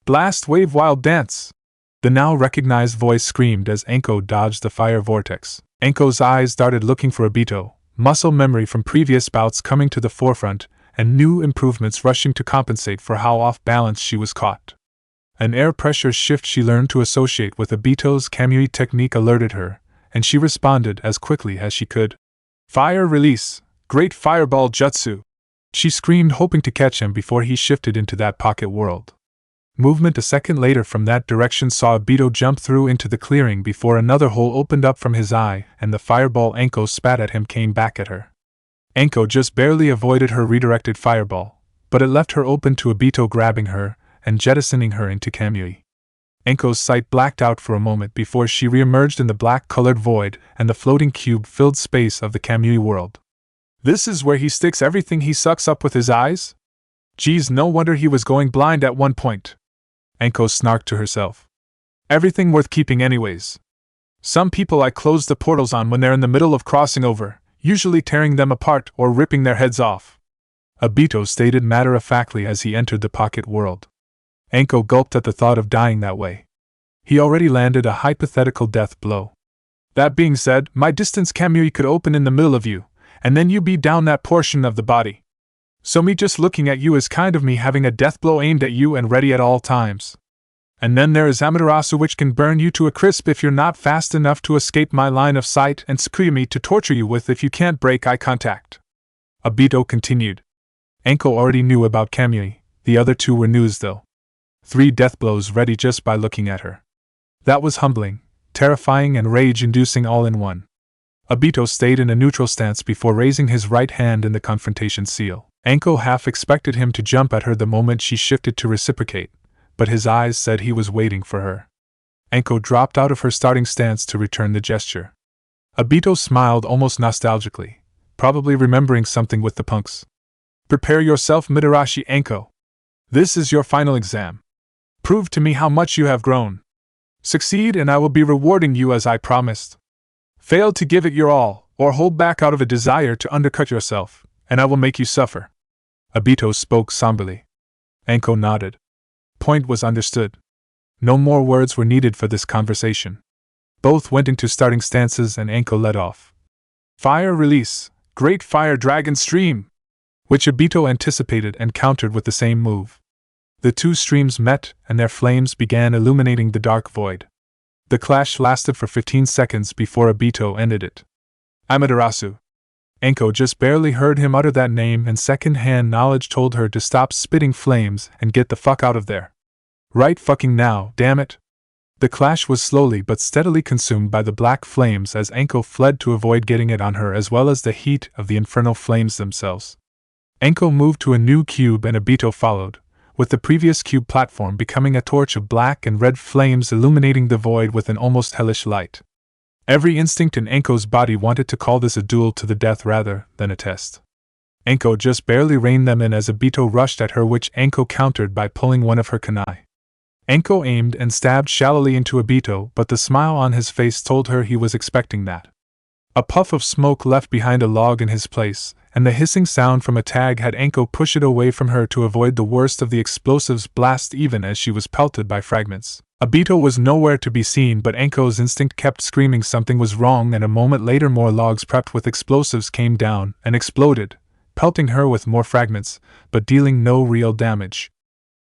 Blast wave wild dance! The now recognized voice screamed as Anko dodged the fire vortex. Anko's eyes darted looking for Obito, muscle memory from previous bouts coming to the forefront, and new improvements rushing to compensate for how off balance she was caught. An air pressure shift she learned to associate with Obito's Kamui technique alerted her, and she responded as quickly as she could. Fire release! Great fireball jutsu! She screamed, hoping to catch him before he shifted into that pocket world. Movement a second later from that direction saw Obito jump through into the clearing before another hole opened up from his eye and the fireball Anko spat at him came back at her. Anko just barely avoided her redirected fireball, but it left her open to Obito grabbing her and jettisoning her into Kamui. Anko's sight blacked out for a moment before she reemerged in the black-colored void and the floating cube-filled space of the Kamui world. This is where he sticks everything he sucks up with his eyes? Geez, no wonder he was going blind at one point. Anko snarked to herself. Everything worth keeping anyways. Some people I close the portals on when they're in the middle of crossing over, usually tearing them apart or ripping their heads off. Obito stated matter-of-factly as he entered the pocket world. Anko gulped at the thought of dying that way. He already landed a hypothetical death blow. That being said, my distance Kamui could open in the middle of you, and then you be down that portion of the body. So me just looking at you is kind of me having a death blow aimed at you and ready at all times. And then there is Amaterasu, which can burn you to a crisp if you're not fast enough to escape my line of sight, and Tsukuyami to torture you with if you can't break eye contact. Obito continued. Anko already knew about Kamui, the other two were news though. 3 death blows ready just by looking at her. That was humbling, terrifying and rage-inducing all in one. Obito stayed in a neutral stance before raising his right hand in the confrontation seal. Anko half expected him to jump at her the moment she shifted to reciprocate, but his eyes said he was waiting for her. Anko dropped out of her starting stance to return the gesture. Obito smiled almost nostalgically, probably remembering something with the punks. Prepare yourself, Mitarashi Anko. This is your final exam. Prove to me how much you have grown. Succeed and I will be rewarding you as I promised. Fail to give it your all, or hold back out of a desire to undercut yourself, and I will make you suffer. Obito spoke somberly. Anko nodded. Point was understood. No more words were needed for this conversation. Both went into starting stances and Anko led off. Fire release! Great fire dragon stream! which Obito anticipated and countered with the same move. The two streams met, and their flames began illuminating the dark void. The clash lasted for 15 seconds before Obito ended it. Amaterasu. Anko just barely heard him utter that name, and second-hand knowledge told her to stop spitting flames and get the fuck out of there. Right fucking now, damn it. The clash was slowly but steadily consumed by the black flames as Anko fled to avoid getting it on her, as well as the heat of the infernal flames themselves. Anko moved to a new cube and Obito followed, with the previous cube platform becoming a torch of black and red flames illuminating the void with an almost hellish light. Every instinct in Anko's body wanted to call this a duel to the death rather than a test. Anko just barely reined them in as Obito rushed at her, which Anko countered by pulling one of her kunai. Anko aimed and stabbed shallowly into Obito, but the smile on his face told her he was expecting that. A puff of smoke left behind a log in his place, and the hissing sound from a tag had Anko push it away from her to avoid the worst of the explosive's blast even as she was pelted by fragments. Obito was nowhere to be seen, but Anko's instinct kept screaming something was wrong, and a moment later more logs prepped with explosives came down and exploded, pelting her with more fragments, but dealing no real damage.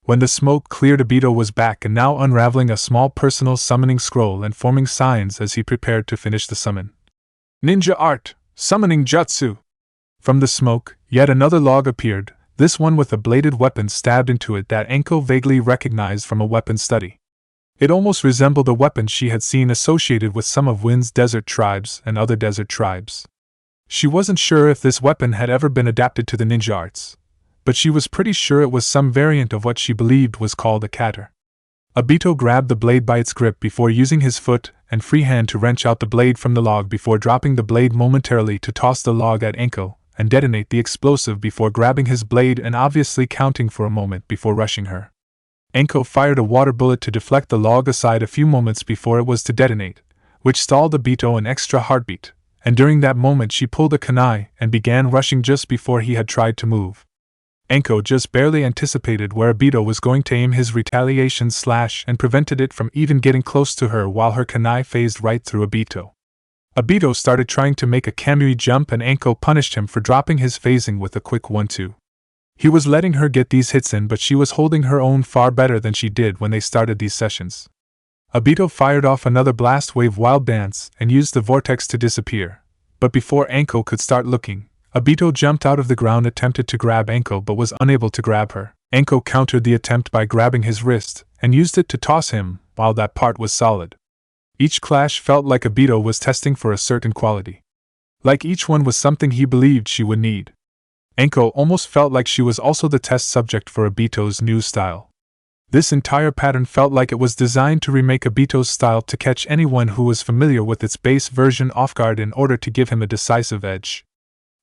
When the smoke cleared, Obito was back and now unraveling a small personal summoning scroll and forming signs as he prepared to finish the summon. Ninja Art, Summoning Jutsu! From the smoke, yet another log appeared, this one with a bladed weapon stabbed into it that Anko vaguely recognized from a weapon study. It almost resembled a weapon she had seen associated with some of Wind's desert tribes and other desert tribes. She wasn't sure if this weapon had ever been adapted to the ninja arts, but she was pretty sure it was some variant of what she believed was called a kata. Obito grabbed the blade by its grip before using his foot and free hand to wrench out the blade from the log before dropping the blade momentarily to toss the log at Anko and detonate the explosive before grabbing his blade and obviously counting for a moment before rushing her. Anko fired a water bullet to deflect the log aside a few moments before it was to detonate, which stalled Obito an extra heartbeat, and during that moment she pulled a kunai and began rushing just before he had tried to move. Anko just barely anticipated where Obito was going to aim his retaliation slash and prevented it from even getting close to her while her kunai phased right through Obito. Obito started trying to make a kamui jump and Anko punished him for dropping his phasing with a quick 1-2. He was letting her get these hits in, but she was holding her own far better than she did when they started these sessions. Obito fired off another blast wave wild dance and used the vortex to disappear, but before Anko could start looking, Obito jumped out of the ground, attempted to grab Anko but was unable to grab her. Anko countered the attempt by grabbing his wrist and used it to toss him while that part was solid. Each clash felt like Obito was testing for a certain quality. Like each one was something he believed she would need. Anko almost felt like she was also the test subject for Obito's new style. This entire pattern felt like it was designed to remake Obito's style to catch anyone who was familiar with its base version off guard in order to give him a decisive edge.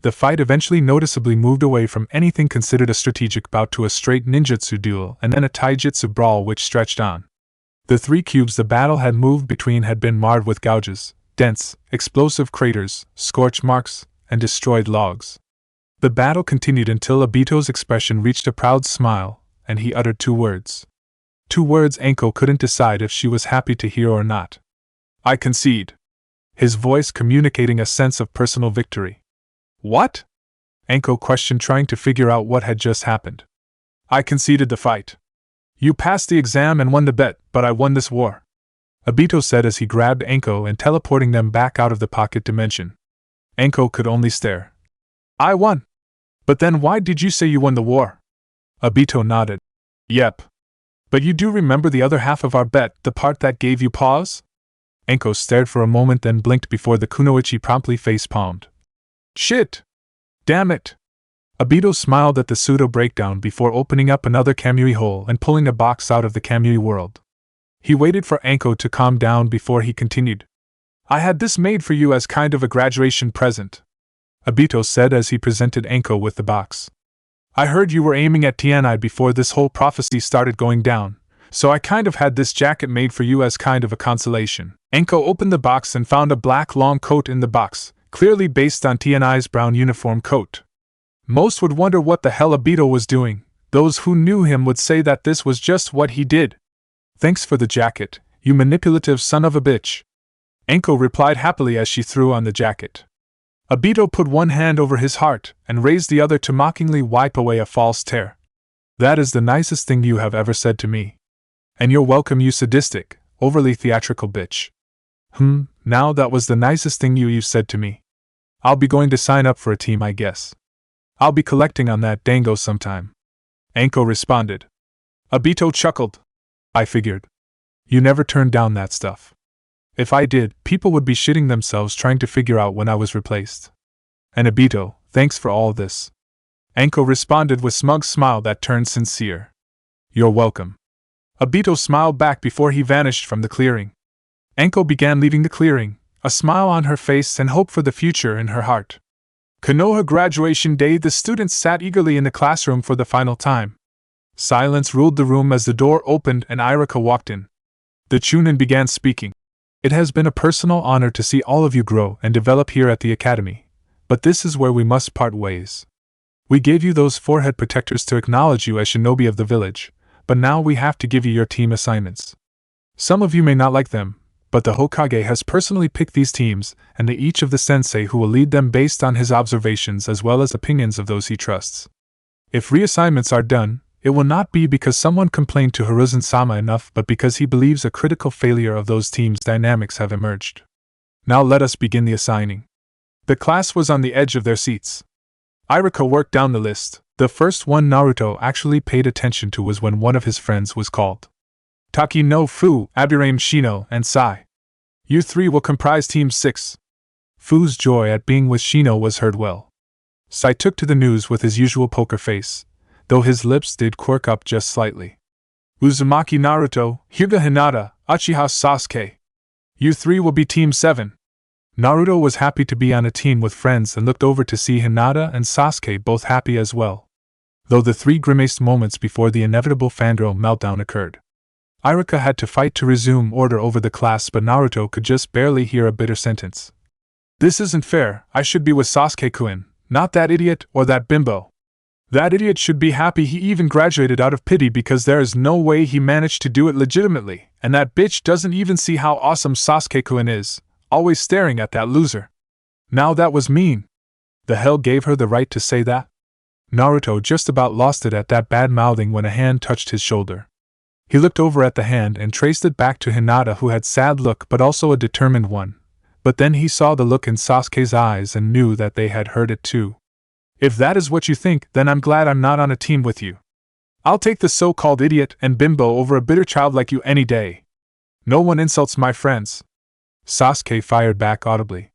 The fight eventually noticeably moved away from anything considered a strategic bout to a straight ninjutsu duel and then a taijutsu brawl which stretched on. The three cubes the battle had moved between had been marred with gouges, dents, explosive craters, scorch marks, and destroyed logs. The battle continued until Obito's expression reached a proud smile, and he uttered two words. Two words Anko couldn't decide if she was happy to hear or not. I concede. His voice communicating a sense of personal victory. What? Anko questioned, trying to figure out what had just happened. I conceded the fight. You passed the exam and won the bet, but I won this war. Obito said as he grabbed Anko and teleporting them back out of the pocket dimension. Anko could only stare. I won. But then why did you say you won the war? Obito nodded. Yep. But you do remember the other half of our bet, the part that gave you pause? Anko stared for a moment, then blinked before the kunoichi promptly face-palmed. Shit! Damn it! Obito smiled at the pseudo-breakdown before opening up another kamui hole and pulling a box out of the kamui world. He waited for Anko to calm down before he continued. I had this made for you as kind of a graduation present, Obito said as he presented Anko with the box. I heard you were aiming at Tianai before this whole prophecy started going down, so I kind of had this jacket made for you as kind of a consolation. Anko opened the box and found a black long coat in the box, clearly based on Tianai's brown uniform coat. Most would wonder what the hell Obito was doing. Those who knew him would say that this was just what he did. Thanks for the jacket, you manipulative son of a bitch. Anko replied happily as she threw on the jacket. Obito put one hand over his heart and raised the other to mockingly wipe away a false tear. That is the nicest thing you have ever said to me. And you're welcome, you sadistic, overly theatrical bitch. Now that was the nicest thing you said to me. I'll be going to sign up for a team, I guess. I'll be collecting on that dango sometime. Anko responded. Obito chuckled. I figured. You never turned down that stuff. If I did, people would be shitting themselves trying to figure out when I was replaced. And Obito, thanks for all this. Anko responded with smug smile that turned sincere. You're welcome. Obito smiled back before he vanished from the clearing. Anko began leaving the clearing, a smile on her face and hope for the future in her heart. Konoha graduation day, the students sat eagerly in the classroom for the final time. Silence ruled the room as the door opened and Irika walked in. The Chunin began speaking. It has been a personal honor to see all of you grow and develop here at the academy, but this is where we must part ways. We gave you those forehead protectors to acknowledge you as shinobi of the village, but now we have to give you your team assignments. Some of you may not like them, but the Hokage has personally picked these teams, and to each of the sensei who will lead them based on his observations as well as opinions of those he trusts. If reassignments are done, it will not be because someone complained to Hiruzen-sama enough, but because he believes a critical failure of those teams' dynamics have emerged. Now let us begin the assigning. The class was on the edge of their seats. Irika worked down the list. The first one Naruto actually paid attention to was when one of his friends was called. Taki no Fu, Aburaim Shino, and Sai. You three will comprise Team 6. Fu's joy at being with Shino was heard well. Sai took to the news with his usual poker face, though his lips did quirk up just slightly. Uzumaki Naruto, Hyuga Hinata, Uchiha Sasuke. You three will be Team 7. Naruto was happy to be on a team with friends and looked over to see Hinata and Sasuke both happy as well, though the three grimaced moments before the inevitable fangirl meltdown occurred. Irika had to fight to resume order over the class, but Naruto could just barely hear a bitter sentence. This isn't fair, I should be with Sasuke-kun, not that idiot or that bimbo. That idiot should be happy he even graduated out of pity because there is no way he managed to do it legitimately, and that bitch doesn't even see how awesome Sasuke-kun is, always staring at that loser. Now that was mean. The hell gave her the right to say that? Naruto just about lost it at that bad-mouthing when a hand touched his shoulder. He looked over at the hand and traced it back to Hinata, who had sad look but also a determined one, but then he saw the look in Sasuke's eyes and knew that they had heard it too. If that is what you think, then I'm glad I'm not on a team with you. I'll take the so-called idiot and bimbo over a bitter child like you any day. No one insults my friends. Sasuke fired back audibly.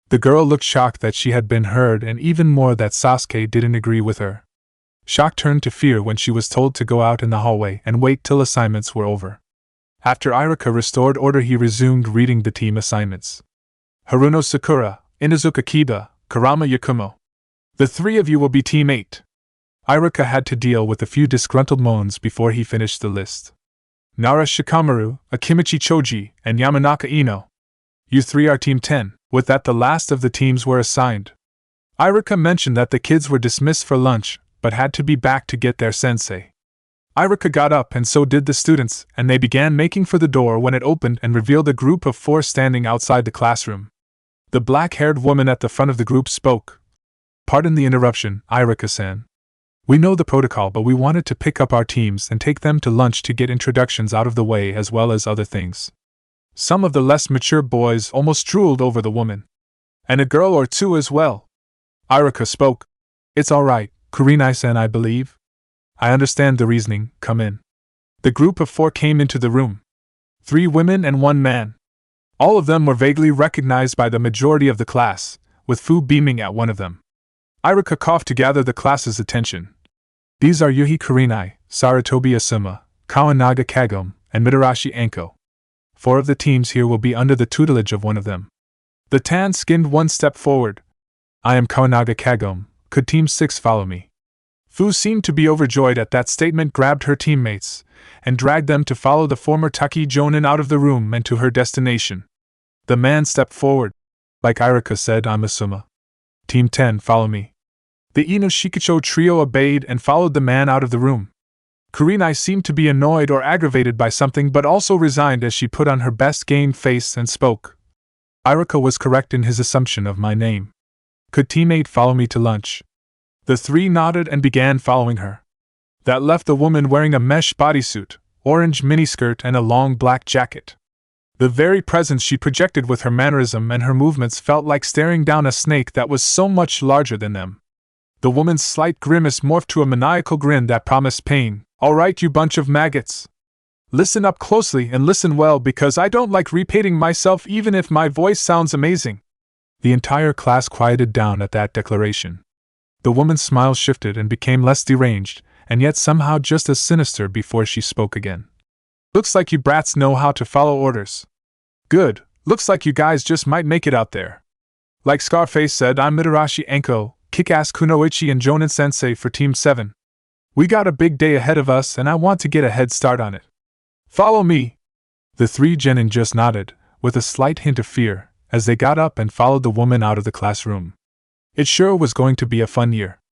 The girl looked shocked that she had been heard and even more that Sasuke didn't agree with her. Shock turned to fear when she was told to go out in the hallway and wait till assignments were over. After Irika restored order, he resumed reading the team assignments. Haruno Sakura, Inazuka Kiba, Karama Yakumo. The three of you will be Team 8. Irika had to deal with a few disgruntled moans before he finished the list. Nara Shikamaru, Akimichi Choji, and Yamanaka Ino. You three are Team 10. With that, the last of the teams were assigned. Irika mentioned that the kids were dismissed for lunch, but had to be back to get their sensei. Irika got up and so did the students, and they began making for the door when it opened and revealed a group of 4 standing outside the classroom. The black-haired woman at the front of the group spoke. Pardon the interruption, Irika-san. We know the protocol, but we wanted to pick up our teams and take them to lunch to get introductions out of the way as well as other things. Some of the less mature boys almost drooled over the woman. And a girl or two as well. Irika spoke. It's all right, Kurinai-san, I believe. I understand the reasoning, come in. The group of 4 came into the room. 3 women and 1 man. All of them were vaguely recognized by the majority of the class, with Fu beaming at one of them. Irika coughed to gather the class's attention. These are Yuhi Kurinai, Saratobi Asuma, Kawanaga Kagome, and Mitarashi Anko. 4 of the teams here will be under the tutelage of one of them. The tan-skinned one stepped forward. I am Kawanaga Kagome, could Team 6 follow me? Fu seemed to be overjoyed at that statement, grabbed her teammates, and dragged them to follow the former Taki Jonin out of the room and to her destination. The man stepped forward. Like Irika said, I'm Asuma. Team 10, follow me. The Ino Shikicho trio obeyed and followed the man out of the room. Kurinai seemed to be annoyed or aggravated by something, but also resigned as she put on her best game face and spoke. Irika was correct in his assumption of my name. Could teammate follow me to lunch? The three nodded and began following her. That left the woman wearing a mesh bodysuit, orange miniskirt, and a long black jacket. The very presence she projected with her mannerism and her movements felt like staring down a snake that was so much larger than them. The woman's slight grimace morphed to a maniacal grin that promised pain. All right, you bunch of maggots. Listen up closely and listen well, because I don't like repeating myself even if my voice sounds amazing. The entire class quieted down at that declaration. The woman's smile shifted and became less deranged, and yet somehow just as sinister before she spoke again. Looks like you brats know how to follow orders. Good, looks like you guys just might make it out there. Like Scarface said, I'm Mitarashi Enko, Kick-Ass Kunoichi and Jonin Sensei for Team 7. We got a big day ahead of us and I want to get a head start on it. Follow me! The three genin just nodded, with a slight hint of fear, as they got up and followed the woman out of the classroom. It sure was going to be a fun year.